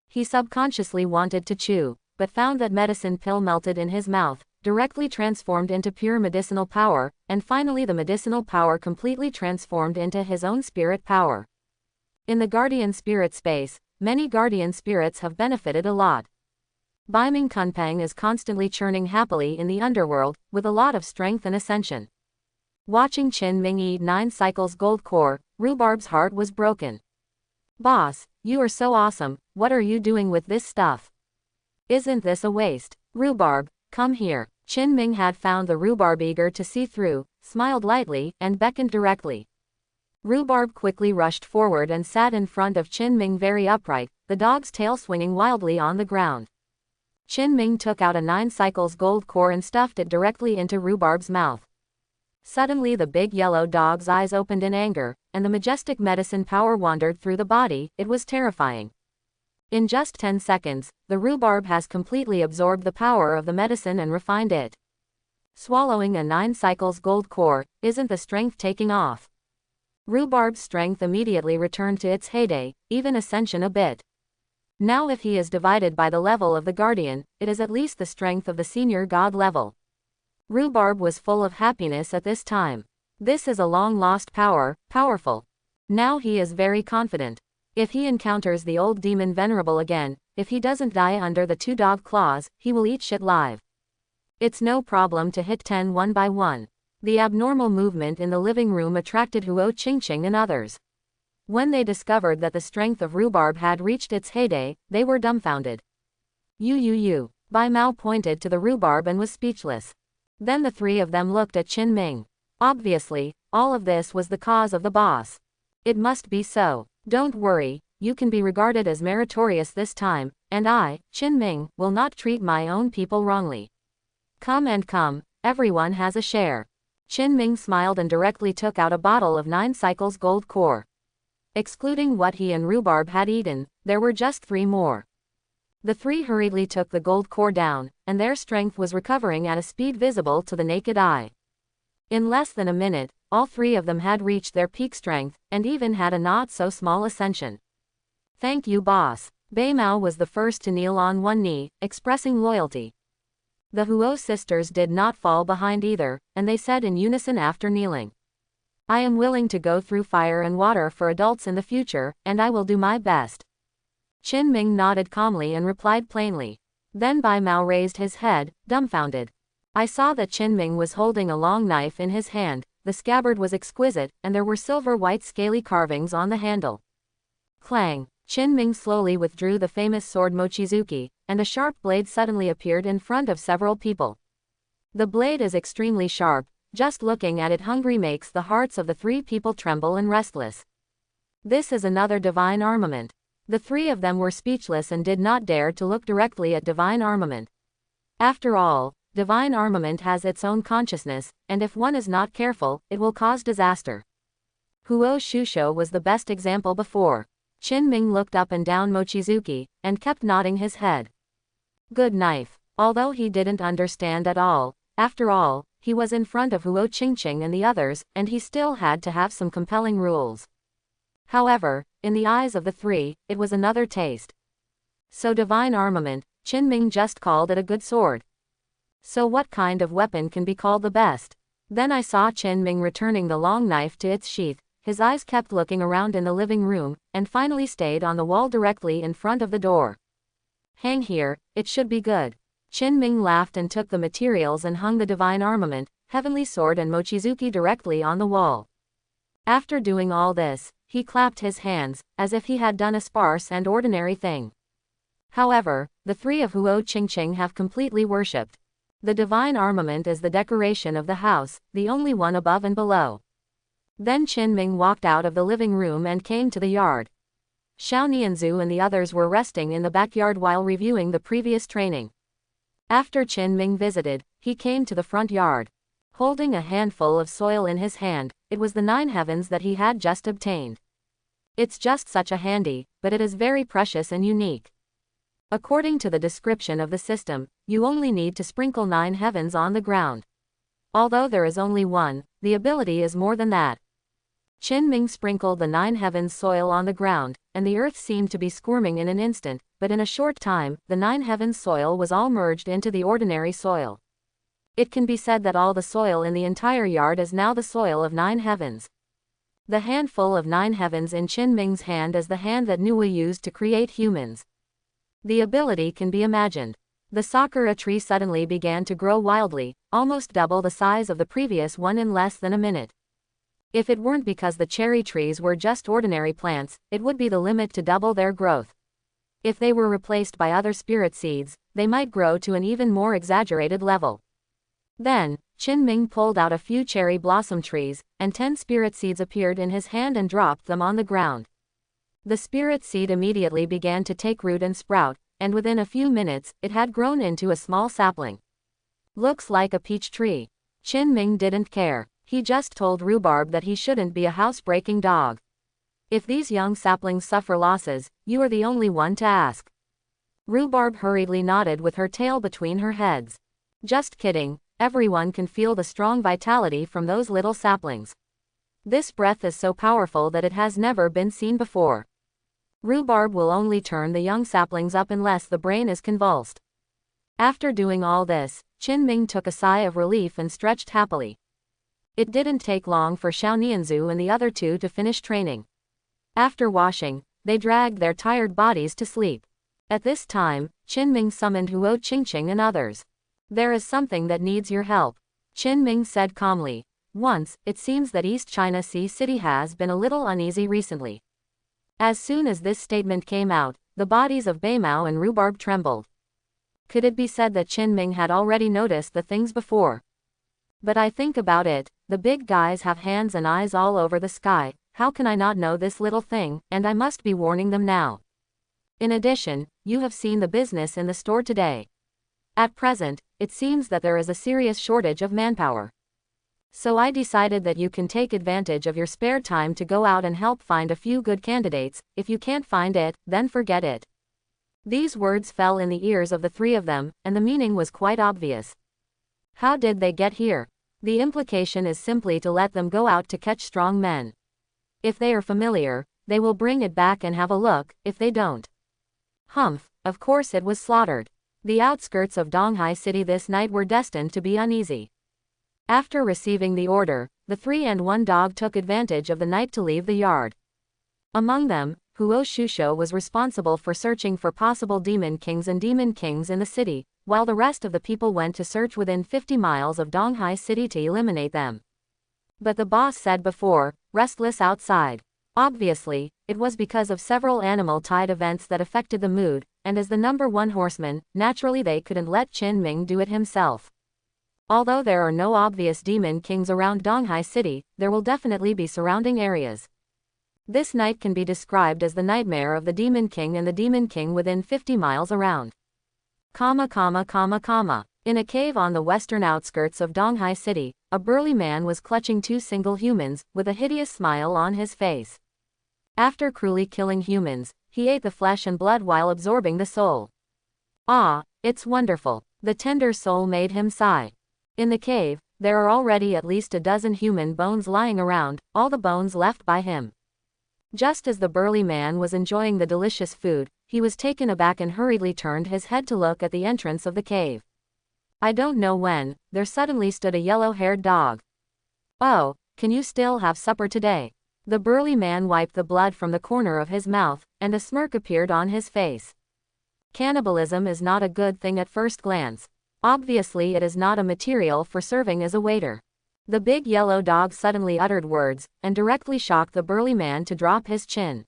He subconsciously wanted to chew, but found that medicine pill melted in his mouth, directly transformed into pure medicinal power, and finally the medicinal power completely transformed into his own spirit power. In the guardian spirit space, many guardian spirits have benefited a lot. Beiming Kunpeng is constantly churning happily in the underworld, with a lot of strength and ascension. Watching Qin Ming eat 9 cycles gold core, Rhubarb's heart was broken. Boss, you are so awesome, what are you doing with this stuff? Isn't this a waste? Rhubarb, come here. Qin Ming had found the rhubarb eager to see through, smiled lightly, and beckoned directly. Rhubarb quickly rushed forward and sat in front of Qin Ming very upright, the dog's tail swinging wildly on the ground. Qin Ming took out a 9 cycles gold core and stuffed it directly into Rhubarb's mouth. Suddenly the big yellow dog's eyes opened in anger, and the majestic medicine power wandered through the body. It was terrifying. In just 10 seconds, the rhubarb has completely absorbed the power of the medicine and refined it. Swallowing a 9 cycles gold core, isn't the strength taking off? Rhubarb's strength immediately returned to its heyday, even ascension a bit. Now if he is divided by the level of the guardian, it is at least the strength of the senior god level. Rhubarb was full of happiness at this time. This is a long-lost power, powerful. Now he is very confident. If he encounters the old demon Venerable again, if he doesn't die under the 2 dog claws, he will eat shit live. It's no problem to hit 10 one by one. The abnormal movement in the living room attracted Huo Qingqing and others. When they discovered that the strength of Rhubarb had reached its heyday, they were dumbfounded. You. Bai Mao pointed to the rhubarb and was speechless. Then the 3 of them looked at Qin Ming. Obviously, all of this was the cause of the boss. It must be so. Don't worry, you can be regarded as meritorious this time, and I, Qin Ming, will not treat my own people wrongly. Come and come, everyone has a share. Qin Ming smiled and directly took out a bottle of 9 cycles gold core. Excluding what he and Rhubarb had eaten, there were just 3 more. The 3 hurriedly took the gold core down, and their strength was recovering at a speed visible to the naked eye. In less than a minute, all 3 of them had reached their peak strength, and even had a not-so-small ascension. Thank you, boss. Beimao was the first to kneel on one knee, expressing loyalty. The Huo sisters did not fall behind either, and they said in unison after kneeling. I am willing to go through fire and water for adults in the future, and I will do my best. Qin Ming nodded calmly and replied plainly. Then Beimao raised his head, dumbfounded. I saw that Qin Ming was holding a long knife in his hand, the scabbard was exquisite, and there were silver-white scaly carvings on the handle. Clang! Qin Ming slowly withdrew the famous sword Mochizuki, and a sharp blade suddenly appeared in front of several people. The blade is extremely sharp, just looking at it hungry makes the hearts of the 3 people tremble and restless. This is another divine armament. The 3 of them were speechless and did not dare to look directly at divine armament. After all, divine armament has its own consciousness, and if one is not careful, it will cause disaster. Huo Shusho was the best example before. Qin Ming looked up and down Mochizuki, and kept nodding his head. Good knife. Although he didn't understand at all, after all, he was in front of Huo Qingqing and the others, and he still had to have some compelling rules. However, in the eyes of the 3, it was another taste. So divine armament, Qin Ming just called it a good sword. So what kind of weapon can be called the best? Then I saw Qin Ming returning the long knife to its sheath, his eyes kept looking around in the living room, and finally stayed on the wall directly in front of the door. Hang here, it should be good. Qin Ming laughed and took the materials and hung the divine armament, heavenly sword and Mochizuki directly on the wall. After doing all this, he clapped his hands, as if he had done a sparse and ordinary thing. However, the 3 of Huo Qingqing have completely worshipped. The divine armament is the decoration of the house, the only one above and below. Then Qin Ming walked out of the living room and came to the yard. Xiao Nianzhu and the others were resting in the backyard while reviewing the previous training. After Qin Ming visited, he came to the front yard. Holding a handful of soil in his hand, it was the 9 heavens that he had just obtained. It's just such a handy, but it is very precious and unique. According to the description of the system, you only need to sprinkle 9 heavens on the ground. Although there is only one, the ability is more than that. Qin Ming sprinkled the 9 heavens soil on the ground, and the earth seemed to be squirming in an instant, but in a short time, the 9 heavens soil was all merged into the ordinary soil. It can be said that all the soil in the entire yard is now the soil of 9 heavens. The handful of 9 heavens in Qin Ming's hand is the hand that Nui used to create humans. The ability can be imagined. The sakura tree suddenly began to grow wildly, almost double the size of the previous one in less than a minute. If it weren't because the cherry trees were just ordinary plants, it would be the limit to double their growth. If they were replaced by other spirit seeds, they might grow to an even more exaggerated level. Then, Qin Ming pulled out a few cherry blossom trees, and 10 spirit seeds appeared in his hand and dropped them on the ground. The spirit seed immediately began to take root and sprout, and within a few minutes, it had grown into a small sapling. Looks like a peach tree. Qin Ming didn't care. He just told Rhubarb that he shouldn't be a house-breaking dog. If these young saplings suffer losses, you are the only one to ask. Rhubarb hurriedly nodded with her tail between her heads. Just kidding, everyone can feel the strong vitality from those little saplings. This breath is so powerful that it has never been seen before. Rhubarb will only turn the young saplings up unless the brain is convulsed. After doing all this, Qin Ming took a sigh of relief and stretched happily. It didn't take long for Xiao Nianzhu and the other 2 to finish training. After washing, they dragged their tired bodies to sleep. At this time, Qin Ming summoned Huo Qingqing and others. There is something that needs your help, Qin Ming said calmly. Once, it seems that East China Sea City has been a little uneasy recently. As soon as this statement came out, the bodies of Beimao and Rhubarb trembled. Could it be said that Qin Ming had already noticed the things before? But I think about it, the big guys have hands and eyes all over the sky. how can I not know this little thing, and I must be warning them now. In addition, you have seen the business in the store today. At present, it seems that there is a serious shortage of manpower. So I decided that you can take advantage of your spare time to go out and help find a few good candidates. If you can't find it, then forget it. These words fell in the ears of the three of them, and the meaning was quite obvious. How did they get here? The implication is simply to let them go out to catch strong men. If they are familiar, they will bring it back and have a look. If they don't, humph, of course it was slaughtered. The outskirts of Donghai City this night were destined to be uneasy. After receiving the order, the 3 and 1 dog took advantage of the night to leave the yard. Among them, Huo Shusho was responsible for searching for possible demon kings and demon kings in the city, while the rest of the people went to search within 50 miles of Donghai City to eliminate them. But the boss said before, restless outside. Obviously, it was because of several animal-tied events that affected the mood, and as the number 1 horseman, naturally they couldn't let Qin Ming do it himself. Although there are no obvious demon kings around Donghai City, there will definitely be surrounding areas. This night can be described as the nightmare of the demon king and the demon king within 50 miles around. In a cave on the western outskirts of Donghai City, a burly man was clutching 2 single humans, with a hideous smile on his face. After cruelly killing humans, he ate the flesh and blood while absorbing the soul. Ah, it's wonderful. The tender soul made him sigh. In the cave, there are already at least a dozen human bones lying around, all the bones left by him. Just as the burly man was enjoying the delicious food, he was taken aback and hurriedly turned his head to look at the entrance of the cave. I don't know when, there suddenly stood a yellow-haired dog. Oh, can you still have supper today? The burly man wiped the blood from the corner of his mouth, and a smirk appeared on his face. Cannibalism is not a good thing at first glance. Obviously it is not a material for serving as a waiter. The big yellow dog suddenly uttered words, and directly shocked the burly man to drop his chin.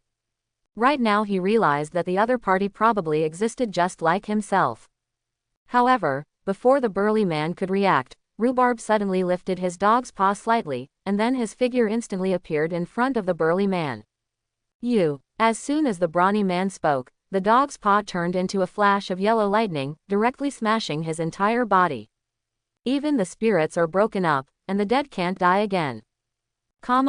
Right now he realized that the other party probably existed just like himself. However, before the burly man could react, Rhubarb suddenly lifted his dog's paw slightly, and then his figure instantly appeared in front of the burly man. You. As soon as the brawny man spoke, the dog's paw turned into a flash of yellow lightning, directly smashing his entire body. Even the spirits are broken up, and the dead can't die again. On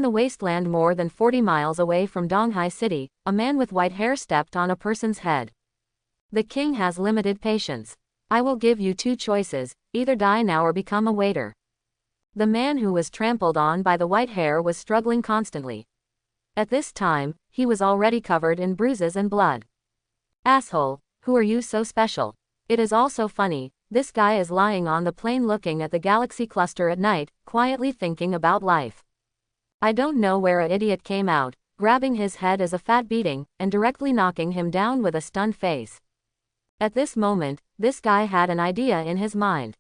the wasteland more than 40 miles away from Donghai City, a man with white hair stepped on a person's head. The king has limited patience. I will give you 2 choices, either die now or become a waiter. The man who was trampled on by the white hair was struggling constantly. At this time, he was already covered in bruises and blood. Asshole, who are you so special? It is also funny, this guy is lying on the plain looking at the galaxy cluster at night, quietly thinking about life. I don't know where an idiot came out, grabbing his head as a fat beating, and directly knocking him down with a stunned face. At this moment, this guy had an idea in his mind.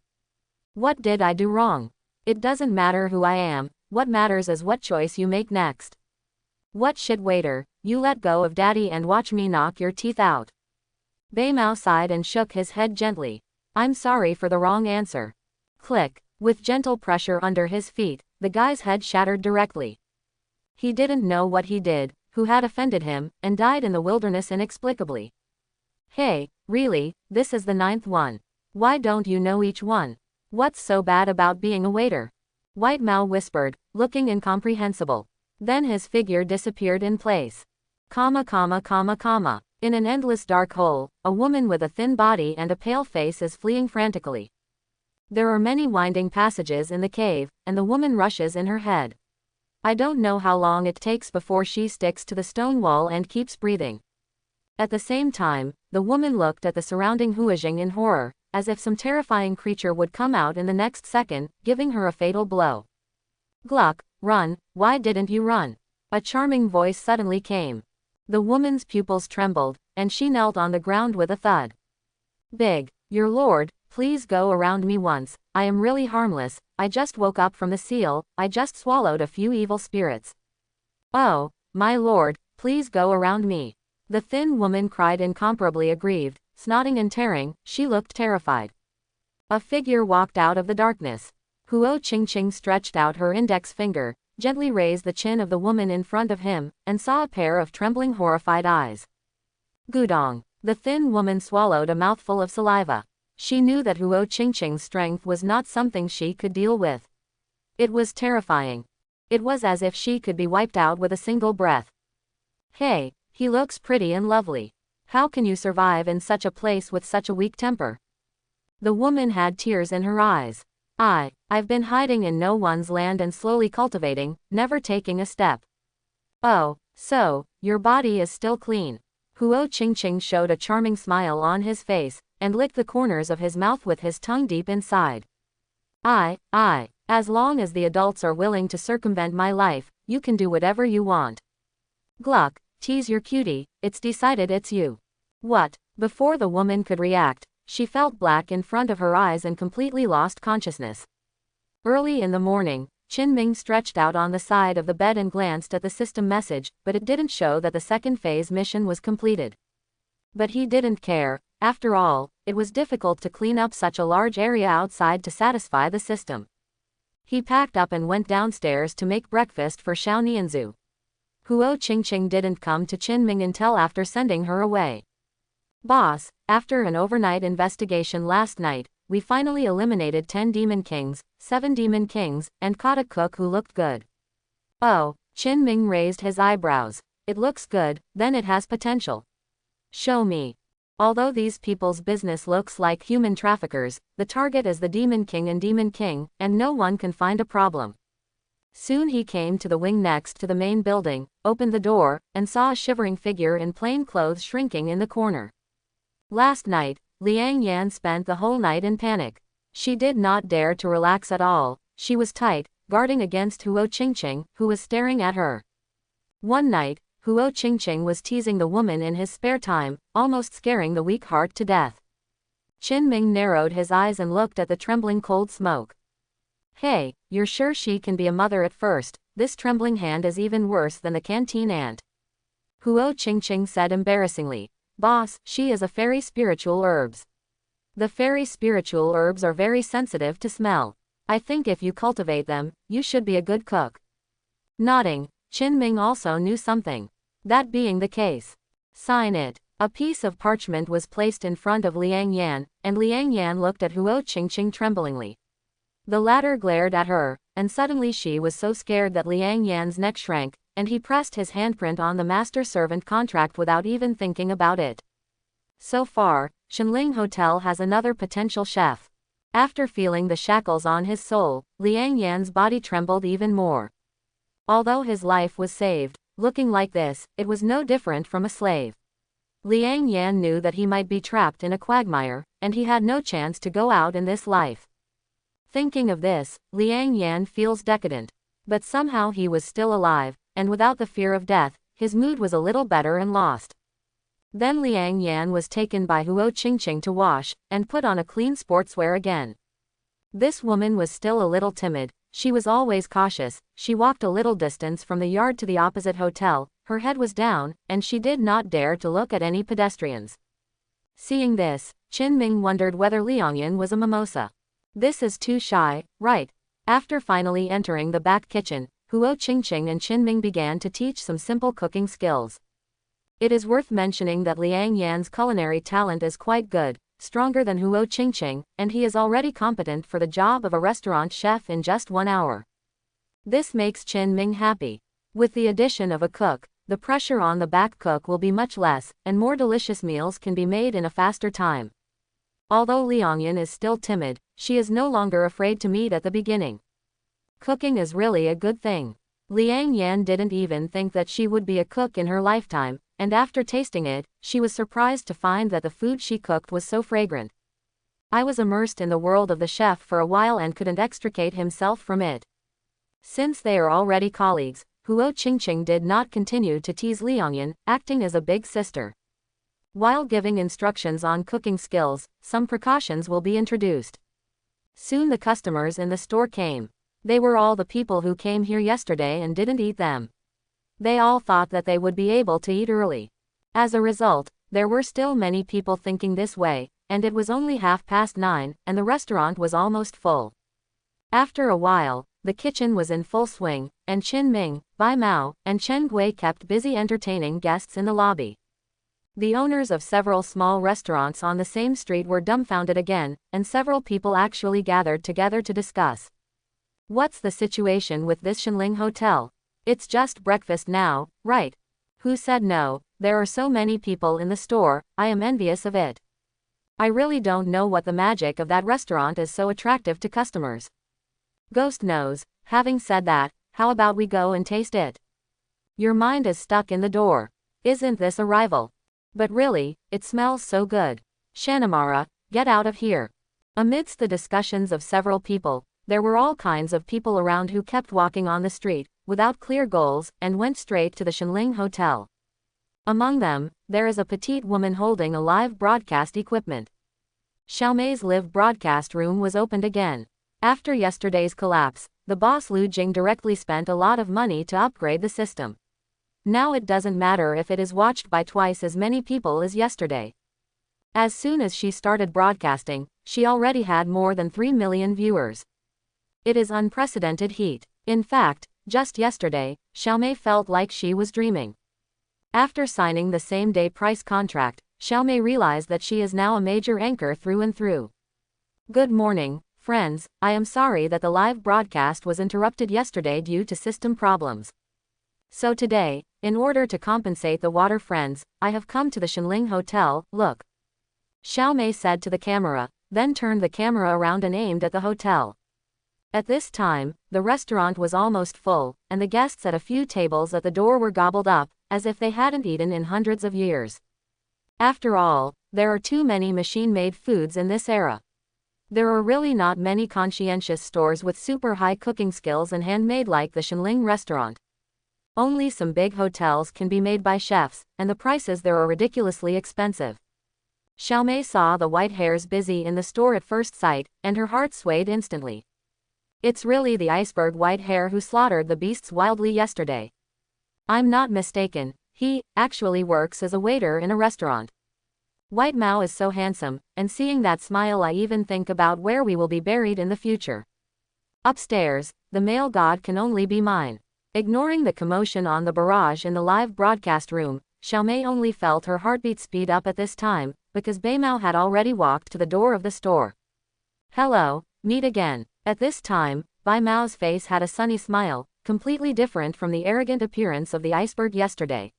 What did I do wrong? It doesn't matter who I am, what matters is what choice you make next. What shit waiter, you let go of daddy and watch me knock your teeth out. Beimao sighed and shook his head gently. I'm sorry for the wrong answer. Click. With gentle pressure under his feet, the guy's head shattered directly. He didn't know what he did, who had offended him, and died in the wilderness inexplicably. Hey, really, this is the 9th one. Why don't you know each one? What's so bad about being a waiter? White Mao whispered, looking incomprehensible. Then his figure disappeared in place. In an endless dark hole, a woman with a thin body and a pale face is fleeing frantically. There are many winding passages in the cave, and the woman rushes in her head. I don't know how long it takes before she sticks to the stone wall and keeps breathing. At the same time, the woman looked at the surrounding Huajing in horror, as if some terrifying creature would come out in the next second, giving her a fatal blow. Gluck, run, why didn't you run? A charming voice suddenly came. The woman's pupils trembled, and she knelt on the ground with a thud. Big, your lord, please go around me once, I am really harmless, I just woke up from the seal, I just swallowed a few evil spirits. Oh, my lord, please go around me. The thin woman cried incomparably aggrieved, snotting and tearing, she looked terrified. A figure walked out of the darkness. Huo Qingqing stretched out her index finger, gently raised the chin of the woman in front of him, and saw a pair of trembling horrified eyes. Gudong. The thin woman swallowed a mouthful of saliva. She knew that Huo Qingqing's strength was not something she could deal with. It was terrifying. It was as if she could be wiped out with a single breath. Hey, he looks pretty and lovely. How can you survive in such a place with such a weak temper? The woman had tears in her eyes. I've been hiding in no one's land and slowly cultivating, never taking a step. Oh, so, your body is still clean. Huo Qingqing showed a charming smile on his face, and licked the corners of his mouth with his tongue deep inside. As long as the adults are willing to circumvent my life, you can do whatever you want. Gluck, tease your cutie, it's decided it's you. What? Before the woman could react, she felt black in front of her eyes and completely lost consciousness. Early in the morning, Qinming stretched out on the side of the bed and glanced at the system message, but it didn't show that the second phase mission was completed. But he didn't care. After all, it was difficult to clean up such a large area outside to satisfy the system. He packed up and went downstairs to make breakfast for Xiao Nianzu. Huo Qingqing didn't come to Qinming until after sending her away. Boss, after an overnight investigation last night, we finally eliminated 10 demon kings, 7 demon kings, and caught a cook who looked good. Oh, Qinming raised his eyebrows. It looks good, then it has potential. Show me. Although these people's business looks like human traffickers, the target is the demon king, and no one can find a problem. Soon he came to the wing next to the main building, opened the door, and saw a shivering figure in plain clothes shrinking in the corner. Last night, Liang Yan spent the whole night in panic. She did not dare to relax at all. She was tight, guarding against Huo Qingqing, who was staring at her. One night, Huo Qingqing was teasing the woman in his spare time, almost scaring the weak heart to death. Qinming narrowed his eyes and looked at the trembling cold smoke. Hey, you're sure she can be a mother at first? This trembling hand is even worse than the canteen ant. Huo Qingqing said embarrassingly. Boss, she is a fairy spiritual herbs. The fairy spiritual herbs are very sensitive to smell. I think if you cultivate them, you should be a good cook. Nodding, Qinming also knew something. That being the case, sign it. A piece of parchment was placed in front of Liang Yan, and Liang Yan looked at Huo Qingqing tremblingly. The latter glared at her, and suddenly she was so scared that Liang Yan's neck shrank, and he pressed his handprint on the master-servant contract without even thinking about it. So far, Shenling Hotel has another potential chef. After feeling the shackles on his soul, Liang Yan's body trembled even more. Although his life was saved, looking like this, it was no different from a slave. Liang Yan knew that he might be trapped in a quagmire, and he had no chance to go out in this life. Thinking of this, Liang Yan feels decadent. But somehow he was still alive, and without the fear of death, his mood was a little better and lost. Then Liang Yan was taken by Huo Qingqing to wash, and put on a clean sportswear again. This woman was still a little timid. She was always cautious. She walked a little distance from the yard to the opposite hotel, her head was down, and she did not dare to look at any pedestrians. Seeing this, Qinming wondered whether Liangyan was a mimosa. This is too shy, right? After finally entering the back kitchen, Huo Qingqing and Qinming began to teach some simple cooking skills. It is worth mentioning that Liang Yan's culinary talent is quite good, stronger than Huo Qingqing, and he is already competent for the job of a restaurant chef in just 1 hour. This makes Qinming happy. With the addition of a cook, the pressure on the back cook will be much less, and more delicious meals can be made in a faster time. Although Liangyan is still timid, she is no longer afraid to meet at the beginning. Cooking is really a good thing. Liang Yan didn't even think that she would be a cook in her lifetime, and after tasting it, she was surprised to find that the food she cooked was so fragrant. I was immersed in the world of the chef for a while and couldn't extricate himself from it. Since they are already colleagues, Huo Qingqing did not continue to tease Liangyan, acting as a big sister. While giving instructions on cooking skills, some precautions will be introduced. Soon the customers in the store came. They were all the people who came here yesterday and didn't eat them. They all thought that they would be able to eat early. As a result, there were still many people thinking this way, and it was only 9:30, and the restaurant was almost full. After a while, the kitchen was in full swing, and Qin Ming, Bai Mao, and Chen Gui kept busy entertaining guests in the lobby. The owners of several small restaurants on the same street were dumbfounded again, and several people actually gathered together to discuss. What's the situation with this Shenling hotel? It's just breakfast now, right? Who said no? There are so many people in the store, I am envious of it. I really don't know what the magic of that restaurant is so attractive to customers. Ghost knows. Having said that, how about we go and taste it? Your mind is stuck in the door. Isn't this a rival? But really, it smells so good. Shanamara, get out of here. Amidst the discussions of several people, there were all kinds of people around who kept walking on the street, without clear goals, and went straight to the Shenling Hotel. Among them, there is a petite woman holding a live broadcast equipment. Xiaomei's live broadcast room was opened again. After yesterday's collapse, the boss Lu Jing directly spent a lot of money to upgrade the system. Now it doesn't matter if it is watched by twice as many people as yesterday. As soon as she started broadcasting, she already had more than 3 million viewers. It is unprecedented heat. In fact, just yesterday, Xiaomei felt like she was dreaming. After signing the same-day price contract, Xiaomei realized that she is now a major anchor through and through. Good morning, friends. I am sorry that the live broadcast was interrupted yesterday due to system problems. So today, in order to compensate the water friends, I have come to the Shenling Hotel. Look. Xiaomei said to the camera, then turned the camera around and aimed at the hotel. At this time, the restaurant was almost full, and the guests at a few tables at the door were gobbled up, as if they hadn't eaten in hundreds of years. After all, there are too many machine-made foods in this era. There are really not many conscientious stores with super high cooking skills and handmade like the Shenling restaurant. Only some big hotels can be made by chefs, and the prices there are ridiculously expensive. Xiaomei saw the white hairs busy in the store at first sight, and her heart swayed instantly. It's really the iceberg white hair who slaughtered the beasts wildly yesterday. I'm not mistaken, he actually works as a waiter in a restaurant. White Mao is so handsome, and seeing that smile I even think about where we will be buried in the future. Upstairs, the male god can only be mine. Ignoring the commotion on the barrage in the live broadcast room, Xiaomei only felt her heartbeat speed up at this time, because Beimao had already walked to the door of the store. Hello, meet again. At this time, Bai Mao's face had a sunny smile, completely different from the arrogant appearance of the iceberg yesterday.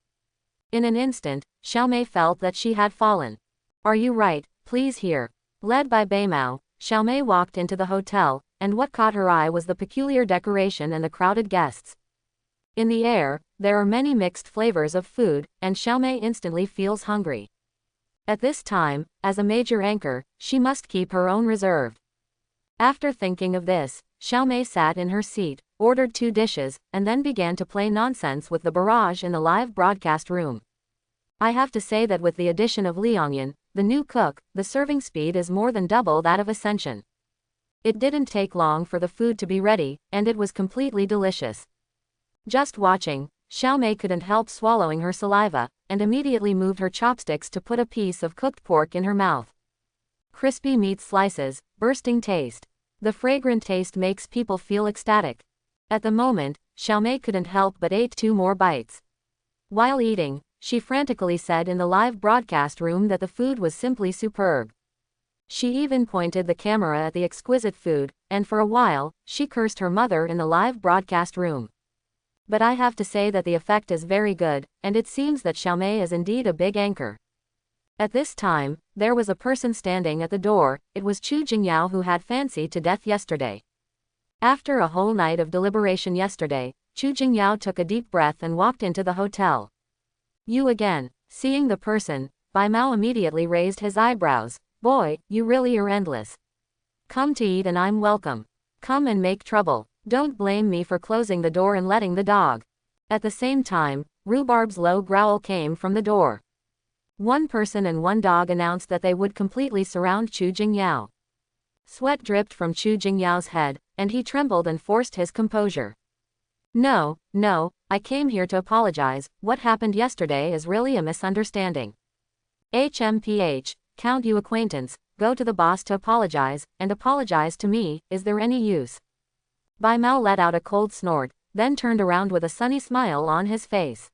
In an instant, Xiaomei felt that she had fallen. Are you right, please here. Led by Bai Mao, Xiaomei walked into the hotel, and what caught her eye was the peculiar decoration and the crowded guests. In the air, there are many mixed flavors of food, and Xiaomei instantly feels hungry. At this time, as a major anchor, she must keep her own reserved. After thinking of this, Xiaomei sat in her seat, ordered 2 dishes, and then began to play nonsense with the barrage in the live broadcast room. I have to say that with the addition of Liangyan, the new cook, the serving speed is more than double that of Ascension. It didn't take long for the food to be ready, and it was completely delicious. Just watching, Xiaomei couldn't help swallowing her saliva, and immediately moved her chopsticks to put a piece of cooked pork in her mouth. Crispy meat slices, bursting taste. The fragrant taste makes people feel ecstatic. At the moment, Xiaomei couldn't help but ate 2 more bites. While eating, she frantically said in the live broadcast room that the food was simply superb. She even pointed the camera at the exquisite food, and for a while, she cursed her mother in the live broadcast room. But I have to say that the effect is very good, and it seems that Xiaomei is indeed a big anchor. At this time, there was a person standing at the door. It was Chu Jingyao who had fancied to death yesterday. After a whole night of deliberation yesterday, Chu Jingyao took a deep breath and walked into the hotel. You again. Seeing the person, Bai Mao immediately raised his eyebrows. Boy, you really are endless. Come to eat and I'm welcome. Come and make trouble. Don't blame me for closing the door and letting the dog. At the same time, Rhubarb's low growl came from the door. One person and one dog announced that they would completely surround Chu Jingyao. Sweat dripped from Chu Jingyao's head, and he trembled and forced his composure. No, I came here to apologize. What happened yesterday is really a misunderstanding. HMPH, count you acquaintance, go to the boss to apologize, and apologize to me, is there any use? Beiming let out a cold snort, then turned around with a sunny smile on his face.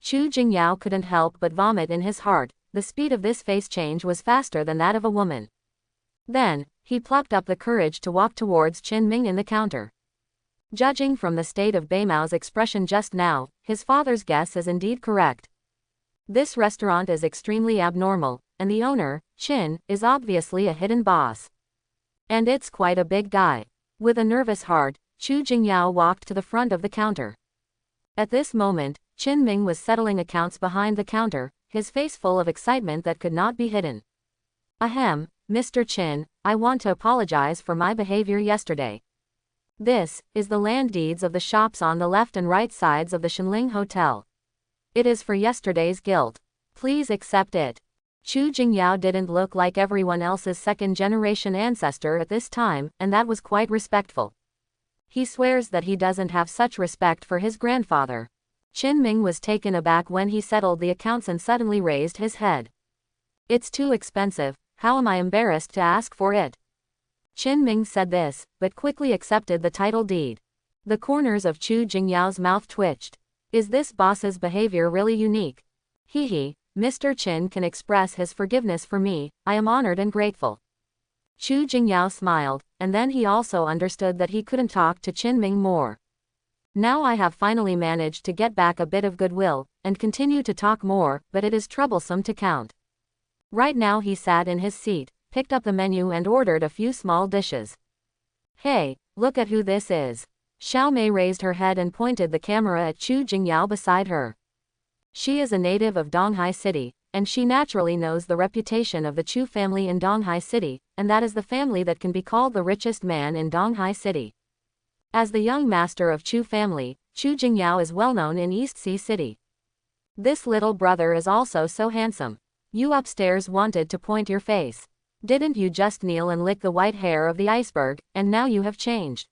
Chu Jingyao couldn't help but vomit in his heart. The speed of this face change was faster than that of a woman. Then, he plucked up the courage to walk towards Qin Ming in the counter. Judging from the state of Beiming's expression just now, his father's guess is indeed correct. This restaurant is extremely abnormal, and the owner, Qin, is obviously a hidden boss. And it's quite a big guy. With a nervous heart, Chu Jingyao walked to the front of the counter. At this moment, Qin Ming was settling accounts behind the counter, his face full of excitement that could not be hidden. Ahem, Mr. Qin, I want to apologize for my behavior yesterday. This is the land deeds of the shops on the left and right sides of the Shenling Hotel. It is for yesterday's guilt. Please accept it. Chu Jingyao didn't look like everyone else's second-generation ancestor at this time, and that was quite respectful. He swears that he doesn't have such respect for his grandfather. Qin Ming was taken aback when he settled the accounts and suddenly raised his head. It's too expensive, how am I embarrassed to ask for it? Qin Ming said this, but quickly accepted the title deed. The corners of Chu Jingyao's mouth twitched. Is this boss's behavior really unique? Hee, Mr. Qin can express his forgiveness for me, I am honored and grateful. Chu Jingyao smiled, and then he also understood that he couldn't talk to Qin Ming more. Now I have finally managed to get back a bit of goodwill, and continue to talk more, but it is troublesome to count. Right now he sat in his seat, picked up the menu and ordered a few small dishes. Hey, look at who this is. Xiao Mei raised her head and pointed the camera at Chu Jingyao beside her. She is a native of Donghai City, and she naturally knows the reputation of the Chu family in Donghai City, and that is the family that can be called the richest man in Donghai City. As the young master of Chu family, Chu Jingyao is well known in East Sea City. This little brother is also so handsome. You upstairs wanted to point your face. Didn't you just kneel and lick the white hair of the iceberg, and now you have changed?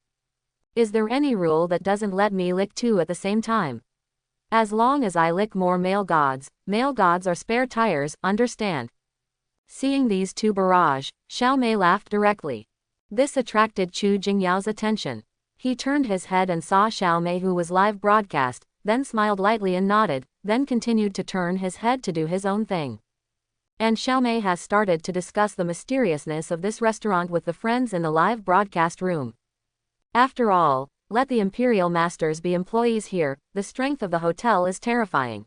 Is there any rule that doesn't let me lick two at the same time? As long as I lick more male gods are spare tires, understand? Seeing these two barrage, Xiao Mei laughed directly. This attracted Chu Jingyao's attention. He turned his head and saw Xiao Mei, who was live broadcast, then smiled lightly and nodded, then continued to turn his head to do his own thing. And Xiao Mei has started to discuss the mysteriousness of this restaurant with the friends in the live broadcast room. After all, let the imperial masters be employees here, the strength of the hotel is terrifying.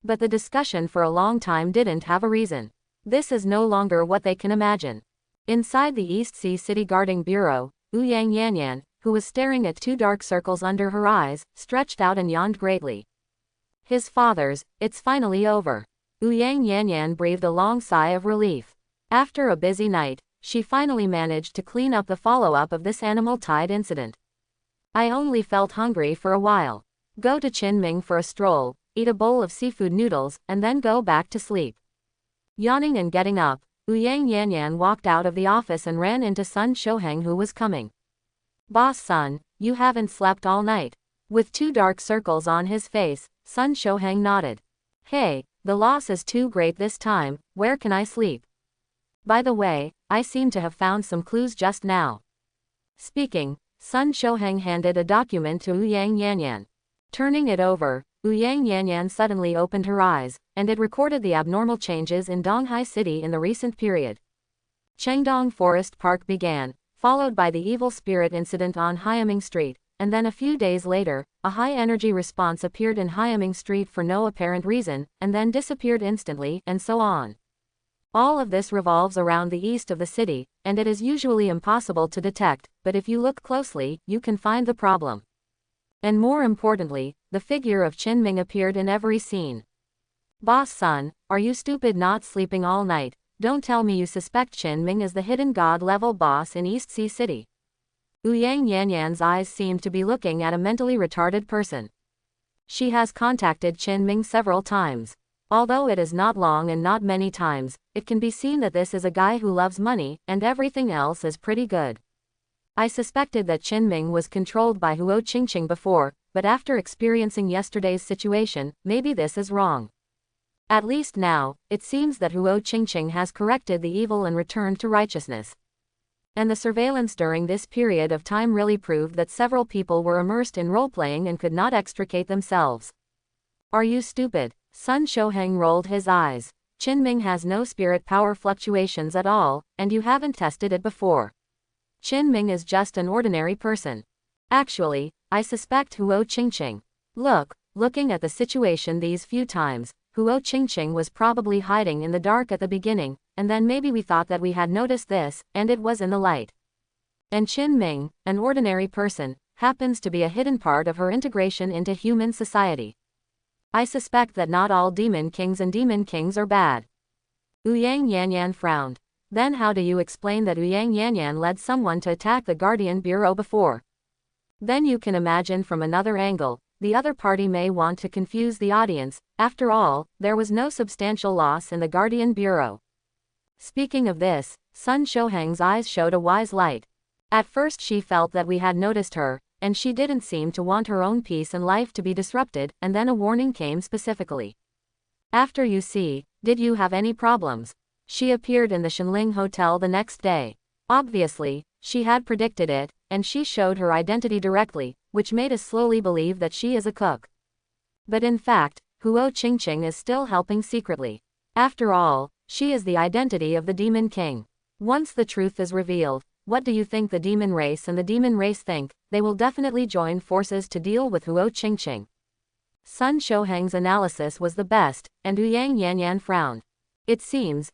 But the discussion for a long time didn't have a reason. This is no longer what they can imagine. Inside the East Sea City Guarding Bureau, Ouyang Yanyan, who was staring at two dark circles under her eyes, stretched out and yawned greatly. His fathers, it's finally over. Ouyang Yanyan breathed a long sigh of relief. After a busy night, she finally managed to clean up the follow-up of this animal-tide incident. I only felt hungry for a while. Go to Qin Ming for a stroll, eat a bowl of seafood noodles, and then go back to sleep. Yawning and getting up, Ouyang Yanyan walked out of the office and ran into Sun Shoheng, who was coming. Boss Sun, you haven't slept all night. With two dark circles on his face, Sun Shoheng nodded. Hey, the loss is too great this time, where can I sleep? By the way, I seem to have found some clues just now. Speaking, Sun Shoheng handed a document to Ouyang Yanyan. Turning it over, Ouyang Yanyan suddenly opened her eyes, and it recorded the abnormal changes in Donghai City in the recent period. Chengdong Forest Park began, followed by the evil spirit incident on Hyaming Street, and then a few days later, a high-energy response appeared in Hyaming Street for no apparent reason, and then disappeared instantly, and so on. All of this revolves around the east of the city, and it is usually impossible to detect, but if you look closely, you can find the problem. And more importantly, the figure of Qin Ming appeared in every scene. Boss Sun, are you stupid not sleeping all night? Don't tell me you suspect Qin Ming as the hidden god-level boss in East Sea City. Ouyang Yanyan's eyes seemed to be looking at a mentally retarded person. She has contacted Qin Ming several times. Although it is not long and not many times, it can be seen that this is a guy who loves money, and everything else is pretty good. I suspected that Qin Ming was controlled by Huo Qingqing before, but after experiencing yesterday's situation, maybe this is wrong. At least now, it seems that Huo Qingqing has corrected the evil and returned to righteousness. And the surveillance during this period of time really proved that several people were immersed in role-playing and could not extricate themselves. Are you stupid? Sun Shoheng rolled his eyes. Qinming has no spirit power fluctuations at all, and you haven't tested it before. Qinming is just an ordinary person. Actually, I suspect Huo Qingqing. Looking at the situation these few times, Huo Qingqing was probably hiding in the dark at the beginning, and then maybe we thought that we had noticed this, and it was in the light. And Qinming, an ordinary person, happens to be a hidden part of her integration into human society. I suspect that not all demon kings and demon kings are bad. Ouyang Yanyan frowned. Then how do you explain that Ouyang Yanyan led someone to attack the Guardian Bureau before? Then you can imagine from another angle, the other party may want to confuse the audience. After all, there was no substantial loss in the Guardian Bureau. Speaking of this, Sun Shoheng's eyes showed a wise light. At first she felt that we had noticed her, and she didn't seem to want her own peace and life to be disrupted, and then a warning came specifically. After you see, did you have any problems? She appeared in the Shenling Hotel the next day. Obviously, she had predicted it, and she showed her identity directly, which made us slowly believe that she is a cook. But in fact, Huo Qingqing is still helping secretly. After all, she is the identity of the Demon King. Once the truth is revealed, what do you think the demon race and the demon race think? They will definitely join forces to deal with Huo Qingqing. Sun Shoheng's analysis was the best, and Ouyang Yanyan frowned. It seems,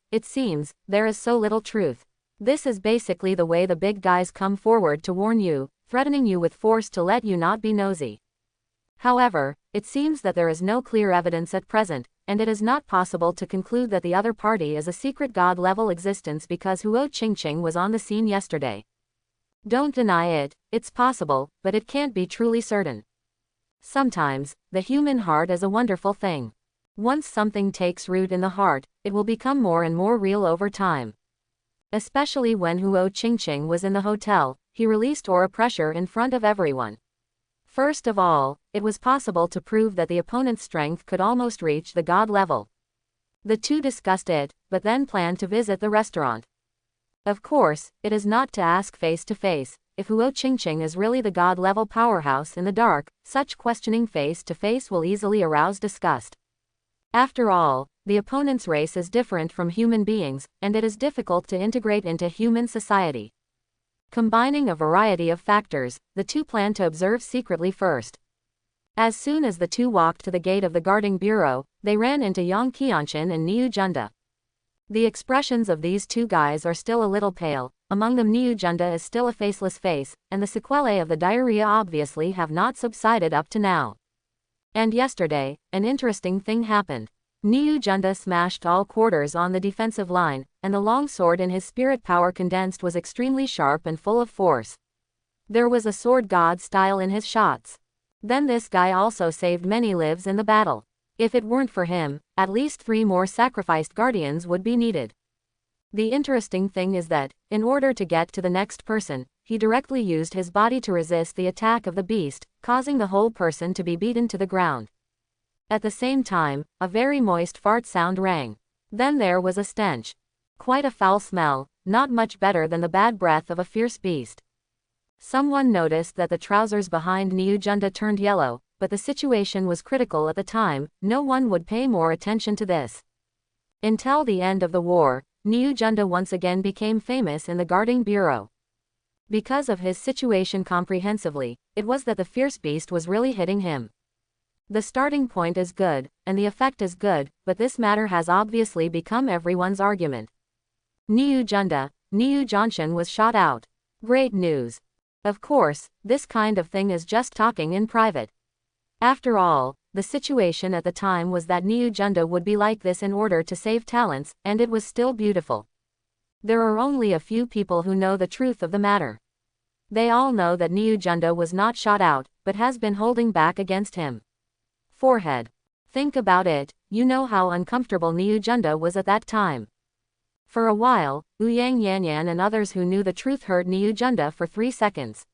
there is so little truth. This is basically the way the big guys come forward to warn you, threatening you with force to let you not be nosy. However, it seems that there is no clear evidence at present, and it is not possible to conclude that the other party is a secret god-level existence because Huo Qingqing was on the scene yesterday. Don't deny it, it's possible, but it can't be truly certain. Sometimes, the human heart is a wonderful thing. Once something takes root in the heart, it will become more and more real over time. Especially when Huo Qingqing was in the hotel, he released aura pressure in front of everyone. First of all, it was possible to prove that the opponent's strength could almost reach the god level. The two discussed it, but then planned to visit the restaurant. Of course, it is not to ask face to face. If Huo Qingqing is really the god level powerhouse in the dark, such questioning face to face will easily arouse disgust. After all, the opponent's race is different from human beings, and it is difficult to integrate into human society. Combining a variety of factors, the two planned to observe secretly first. As soon as the two walked to the gate of the guarding bureau, they ran into Yang Qianchen and Niu Junda. The expressions of these two guys are still a little pale. Among them Niu Junda is still a faceless face, and the sequelae of the diarrhea obviously have not subsided up to now. And yesterday, an interesting thing happened. Niu Junda smashed all quarters on the defensive line, and the long sword in his spirit power condensed was extremely sharp and full of force. There was a sword god style in his shots. Then this guy also saved many lives in the battle. If it weren't for him, at least 3 more sacrificed guardians would be needed. The interesting thing is that, in order to get to the next person, he directly used his body to resist the attack of the beast, causing the whole person to be beaten to the ground. At the same time, a very moist fart sound rang. Then there was a stench. Quite a foul smell, not much better than the bad breath of a fierce beast. Someone noticed that the trousers behind Niu Junda turned yellow, but the situation was critical at the time, no one would pay more attention to this. Until the end of the war, Niu Junda once again became famous in the guarding bureau. Because of his situation comprehensively, it was that the fierce beast was really hitting him. The starting point is good, and the effect is good, but this matter has obviously become everyone's argument. Niu Junda, Niu Jianshan was shot out. Great news. Of course, this kind of thing is just talking in private. After all, the situation at the time was that Niu Junda would be like this in order to save talents, and it was still beautiful. There are only a few people who know the truth of the matter. They all know that Niu Junda was not shot out, but has been holding back against him. Forehead. Think about it, you know how uncomfortable Niu Junda was at that time. For a while, Ouyang Yanyan and others who knew the truth heard Niu Junda for 3 seconds.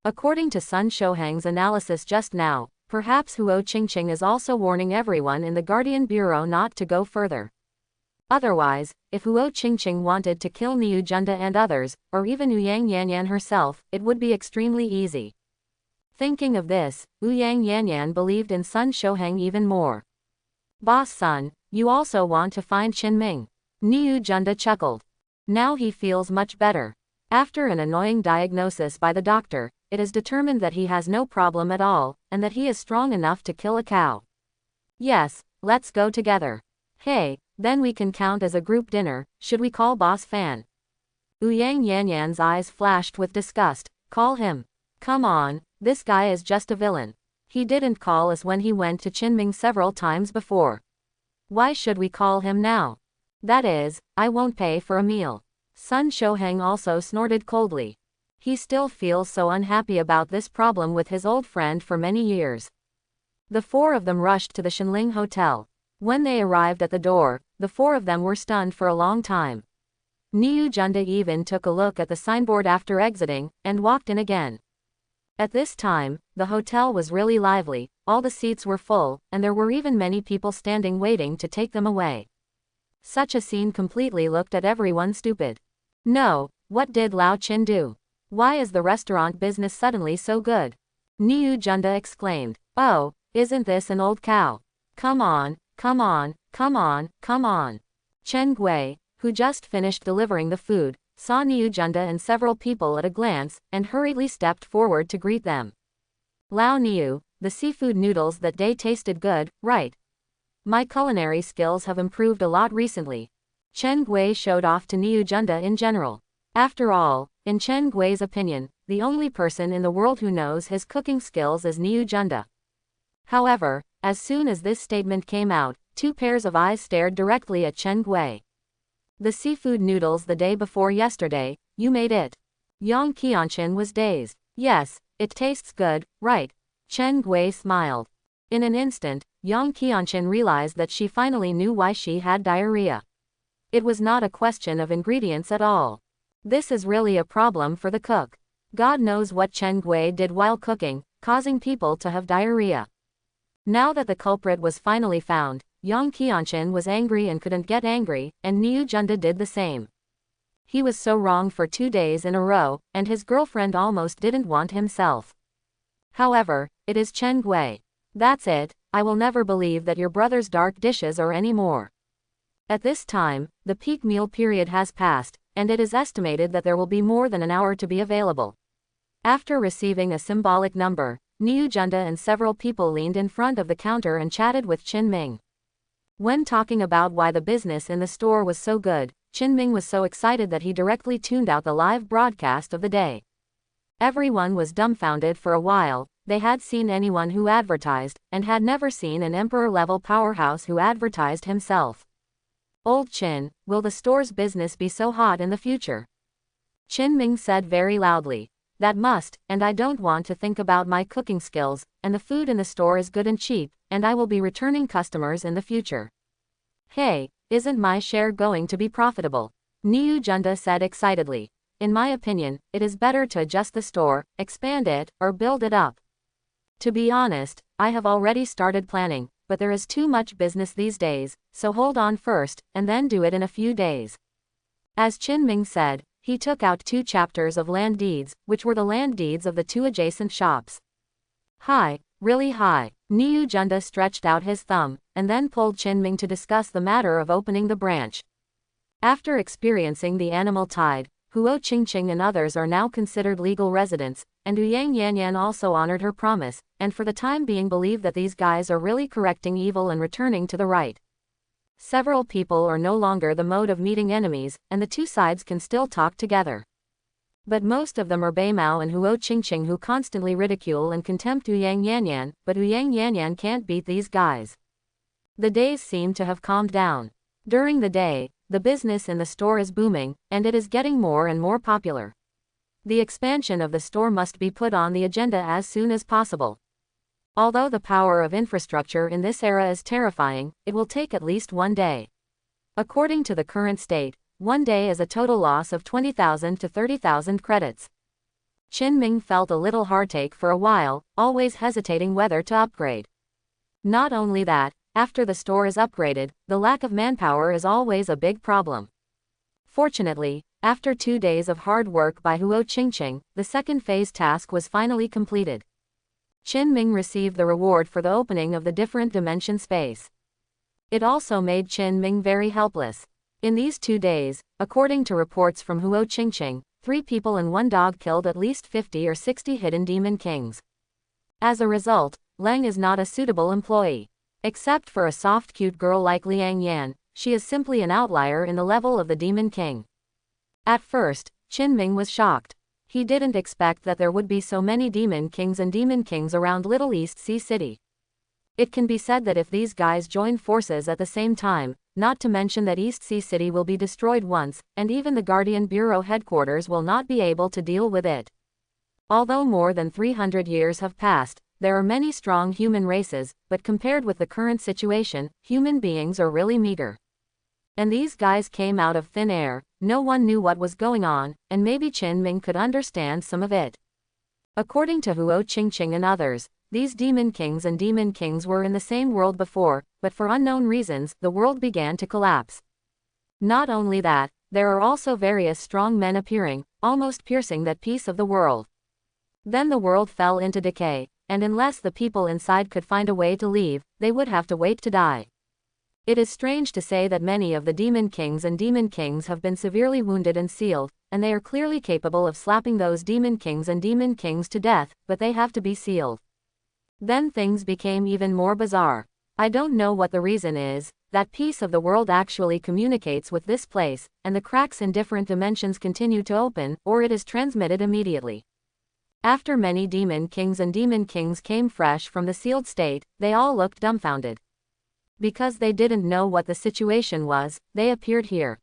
According to Sun Shoheng's analysis just now, perhaps Huo Qingqing is also warning everyone in the Guardian Bureau not to go further. Otherwise, if Huo Qingqing wanted to kill Niu Junda and others, or even Yang Yanyan herself, it would be extremely easy. Thinking of this, Yang Yanyan believed in Sun Shouheng even more. Boss Sun, you also want to find Qinming? Niu Junda chuckled. Now he feels much better. After an annoying diagnosis by the doctor, it is determined that he has no problem at all, and that he is strong enough to kill a cow. Yes, let's go together. Hey, then we can count as a group dinner. Should we call Boss Fan? Yang Yanyan's eyes flashed with disgust. Call him. Come on, this guy is just a villain. He didn't call us when he went to Qinming several times before. Why should we call him now? That is, I won't pay for a meal. Sun Shouheng also snorted coldly. He still feels so unhappy about this problem with his old friend for many years. The four of them rushed to the Shenling Hotel. When they arrived at the door, the four of them were stunned for a long time. Niu Junda even took a look at the signboard after exiting, and walked in again. At this time, the hotel was really lively, all the seats were full, and there were even many people standing waiting to take them away. Such a scene completely looked at everyone stupid. No, what did Lao Qin do? Why is the restaurant business suddenly so good? Niu Junda exclaimed. Oh, isn't this an old cow? Come on, come on, come on, come on. Chen Gui, who just finished delivering the food, saw Niu Junda and several people at a glance, and hurriedly stepped forward to greet them. Lao Niu, the seafood noodles that day tasted good, right? My culinary skills have improved a lot recently. Chen Gui showed off to Niu Junda in general. After all, in Chen Gui's opinion, the only person in the world who knows his cooking skills is Niu Junda. However, as soon as this statement came out, two pairs of eyes stared directly at Chen Gui. The seafood noodles the day before yesterday, you made it. Yang Qianqin was dazed. Yes, it tastes good, right? Chen Gui smiled. In an instant, Yang Qianqin realized that she finally knew why she had diarrhea. It was not a question of ingredients at all. This is really a problem for the cook. God knows what Chen Gui did while cooking, causing people to have diarrhea. Now that the culprit was finally found, Yang Qianqin was angry and couldn't get angry, and Niu Junda did the same. He was so wrong for 2 days in a row, and his girlfriend almost didn't want himself. However, it is Chen Gui. That's it, I will never believe that your brother's dark dishes are any more. At this time, the peak meal period has passed, and it is estimated that there will be more than an hour to be available. After receiving a symbolic number, Niu Junda and several people leaned in front of the counter and chatted with Qinming. When talking about why the business in the store was so good, Qinming was so excited that he directly tuned out the live broadcast of the day. Everyone was dumbfounded for a while. They had seen anyone who advertised, and had never seen an emperor-level powerhouse who advertised himself. Old Qin, will the store's business be so hot in the future? Qinming said very loudly. That must, and I don't want to think about my cooking skills, and the food in the store is good and cheap, and I will be returning customers in the future. Hey, isn't my share going to be profitable? Niu Junda said excitedly. In my opinion, it is better to adjust the store, expand it, or build it up. To be honest, I have already started planning, but there is too much business these days, so hold on first, and then do it in a few days. As Qinming said, he took out 2 chapters of land deeds, which were the land deeds of the 2 adjacent shops. High, really high. Niu Junda stretched out his thumb, and then pulled Qinming to discuss the matter of opening the branch. After experiencing the animal tide, Huo Qingqing and others are now considered legal residents, and Yang Yanyan also honored her promise, and for the time being believe that these guys are really correcting evil and returning to the right. Several people are no longer the mode of meeting enemies, and the 2 sides can still talk together. But most of them are Beimao and Huo Qingqing who constantly ridicule and contempt Yang Yanyan, but Yang Yanyan can't beat these guys. The days seem to have calmed down. During the day, the business in the store is booming, and it is getting more and more popular. The expansion of the store must be put on the agenda as soon as possible. Although the power of infrastructure in this era is terrifying, it will take at least 1 day. According to the current state, 1 day is a total loss of 20,000 to 30,000 credits. Qinming felt a little heartache for a while, always hesitating whether to upgrade. Not only that, after the store is upgraded, the lack of manpower is always a big problem. Fortunately, after 2 days of hard work by Huo Qingqing, the second phase task was finally completed. Qin Ming received the reward for the opening of the different dimension space. It also made Qin Ming very helpless. In these 2 days, according to reports from Huo Qingqing, 3 people and 1 dog killed at least 50 or 60 hidden demon kings. As a result, Leng is not a suitable employee. Except for a soft cute girl like Liang Yan, she is simply an outlier in the level of the demon king. At first, Qin Ming was shocked. He didn't expect that there would be so many demon kings and demon kings around Little East Sea City. It can be said that if these guys join forces at the same time, not to mention that East Sea City will be destroyed once, and even the Guardian Bureau headquarters will not be able to deal with it. Although more than 300 years have passed, there are many strong human races, but compared with the current situation, human beings are really meager. And these guys came out of thin air, no one knew what was going on, and maybe Qin Ming could understand some of it. According to Huo Qingqing and others, these demon kings and demon kings were in the same world before, but for unknown reasons, the world began to collapse. Not only that, there are also various strong men appearing, almost piercing that piece of the world. Then the world fell into decay, and unless the people inside could find a way to leave, they would have to wait to die. It is strange to say that many of the demon kings and demon kings have been severely wounded and sealed, and they are clearly capable of slapping those demon kings and demon kings to death, but they have to be sealed. Then things became even more bizarre. I don't know what the reason is. That piece of the world actually communicates with this place, and the cracks in different dimensions continue to open, or it is transmitted immediately. After many demon kings and demon kings came fresh from the sealed state, they all looked dumbfounded. Because they didn't know what the situation was, they appeared here.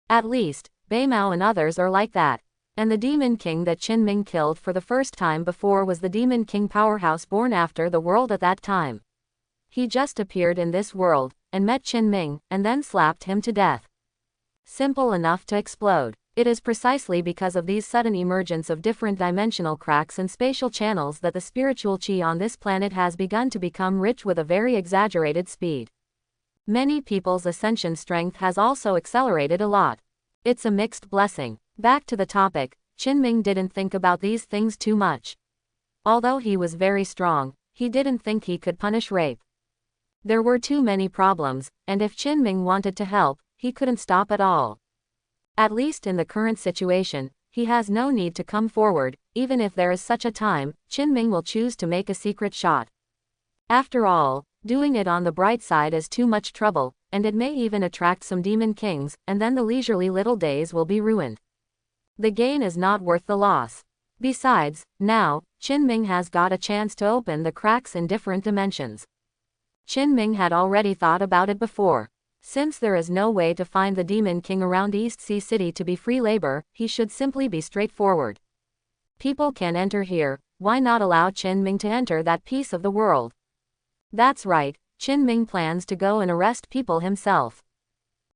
At least, Beimao and others are like that. And the demon king that Qin Ming killed for the first time before was the demon king powerhouse born after the world at that time. He just appeared in this world, and met Qin Ming, and then slapped him to death. Simple enough to explode. It is precisely because of these sudden emergence of different dimensional cracks and spatial channels that the spiritual qi on this planet has begun to become rich with a very exaggerated speed. Many people's ascension strength has also accelerated a lot. It's a mixed blessing. Back to the topic, Qin Ming didn't think about these things too much. Although he was very strong, he didn't think he could punish rape. There were too many problems, and if Qin Ming wanted to help, he couldn't stop at all. At least in the current situation, he has no need to come forward. Even if there is such a time, Qin Ming will choose to make a secret shot. After all, doing it on the bright side is too much trouble, and it may even attract some demon kings, and then the leisurely little days will be ruined. The gain is not worth the loss. Besides, now, Qin Ming has got a chance to open the cracks in different dimensions. Qin Ming had already thought about it before. Since there is no way to find the demon king around East Sea City to be free labor, he should simply be straightforward. People can enter here, why not allow Qin Ming to enter that piece of the world? That's right, Qin Ming plans to go and arrest people himself.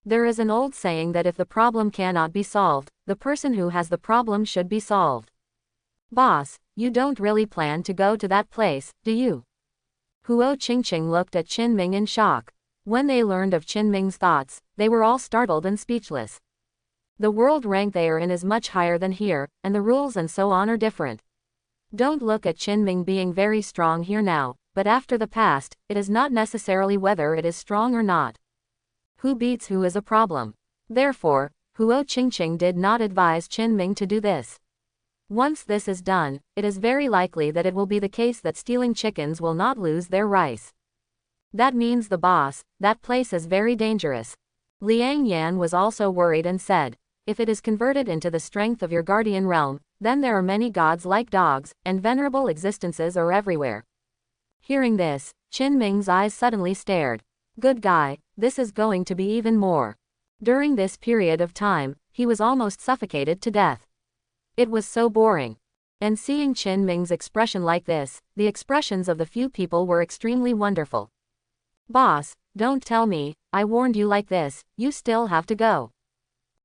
There is an old saying that if the problem cannot be solved, the person who has the problem should be solved. Boss, you don't really plan to go to that place, do you? Huo Qingqing looked at Qin Ming in shock. When they learned of Qin Ming's thoughts, they were all startled and speechless. The world rank they are in is much higher than here, and the rules and so on are different. Don't look at Qin Ming being very strong here now, but after the past, it is not necessarily whether it is strong or not. Who beats who is a problem. Therefore, Huo Qingqing did not advise Qin Ming to do this. Once this is done, it is very likely that it will be the case that stealing chickens will not lose their rice. That means the boss, that place is very dangerous. Liang Yan was also worried and said, if it is converted into the strength of your guardian realm, then there are many gods like dogs, and venerable existences are everywhere. Hearing this, Qin Ming's eyes suddenly stared. Good guy, this is going to be even more. During this period of time, he was almost suffocated to death. It was so boring. And seeing Qin Ming's expression like this, the expressions of the few people were extremely wonderful. Boss, don't tell me, I warned you like this, you still have to go.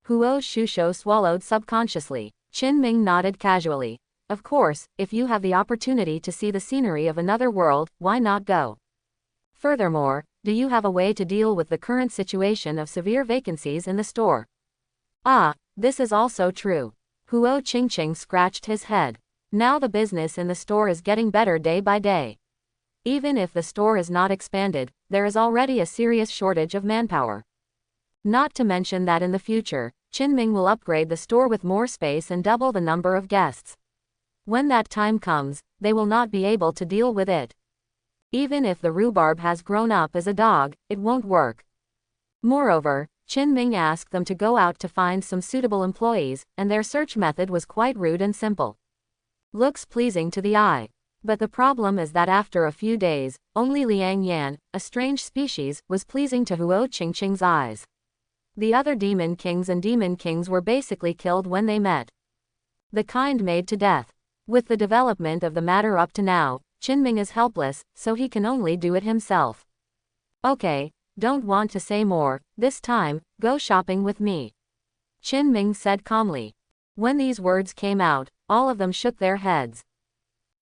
Huo Shusho swallowed subconsciously. Qin Ming nodded casually. Of course, if you have the opportunity to see the scenery of another world, why not go? Furthermore, do you have a way to deal with the current situation of severe vacancies in the store? Ah, this is also true. Huo Qingqing scratched his head. Now the business in the store is getting better day by day. Even if the store is not expanded, there is already a serious shortage of manpower. Not to mention that in the future, Qinming will upgrade the store with more space and double the number of guests. When that time comes, they will not be able to deal with it. Even if the rhubarb has grown up as a dog, it won't work. Moreover, Qinming asked them to go out to find some suitable employees, and their search method was quite rude and simple. Looks pleasing to the eye. But the problem is that after a few days, only Liang Yan, a strange species, was pleasing to Huo Qingqing's eyes. The other demon kings and demon kings were basically killed when they met. The kind made to death. With the development of the matter up to now, Qinming is helpless, so he can only do it himself. Okay, don't want to say more, this time, go shopping with me. Qinming said calmly. When these words came out, all of them shook their heads.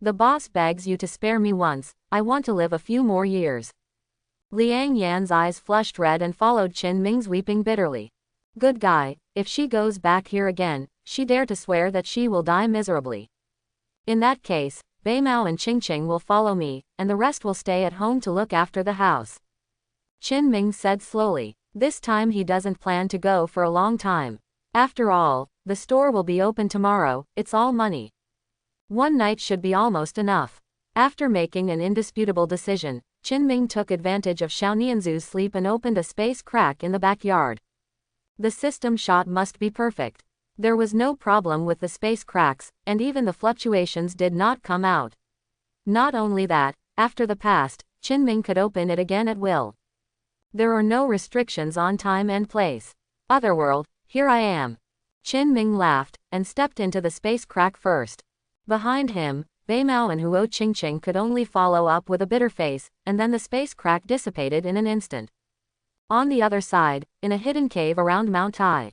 The boss begs you to spare me once, I want to live a few more years. Liang Yan's eyes flushed red and followed Qinming's weeping bitterly. Good guy, if she goes back here again, she dare to swear that she will die miserably. In that case, Beimao and Qingqing will follow me, and the rest will stay at home to look after the house. Qinming said slowly. This time he doesn't plan to go for a long time. After all, the store will be open tomorrow, it's all money. One night should be almost enough. After making an indisputable decision, Qinming took advantage of Xiaonianzu's sleep and opened a space crack in the backyard. The system shot must be perfect. There was no problem with the space cracks, and even the fluctuations did not come out. Not only that, after the past, Qinming could open it again at will. There are no restrictions on time and place. Otherworld, here I am. Qinming laughed, and stepped into the space crack first. Behind him, Beimao and Huo Qingqing could only follow up with a bitter face, and then the space crack dissipated in an instant. On the other side, in a hidden cave around Mount Tai,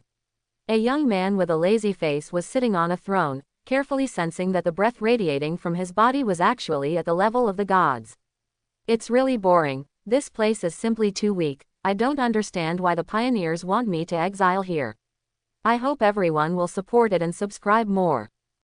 a young man with a lazy face was sitting on a throne, carefully sensing that the breath radiating from his body was actually at the level of the gods. It's really boring, this place is simply too weak, I don't understand why the pioneers want me to exile here. I hope everyone will support it and subscribe more.